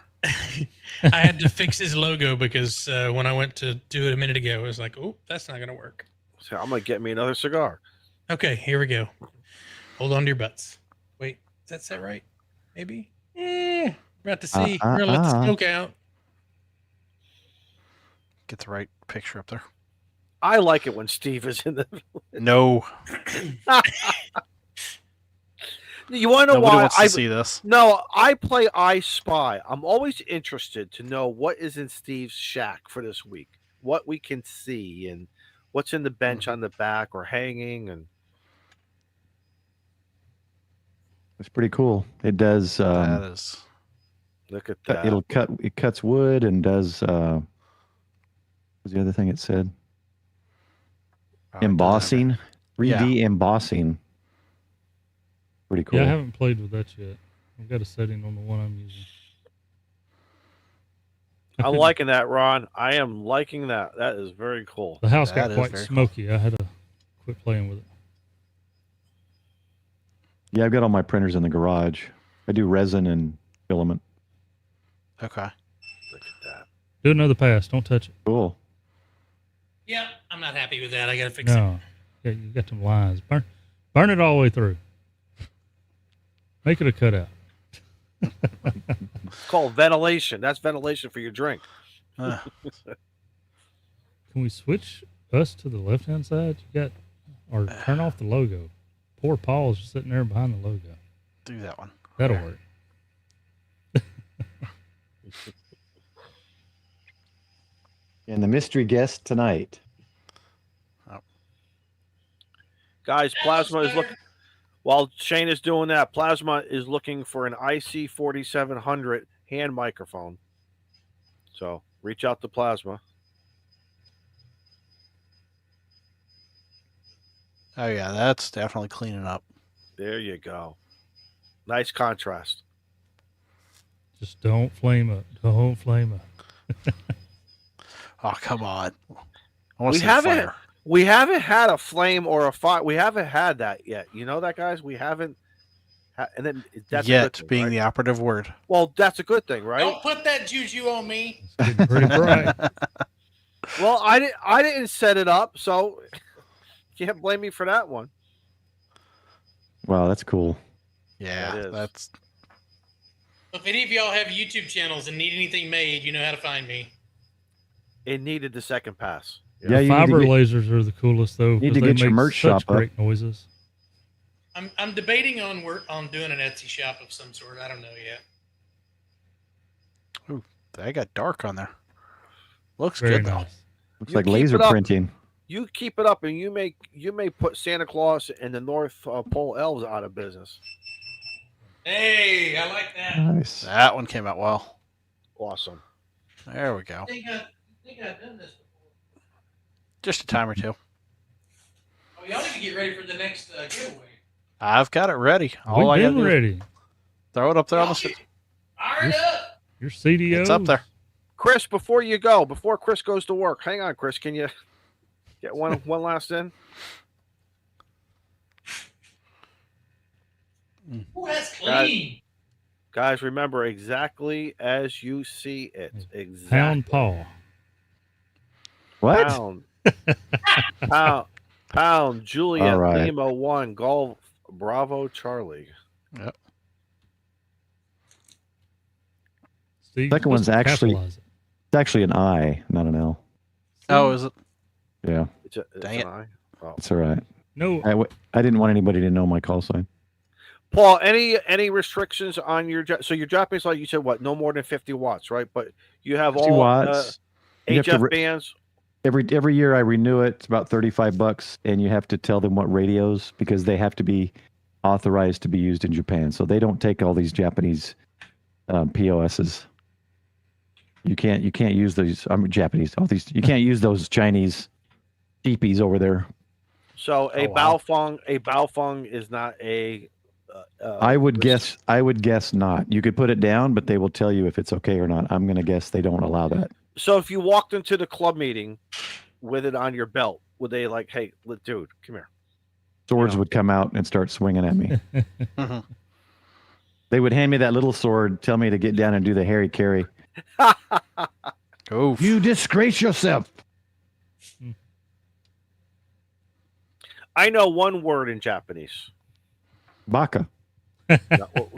I had to fix his logo because when I went to do it a minute ago, I was like, "Oh, that's not going to work." So I'm gonna get me another cigar. Okay, here we go. Hold on to your butts. Wait, is that set right? Maybe. We're about to see. We're gonna let the smoke out. Get the right picture up there. I like it when Steve is in the. No, You want to know nobody why? wants to see this. No, I play I Spy. I'm always interested to know what is in Steve's shack for this week, what we can see, and what's in the bench on the back or hanging. And It's pretty cool. It does. That is. look at that. It cuts wood and does. What was the other thing it said? Embossing, 3D embossing. Pretty cool. Yeah, I haven't played with that yet. I've got a setting on the one I'm using. I'm liking that, Ron. I am liking that. That is very cool. The house That got is quite very cool. smoky. I had to quit playing with it. Yeah, I've got all my printers in the garage. I do resin and filament. Okay. Look at that. Do another pass. Don't touch it. Cool. Yep, I'm not happy with that. I got to fix it. No. Yeah, you got some lines. Burn it all the way through. Make it a cutout. It's called ventilation. That's ventilation for your drink. Uh, Can we switch us to the left-hand side? You got, or turn off the logo. Poor Paul's just sitting there behind the logo. do that one. That'll work. And the mystery guest tonight. Guys, Plasma is looking. While Shane is doing that, Plasma is looking for an IC 4700 hand microphone. So reach out to Plasma. Oh yeah, that's definitely cleaning up. There you go. Nice contrast. Just don't flame up. Don't flame up. Oh come on. I want We to see haven't- fire. We haven't had a flame or a fire. We haven't had that yet. You know that, guys? We haven't. And then that's a good Yet thing, being right? the operative word. Well, that's a good thing, right? Don't put that juju on me. It's getting pretty bright. Well, I didn't set it up, so can't blame me for that one. Wow, that's cool. Yeah, That is. that's If any of y'all have YouTube channels and need anything made, you know how to find me. It needed the second pass. Yeah, you need Fiber to get, lasers are the coolest though. need 'cause to they get your make merch such shop up. great noises. I'm debating on doing an Etsy shop of some sort. I don't know yet. they got dark on there. Looks Very good though. nice. looks You like keep laser it up. printing. You keep it up, and you may put Santa Claus and the North Pole elves out of business. Hey, I like that. Nice. That one came out well. Awesome. There we go. I think I've done this before. Just a time or two. Oh, y'all need to get ready for the next giveaway. I've got it ready. All We've I gotta been do is ready. throw it up there on Y'all the. get fired up. Your CDO. It's up there. Chris, before Chris goes to work, hang on, Chris. Can you get one last in? Ooh, that's clean. Guys, remember exactly as you see it. Exactly. Pound Paul. What? Pound. Juliet All right. Lima 1 Golf Bravo Charlie. Steve, Second one's actually capitalize it. it's actually an I, not an L. Oh, is it? Yeah, It's Dang an it. I. Oh. it's all right. No, I didn't want anybody to know my call sign. Paul, any restrictions on your so your Japanese light? You said what? No more than 50 watts, right? But you have 50 all watts. You have to HF bands. Every year I renew it. It's about $35, and you have to tell them what radios because they have to be authorized to be used in Japan. So they don't take all these Japanese POSs. You can't use those. Japanese. All these you can't use those Chinese cheapies over there. So a Baofeng is not a. I would guess not. You could put it down, but they will tell you if it's okay or not. I'm going to guess they don't allow that. So if you walked into the club meeting with it on your belt, would they like, hey, dude, come here? Swords would come out and start swinging at me. Mhm. They would hand me that little sword, tell me to get down and do the Harry Carry. Oof. You disgrace yourself. I know one word in Japanese. Baka.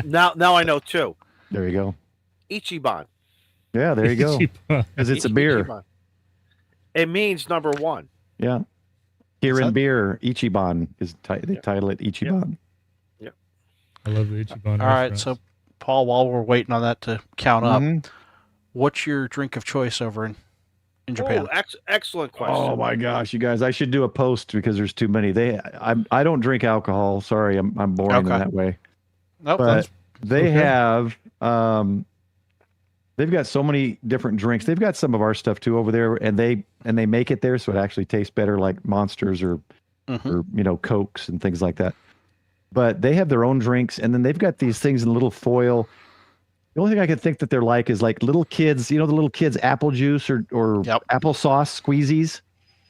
Now I know two. There you go. Ichiban. Yeah, there you go. Because it's a beer. Ichiban. It means number one. Yeah. Here in beer, Ichiban is they title it Ichiban. I love the Ichiban. All right, so Paul, while we're waiting on that to count up, Mhm. what's your drink of choice over in Japan? Oh, excellent question. Oh my gosh, you guys! I should do a post because there's too many. I don't drink alcohol. Sorry, I'm boring in Okay. that way. Nope, But they okay. have they've got so many different drinks. They've got some of our stuff too over there, and they make it there so it actually tastes better, like Monsters or Cokes and things like that. But they have their own drinks, and then they've got these things in little foil. The only thing I could think that they're like is like little kids, the little kids apple juice or applesauce squeezies.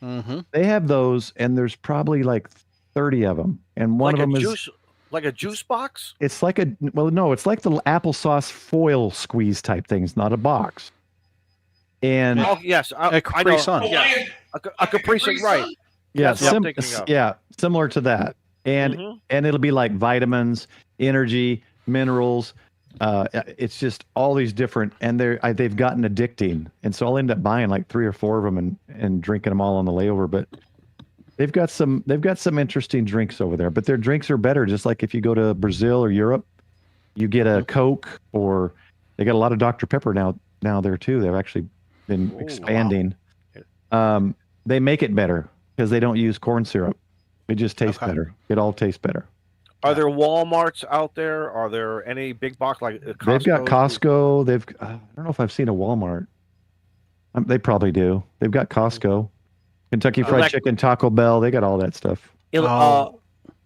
Mm-hmm. They have those, and there's probably like 30 of them. And one like of them juice, like a juice box? it's like it's like the applesauce foil squeeze type things, not a box. And Oh, yes. A Capri I know. Sun. Yeah. A Capri Sun, right. yeah, That's what I'm thinking of. similar to that. And Mhm. and it'll be like vitamins, energy, minerals. It's just all these different, and they've gotten addicting, and so I'll end up buying like 3 or 4 of them and drinking them all on the layover. But they've got some interesting drinks over there. But their drinks are better. Just like if you go to Brazil or Europe, you get a Coke, or they got a lot of Dr. Pepper now there too. They've actually been expanding. They make it better because they don't use corn syrup. It just tastes better. It all tastes better. Are there Walmarts out there? Are there any big box like Costco? They've got Costco. I don't know if I've seen a Walmart. They probably do. They've got Costco, Kentucky Fried Chicken, Taco Bell. They got all that stuff.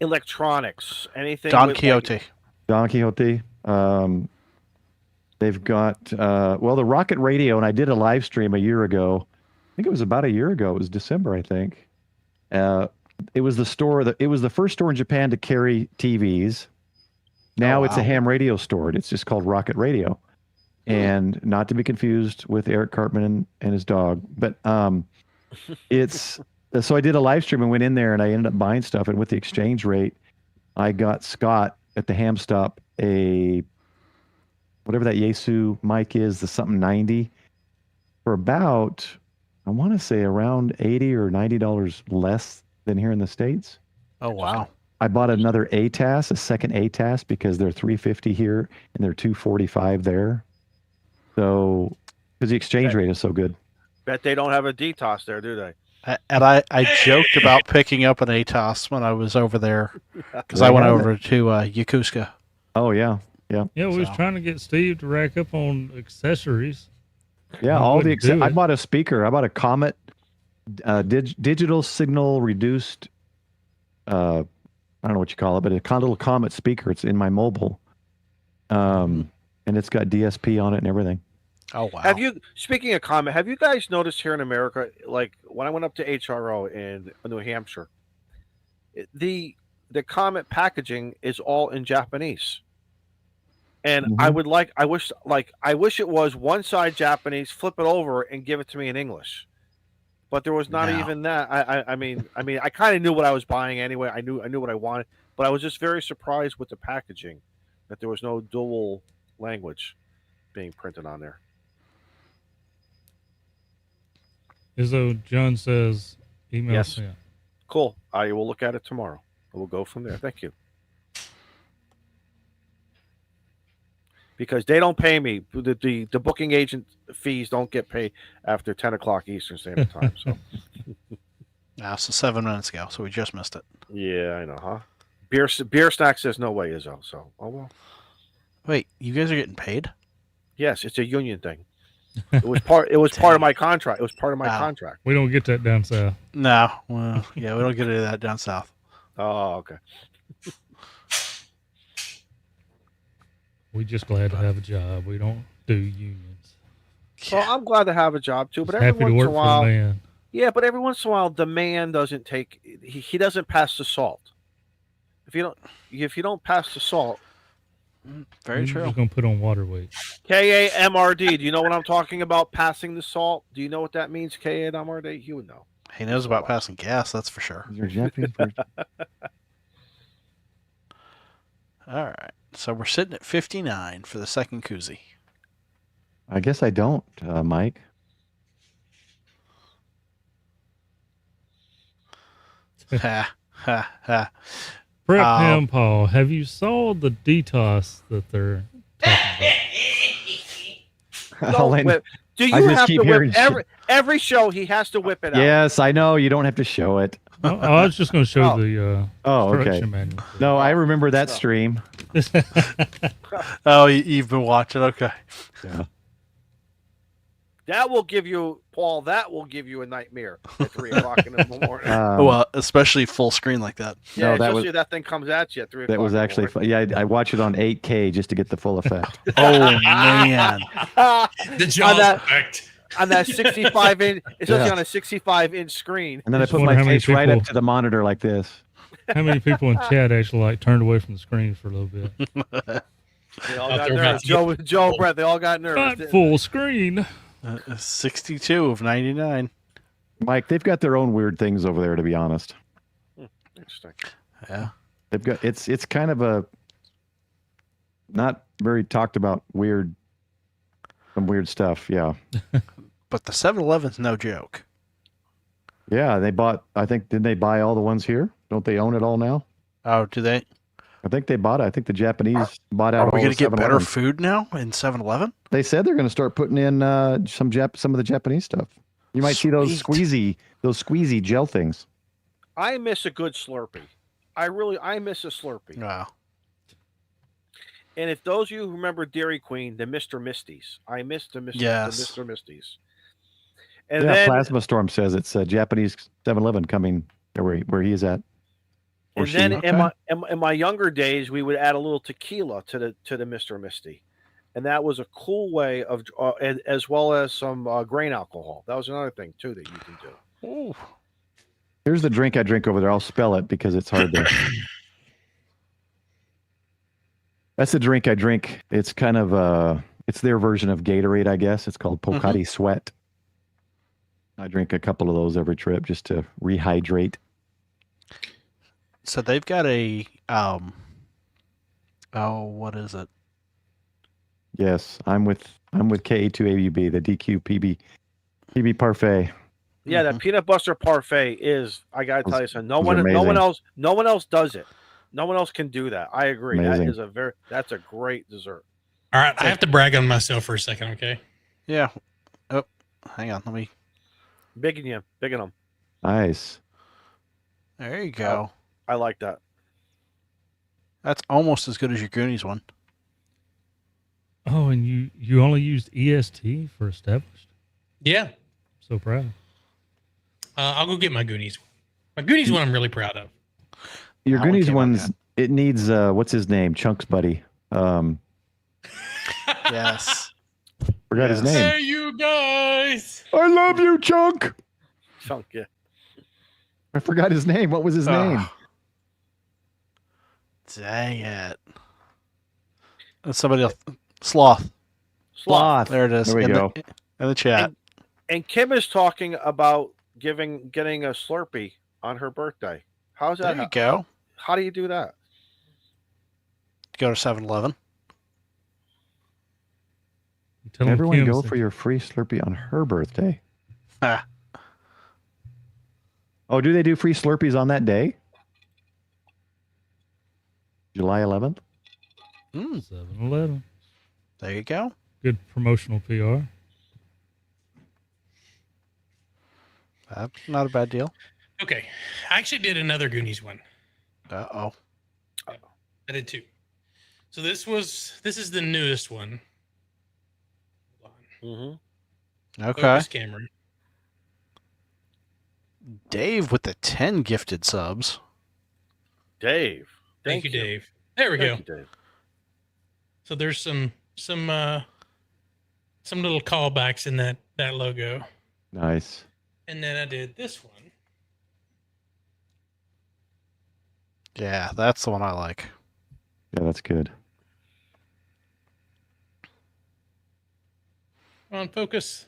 Electronics, anything. Don Quixote. Don Quixote. They've got the Rocket Radio, and I did a live stream a year ago. I think it was about a year ago. It was December, I think. It was the store it was the first store in Japan to carry TVs. Now it's a ham radio store. It's just called Rocket Radio, and not to be confused with Eric Cartman and his dog. But it's so I did a live stream and went in there, and I ended up buying stuff. And with the exchange rate, I got Scott at the ham stop a whatever that Yaesu mic is, the something 90 for about, I want to say around $80 or $90 less than here in the States. Oh, wow. I bought another a second ATAS, because they're $350 here and they're $245 there. So, because the exchange rate is so good. Bet they don't have a detox there, do they? And I joked about picking up an ATOS when I was over there, because I went over to Yokosuka. Oh, yeah. Yeah. Yeah, we was trying to get Steve to rack up on accessories. Yeah, He all wouldn't do I it. bought a speaker. I bought a Comet digital signal reduced. I don't know what you call it, but a little Comet speaker. It's in my mobile, and it's got DSP on it and everything. Oh, wow. Speaking of Comet, have you guys noticed here in America, like when I went up to HRO in New Hampshire, the Comet packaging is all in Japanese. And I wish it was one side Japanese, flip it over and give it to me in English. But there was not even that. I mean, I kind of knew what I was buying anyway. I knew what I wanted, but I was just very surprised with the packaging that there was no dual language being printed on there. Izzo, John says email Yes. sent. Cool. I will look at it tomorrow. We'll go from there. Thank you. Because they don't pay me. The booking agent fees don't get paid after 10 o'clock Eastern Standard Time. So Now, so 7 minutes ago, so we just missed it. yeah, I know, huh? Beer snack says no way, Izzo. So well. Wait, you guys are getting paid? Yes, it's a union thing. It was part of my contract. It was part of my Wow. contract. We don't get that down south. No. Well, yeah, we don't get any of that down south. Oh, okay. We just glad to have a job. We don't do unions. Well, I'm glad to have a job too, but Just every happy to once work in a for while, the man. yeah, but every once in a while, the man doesn't take. He doesn't pass the salt. If you don't pass the salt, Very We're true. just gonna put on water weight. KAMRD. Do you know what I'm talking about? Passing the salt. Do you know what that means? KAMRD. You would know. He knows about passing gas, that's for sure. Is there a Japanese version? All right. So we're sitting at 59 for the second koozie. I guess I don't, Mike. Ha, ha, ha. Prep Um, him, Paul. Have you saw the DTOS that they're talking about? All I- Do I you just have keep to hearing whip every show? He has to whip it out. Yes, I know. You don't have to show it. I was just gonna show Oh. the Oh, okay. instruction manual. No, I remember that stream. Oh, you've been watching? Okay. Yeah. That will give you, Paul. That will give you a nightmare at 3:00 in the morning. Well, especially full screen like that. Yeah, no, that especially was if that thing comes at you at 3:00. that was actually fun. Yeah, I watch it on 8K just to get the full effect. Oh, man. The Jaws that- effect. On that 65 inch, it's Yeah. on a 65-inch screen. And then I Just put wonder my how many face right up people- to the monitor like this. How many people in chat actually like turned away from the screen for a little bit? They all Out got there about nervous. to get Joe, full. Brett, they all got nervous. Not didn't full screen. 62 of 99. Mike, they've got their own weird things over there, to be honest. they? Interesting. Yeah. They've got it's kind of a not very talked about some weird stuff. Yeah. But the 7-Eleven's no joke. Yeah, they bought, I think, didn't they buy all the ones here? Don't they own it all now? Oh, do they? I think they bought it. I think the Japanese bought out Are we all going the to get better 7-Elevens. food now in 7-Eleven? They said they're going to start putting in some of the Japanese stuff. You might see those squeezy gel things. I miss a good Slurpee. I miss a Slurpee. Wow. And if those of you who remember Dairy Queen, the Mr. Misties, I miss the Mr. Yes. The Mr. Misties. And Yeah, then Plasma Storm says it's a Japanese 7-Eleven coming where he is at. Or And she. then Okay. in my younger days, we would add a little tequila to the Mr. Misty, and that was a cool way of, as well as some grain alcohol. That was another thing too that you can do. Ooh. Here's the drink I drink over there. I'll spell it because it's hard to. That's the drink I drink. It's kind of it's their version of Gatorade, I guess. It's called Pocari Sweat. I drink a couple of those every trip just to rehydrate. So they've got a what is it? Yes, I'm with KA2AUB, the DQ PB parfait. Yeah, that peanut butter parfait is. I gotta tell you something. No Those are one amazing. else does it. No one else can do that. I agree. Amazing. That's a great dessert. All right, I have to brag on myself for a second, okay? Yeah. Oh, hang on. Let me. Big in you, big in them. Nice. There you go. I like that. That's almost as good as your Goonies one. Oh, and you only used EST for established? Yeah. So proud. I'll go get my Goonies. My Goonies one I'm really proud of. Your That one Goonies came out ones, good. it needs what's his name? Chunks buddy. Yes. Forgot his Yes. name. Hey, you guys. I love you, Chunk. Chunk, yeah. I forgot his name. What was his name? Oh. Dang it. That's somebody else. Sloth. Sloth. There it is. There we in go. In the chat. And Kim is talking about getting a Slurpee on her birthday. How's There that? you go. How do you do that? Go to 7-Eleven. Tell 'em Everyone Kim go said- for your free Slurpee on her birthday. Ah. Oh, do they do free Slurpees on that day? July 11th? 7-Eleven. There you go. Good promotional PR. Not a bad deal. Okay. I actually did another Goonies one. Uh-oh. I did two. So this is the newest one. Hold on. Mm-hmm. Okay. Focus camera. Dave with the 10 gifted subs. Dave. Thank you, Dave. There we go. Thank you, Dave. So there's some little callbacks in that logo. Nice. And then I did this one. Yeah, that's the one I like. Yeah, that's good. On focus.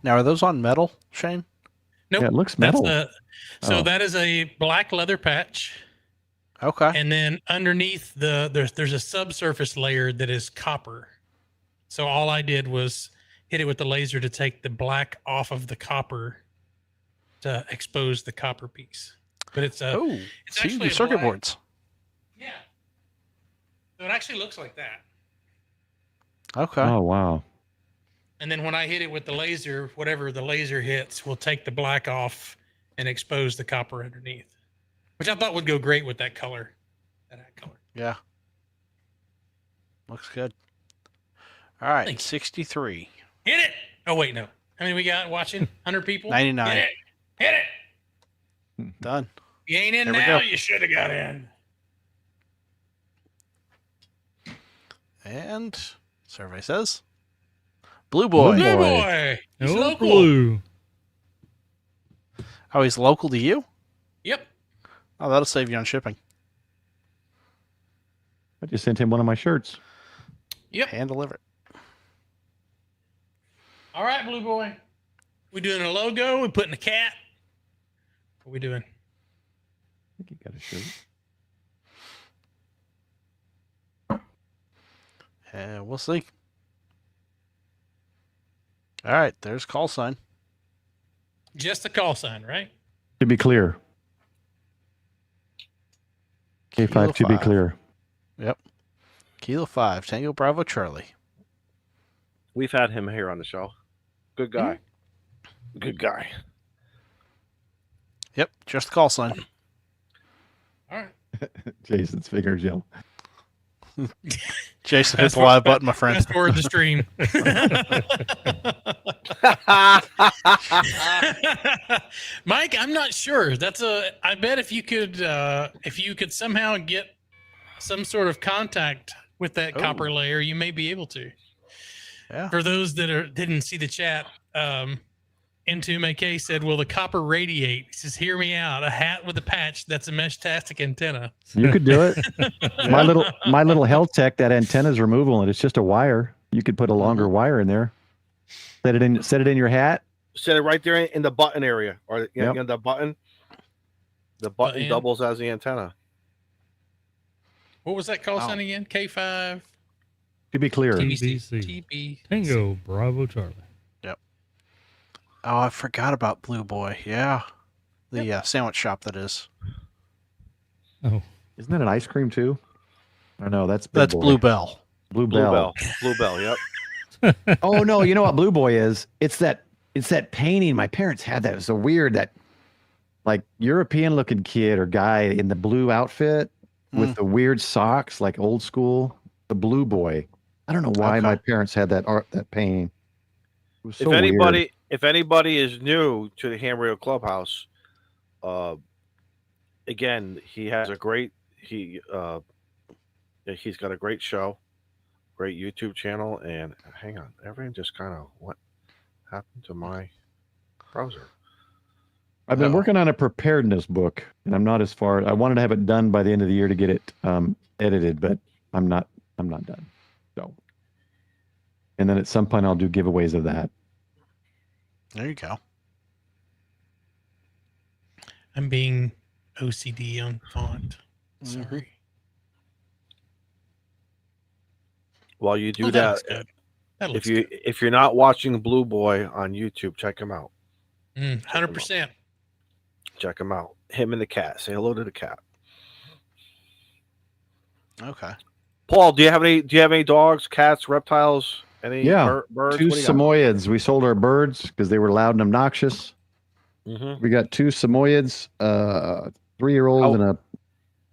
Now, are those on metal, Shane? Nope. Yeah, it looks metal. So Oh. that is a black leather patch. Okay. And then underneath there's a subsurface layer that is copper. So all I did was hit it with the laser to take the black off of the copper to expose the copper piece. But it's Oh, it's so you actually do a circuit black- boards. Yeah. So it actually looks like that. Okay. Oh, wow. And then when I hit it with the laser, whatever the laser hits will take the black off and expose the copper underneath, which I thought would go great with that color. That color. Yeah. Looks good. All right, Thank you. 63. Hit it. Oh, wait, no. How many we got watching? 100 people? 99. Hit it. Hit it. Done. You ain't in There we now. go. You should have got in. And survey says Blue Boy. Blue Blue Boy. boy. He's Oh, local. blue. Oh, he's local to you? Yep. Oh, that'll save you on shipping. I just sent him one of my shirts. Yep. Hand deliver it. All right, blue boy. We doing a logo? We putting a cat? What are we doing? I think he got a shirt. And we'll see. All right, there's call sign. Just a call sign, right? To be clear. K5 Kilo to be 5. clear. Yep. Kilo 5, Tango Bravo Charlie. We've had him here on the show. Good guy. Good guy. Yep, just the call sign. All right. Jason's fingers yell. Jason, hit the live button, my friend. Fast forward the stream. Mike, I'm not sure. I bet if you could somehow get some sort of contact with that Oh. copper layer, you may be able to. Yeah. For those that didn't see the chat, Into MK said, "Will the copper radiate?" He says, "Hear me out. A hat with a patch that's a mesh-tastic antenna." You could do it. My little health tech, that antenna's removable and it's just a wire. You could put a longer wire in there. Set it in your hat. Set it right there in the button area, or Yep. in the button. The button Button. doubles as the antenna. What was that call Oh. sign again? K5 To be clear. TBC. TB. Tango Bravo Charlie. Oh, I forgot about Blue Boy. Yeah. The sandwich shop, that is. Oh, Isn't that an ice cream too? I don't know. That's Big That's Boy. Blue Bell. Blue Blue Bell. Bell. Blue Bell. Yep. Oh no, you know what Blue Boy is? It's that painting. My parents had that. It was so weird, that like European looking kid or guy in the blue outfit with the weird socks, like old school. The Blue Boy. I don't know why Okay. my parents had that painting. It was so weird. If anybody is new to the Ham Radio Clubhouse, again, he has a great he's got a great show, great YouTube channel, and hang on, everything just kind of what happened to my browser? I've been Uh-oh. working on a preparedness book, and I'm not as far. I wanted to have it done by the end of the year to get it edited, but I'm not done. So, and then at some point I'll do giveaways of that. There you go. I'm being OCD on font. Mm-hmm. Sorry. While you do Oh, that, looks good. That looks if you're not watching Blue Boy on YouTube, check him out. good. 100%. Check him out. Him and the cat. Say hello to the cat. Okay. Paul, do you have any dogs, cats, reptiles, any Yeah, birds? two What do you got? Samoyeds. We sold our birds because they were loud and obnoxious. Mm-hmm. We got two Samoyeds, 3-year-old and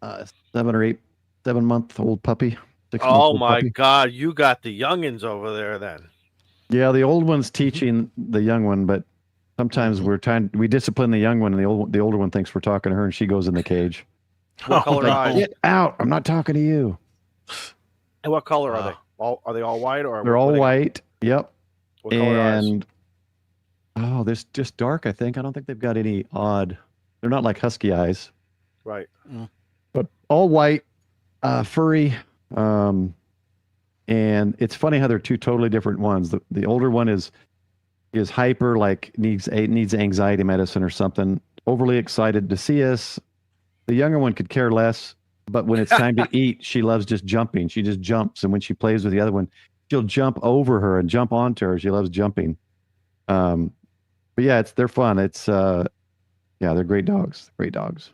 a 7-month-old puppy. 6 month Oh old my puppy. God, you got the youngins over there then. Yeah, the old one's teaching the young one, but sometimes we discipline the young one, and the older one thinks we're talking to her, and she goes in the cage. What color no. eyes? Get out! I'm not talking to you. And what color are Wow. they? Are they all white or They're all white. Yep. What color eyes? And this just dark. I think. I don't think they've got any odd. They're not like husky eyes, Right. but all white, furry. And it's funny how they're two totally different ones. The older one is hyper, like needs anxiety medicine or something. Overly excited to see us. The younger one could care less, but when it's time to eat, she loves just jumping. She just jumps, and when she plays with the other one, she'll jump over her and jump onto her. She loves jumping. But yeah, they're fun. It's they're great dogs. Great dogs.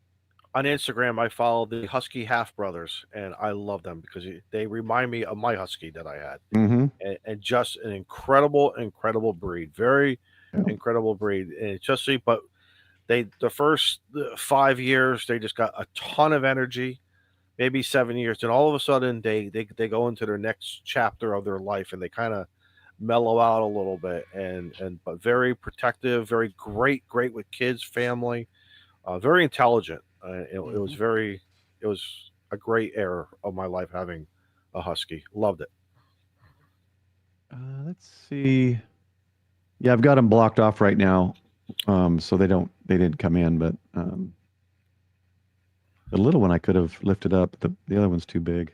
On Instagram, I follow the Husky Half Brothers, and I love them because they remind me of my Husky that I had, Mm-hmm. and just an incredible breed, very incredible breed. And it's just but the first 5 years they just got a ton of energy, maybe 7 years, and all of a sudden they go into their next chapter of their life, and they kind of mellow out a little bit, but very protective, very great with kids, family, very intelligent. It was a great era of my life having a Husky. Loved it. Let's see. Yeah, I've got them blocked off right now, so they didn't come in. But the little one I could have lifted up. The other one's too big.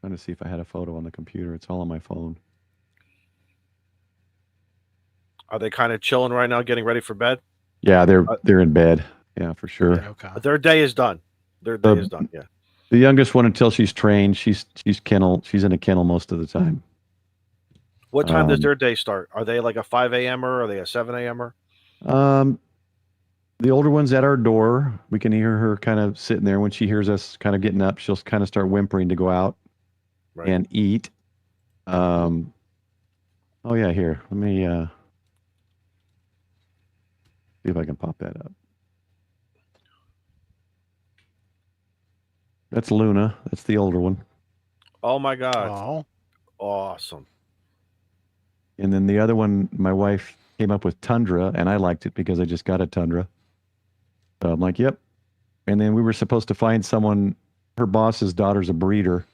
Trying to see if I had a photo on the computer. It's all on my phone. Are they kind of chilling right now, getting ready for bed? Yeah, they're in bed. Yeah, for sure. Yeah, okay. Their day is done. Their day is done. Yeah. The youngest one, until she's trained, she's kennel. She's in a kennel most of the time. What time does their day start? Are they like a 5 a.m.er? Are they a 7 a.m.er? The older one's at our door. We can hear her kind of sitting there. When she hears us kind of getting up, she'll kind of start whimpering to go out and eat. Oh yeah, here. Let me see if I can pop that up. That's Luna. That's the older one. Oh my God. Oh. Awesome. And then the other one, my wife came up with Tundra, and I liked it because I just got a Tundra. So I'm like, yep. And then we were supposed to find someone. Her boss's daughter's a breeder.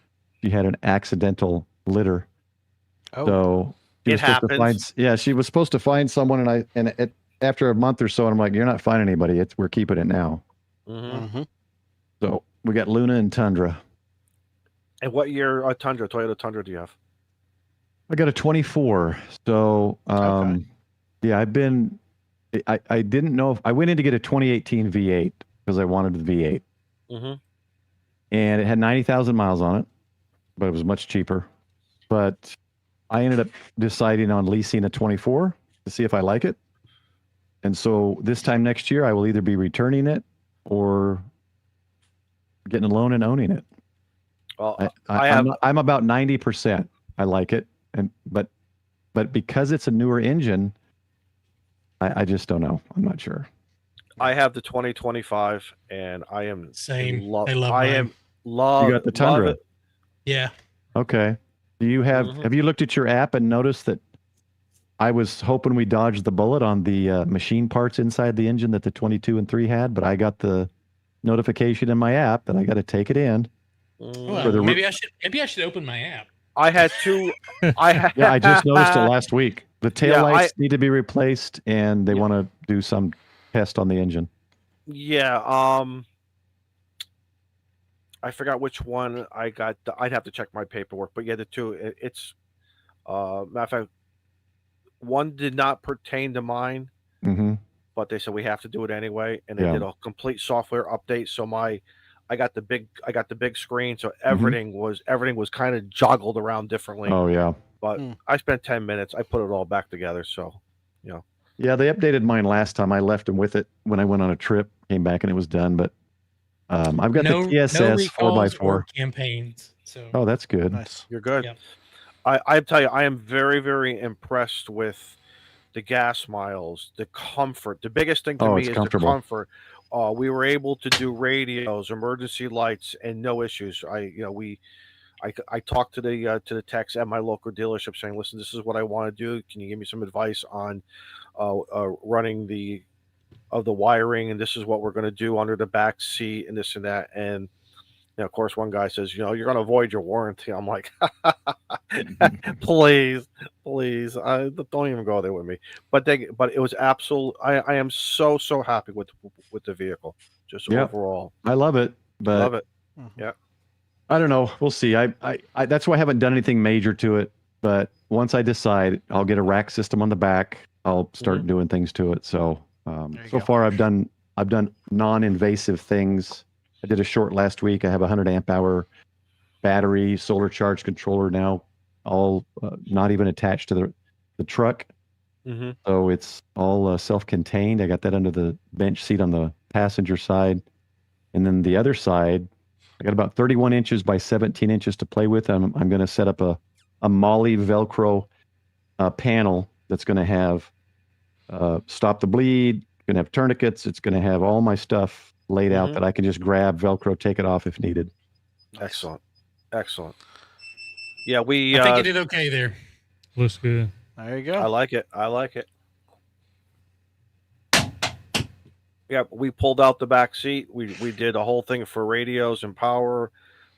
She had an accidental litter. Oh. So it happens. She was supposed to find someone, after a month or so, I'm like, you're not finding anybody. We're keeping it now. Mm-hmm. So we got Luna and Tundra. And what year Toyota Tundra do you have? I got a 24. So, yeah, I didn't know if I went in to get a 2018 V8 because I wanted the V8. Mm-hmm. And it had 90,000 miles on it, but it was much cheaper. But I ended up deciding on leasing a 24 to see if I like it. And so this time next year, I will either be returning it or getting a loan and owning it. Well, I'm about 90%. I like it, but because it's a newer engine, I just don't know. I'm not sure. I have the 2025, and I am same. I mine. love. You got the Tundra. Love it. Yeah. Okay. Do you have? Have you looked at your app and noticed that I was hoping we dodged the bullet on the machine parts inside the engine that the 22 and 3 had, but I got the notification in my app that I got to take it in. Well, maybe I should open my app. I had two. I just noticed it last week. The taillights need to be replaced, and they want to do some test on the engine. Yeah. I forgot which one I got. I'd have to check my paperwork, but yeah, the two. It's matter of fact, one did not pertain to mine, but they said we have to do it anyway, and they did a complete software update. So I got the big screen, so everything was kind of joggled around differently. Oh yeah. But I spent 10 minutes. I put it all back together. So, Yeah, they updated mine last time. I left them with it when I went on a trip, came back and it was done. But I've got no the TSS recalls 4x4. or campaigns. So Oh, that's good. Nice. You're good. Yeah. I tell you, I am very, very impressed with the gas miles, the comfort. The biggest thing to Oh, me it's is comfortable. the comfort. We were able to do radios, emergency lights, and no issues. I talked to the techs at my local dealership saying, "Listen, this is what I want to do. Can you give me some advice on running the wiring? And this is what we're going to do under the back seat, and this and that." And of course, one guy says, "You're going to void your warranty." I'm like, "Please, please, don't even go there with me." But it was absolute. I am so happy with the vehicle, just Yep. overall. I love it, but Love it. Mhm. Yeah. I don't know. We'll see. I that's why I haven't done anything major to it. But once I decide, I'll get a rack system on the back. I'll start doing things to it. So There you so go. far, I've done non-invasive things. I did a short last week. I have a 100 amp hour battery, solar charge controller now, all not even attached to the truck. Mm-hmm. So it's all self-contained. I got that under the bench seat on the passenger side. And then the other side, I got about 31 inches by 17 inches to play with. I'm going to set up a Molly Velcro panel that's going to have stop the bleed, going to have tourniquets. It's going to have all my stuff laid out that I can just grab, Velcro, take it off if needed. Excellent. Yeah, I think you did okay there. Looks good. There you go. I like it. Yeah, we pulled out the back seat. We did a whole thing for radios and power.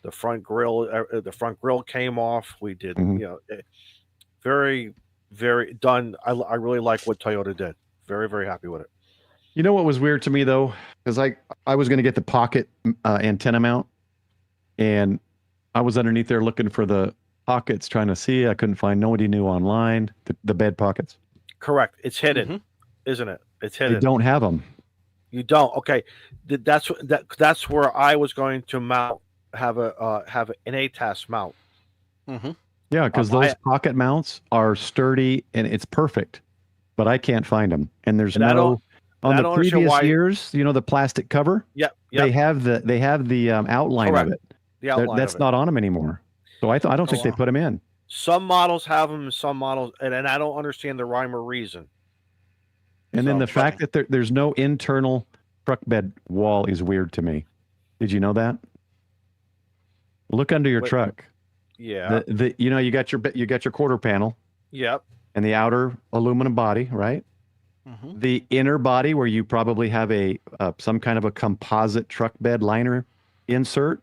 The front grill came off. We did, very, very done. I really like what Toyota did. Very, very happy with it. You know what was weird to me though, because I was going to get the pocket antenna mount, and I was underneath there looking for the pockets, trying to see. I couldn't find. Nobody knew online the bed pockets. Correct. It's hidden, isn't it? It's hidden. They don't have them. You don't. Okay, that's where I was going to have an ATAS mount. Mm-hmm. Yeah, because those pocket mounts are sturdy and it's perfect, but I can't find them. And there's no on the previous years. The plastic cover. Yep. They have the outline Correct. of it. The outline that's of it. not on them anymore. So I don't think they put them in. Some models have them, some models, and I don't understand the rhyme or reason. And then the fact that there's no internal truck bed wall is weird to me. Did you know that? Look under your truck. Yeah. You got your quarter panel. Yep. And the outer aluminum body, right? Mm-hmm. The inner body where you probably have some kind of a composite truck bed liner insert.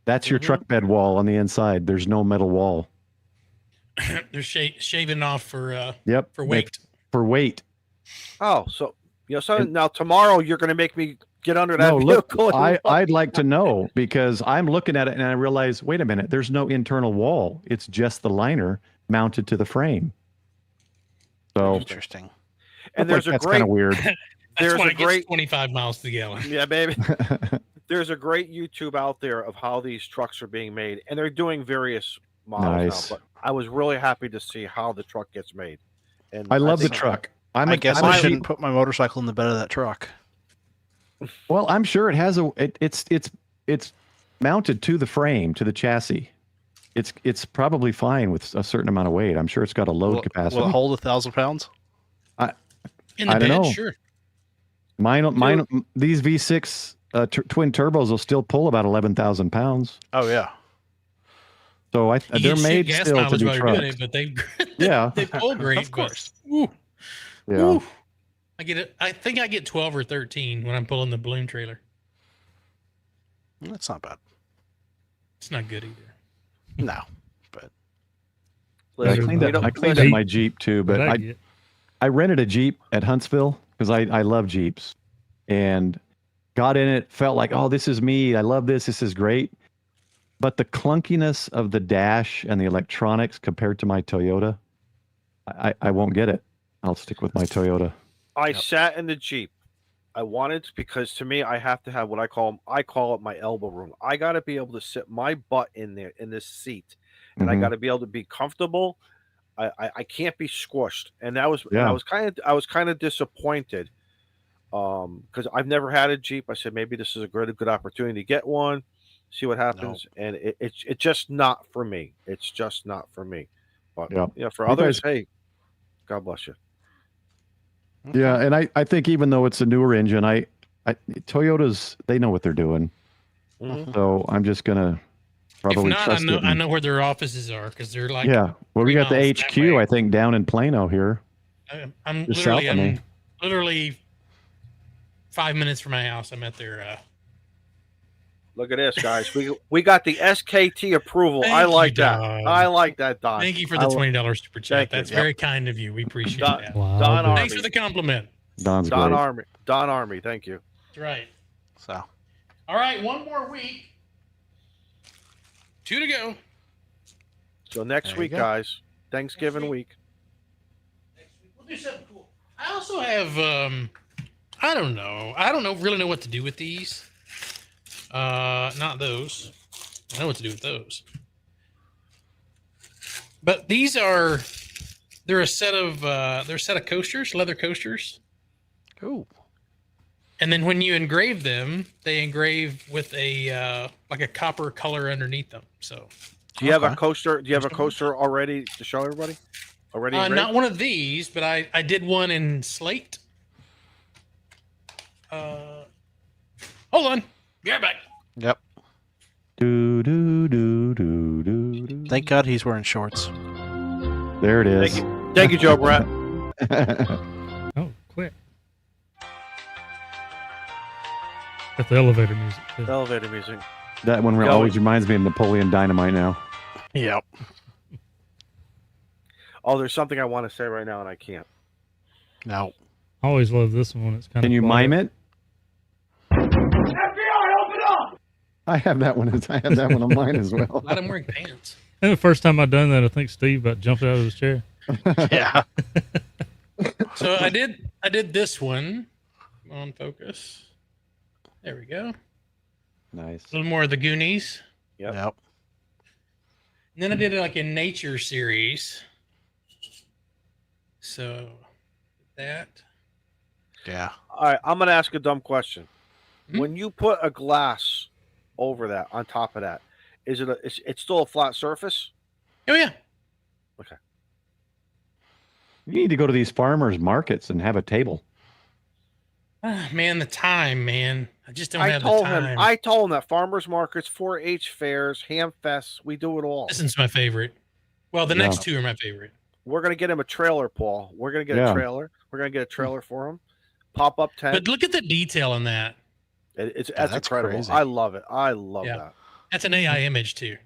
That's your truck bed wall on the inside. There's no metal wall. They're shaving off for weight. For weight. Oh, so now tomorrow you're going to make me get under that vehicle. Look, I'd like to know, because I'm looking at it and I realize, wait a minute, there's no internal wall. It's just the liner mounted to the frame. So interesting. And that's kind of weird. There's a great 25 miles to the gallon. Yeah, baby. There's a great YouTube out there of how these trucks are being made, and they're doing various models now. But I was really happy to see how the truck gets made. And I love the truck. I guess I shouldn't put my motorcycle in the bed of that truck. Well, I'm sure it has it's mounted to the frame, to the chassis. It's probably fine with a certain amount of weight. I'm sure it's got a load capacity. Will it hold 1,000 pounds? In the I don't bed, know. sure. Mine, these V6 twin turbos will still pull about 11,000 pounds. Oh yeah. So they're made gas still to mileage be while you're trucks. doing it, but they they pull great. Of course. But, Yeah. I think I get 12 or 13 when I'm pulling the balloon trailer. That's not bad. It's not good either. No, but I cleaned up my Jeep too, but I rented a Jeep at Huntsville because I love Jeeps, and got in it, felt like, oh, this is me. I love this. This is great. But the clunkiness of the dash and the electronics compared to my Toyota, I won't get it. I'll stick with my Toyota. I sat in the Jeep. I wanted, because to me, I have to have what I call it my elbow room. I got to be able to sit my butt in there in this seat, and I got to be able to be comfortable. I can't be squished, and I was Yeah. I was kind of disappointed, because I've never had a Jeep. I said maybe this is a good opportunity to get one, see what happens, and it's just not for me. It's just not for me. But Yeah. for You others, guys- hey, God bless you. Yeah, and I think even though it's a newer engine, I Toyotas, they know what they're doing. Mhm. So I'm just gonna If probably not, trust it. I know where their offices are because they're like, Yeah. Well, we 3 got the miles that HQ, way. I think, down in Plano here. I'm Just south of me. literally 5 minutes from my house. I'm at their. Look at this, guys. We got the SKT approval. I Thank like you, that. Don. I like that, Don. Thank you for the $20 super chat. Thank you. That's Yep. very kind of you. We appreciate Don, that. Wow, Don dude. Thanks Army. for the compliment. Don's Don great. Army. Don Army. Thank you. That's right. So All right, one more week. 2 to go. So next There you week, go. guys, Thanksgiving week. We'll do something cool. I also have I don't know really know what to do with these. Not those. I know what to do with those. But these are they're a set of coasters, leather coasters. cool. And then when you engrave them, they engrave with a like a copper color underneath them. So Do you have a Okay. coaster? Do you have a coaster already to show everybody? Already? not engraved? one of these, but I did one in slate. Hold on. Be right back. Yep. Do, do, do, do, do, do. Thank God he's wearing shorts. There it is. Thank you, Joe Brett. Oh, quick. Got the elevator music too. Elevator music. That one Yeah, always reminds me of Napoleon Dynamite now. Yep. Oh, there's something I want to say right now and I can't. No. I always love this one. It's kind Can of you quiet. mime it? I have that one. I have that one on mine as well. Glad I'm wearing pants. And the first time I done that, I think Steve about jumped out of his chair. Yeah. So I did this one on focus. There we go. Nice. A little more of the Goonies. Yep. Yep. And then I did like a nature series. So that. Yeah. All right, I'm gonna ask a dumb question. Hmm? When you put a glass over that, on top of that, is it it's still a flat surface? Oh yeah. You need to go to these farmers markets and have a table. Ah, man, the time, man. I just don't I have told the him. time. I told him that farmers markets, 4-H fairs, ham fests, we do it all. This one's my favorite. Well, the Yeah. next two are my favorite. We're gonna get him a trailer, Paul. We're gonna get Yeah. a trailer. We're gonna get a trailer for him. Pop up tent. But look at the detail on that. That's that's incredible. crazy. I love it. I love Yeah. that. That's an AI image too.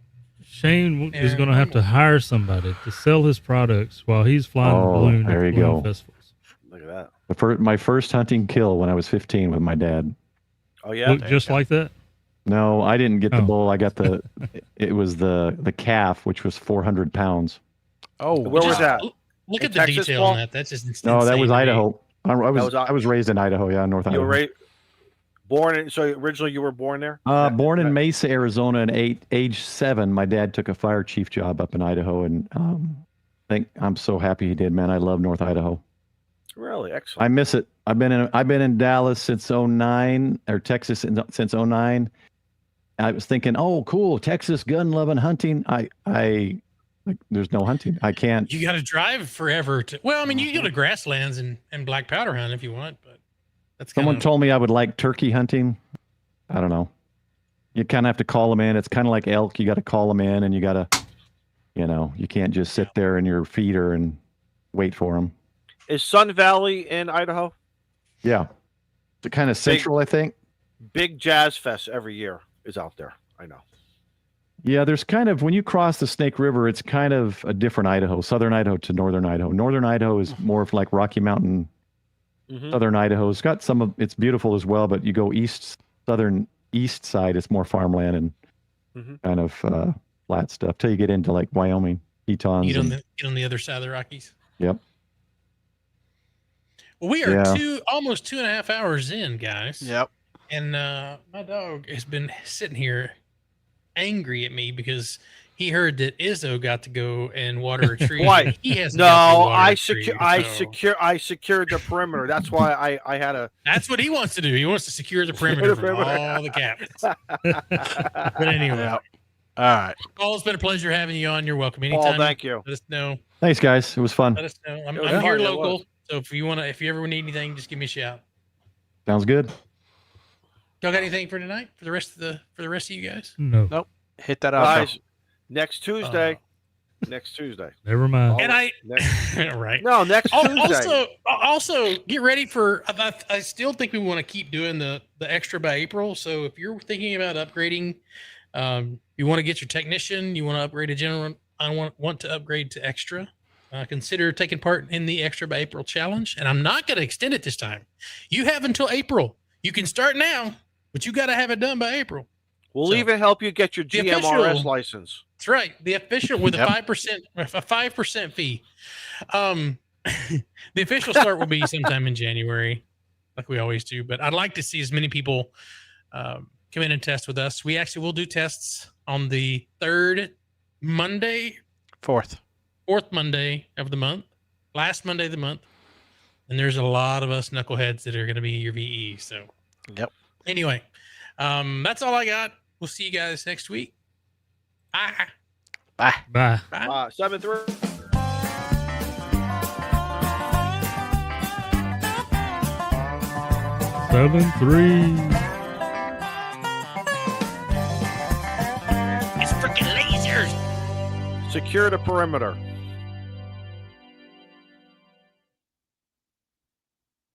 Shane is Yeah, going to have to hire somebody to sell his products while he's flying the Oh, balloon there at the you balloon go. festivals. Look at that. My first hunting kill when I was 15 with my dad. Oh yeah. Look There you just go. like that. No, I didn't get the Oh. bull. I got it was the calf, which was 400 pounds. Oh, Where was Just that? Look In at the Texas, detail Paul? on that. That's just No, that was insane to me. Idaho. was- I was raised in Idaho. Yeah, North You Idaho. were born in. So originally you were born there. Born in Mesa, Arizona, at age 7. My dad took a fire chief job up in Idaho, and I'm so happy he did, man. I love North Idaho. Really I excellent. miss it. I've been in Dallas since 09, or Texas since 09. I was thinking, oh, cool, Texas gun loving hunting. Like, there's no hunting. I can't. You got to drive forever to. Well, I mean, you can go to grasslands and black powder hunt if you want, but that's Someone kind of. told me I would like turkey hunting. I don't know. You kind of have to call them in. It's kind of like elk. You got to call them in, and you got to, you can't just sit there in your feeder and wait for them. Is Sun Valley in Idaho? Yeah. It's kind of central, I think. Big Jazz Fest every year is out there. I know. Yeah, there's kind of, when you cross the Snake River, it's kind of a different Idaho, southern Idaho to northern Idaho. Northern Idaho is more of like Rocky Mountain. Mhm. Southern Idaho's got it's beautiful as well, but you go southern east side, it's more farmland and Mhm. kind of flat stuff till you get into like Wyoming, Tetons. Get on the other side of the Rockies. Yep. Well, we are Yeah. almost 2.5 hours in, guys. Yep. And my dog has been sitting here angry at me because he heard that Izzo got to go and water a tree. Why? He hasn't. No, got to water I a tree, I so- secured the perimeter. That's why I had a. That's what he wants to do. He wants to secure the perimeter from all the captains. But anyway, Yeah. All right. Paul, it's been a pleasure having you on. You're welcome. Paul, Anytime. thank you. Let us know. Thanks, guys. It was fun. Let us know. I'm It was here fun, it local, was. so if you ever need anything, just give me a shout. Sounds good. Y'all got anything for tonight for the rest of you guys? No, Nope. Hit that out. Guys, next Tuesday. Next Tuesday. never mind. And I Next, right. no, next Tuesday. Also, get ready for. I still think we want to keep doing the extra by April. So if you're thinking about upgrading, you want to get your technician, you want to upgrade a general. I want to upgrade to extra. Consider taking part in the extra by April challenge. And I'm not going to extend it this time. You have until April. You can start now, but you got to have it done by April. We'll So, even help you get your the GMRS official- license. That's right. The official with Yep. a 5% fee. The official start will be sometime in January, like we always do. But I'd like to see as many people come in and test with us. We actually will do tests on the fourth Monday of the month, last Monday of the month. And there's a lot of us knuckleheads that are going to be your VE. So, Yep. anyway, that's all I got. We'll see you guys next week. Bye. Bye. Bye. Bye. 7-3. Seven, 3. It's freaking lasers. Secure the perimeter.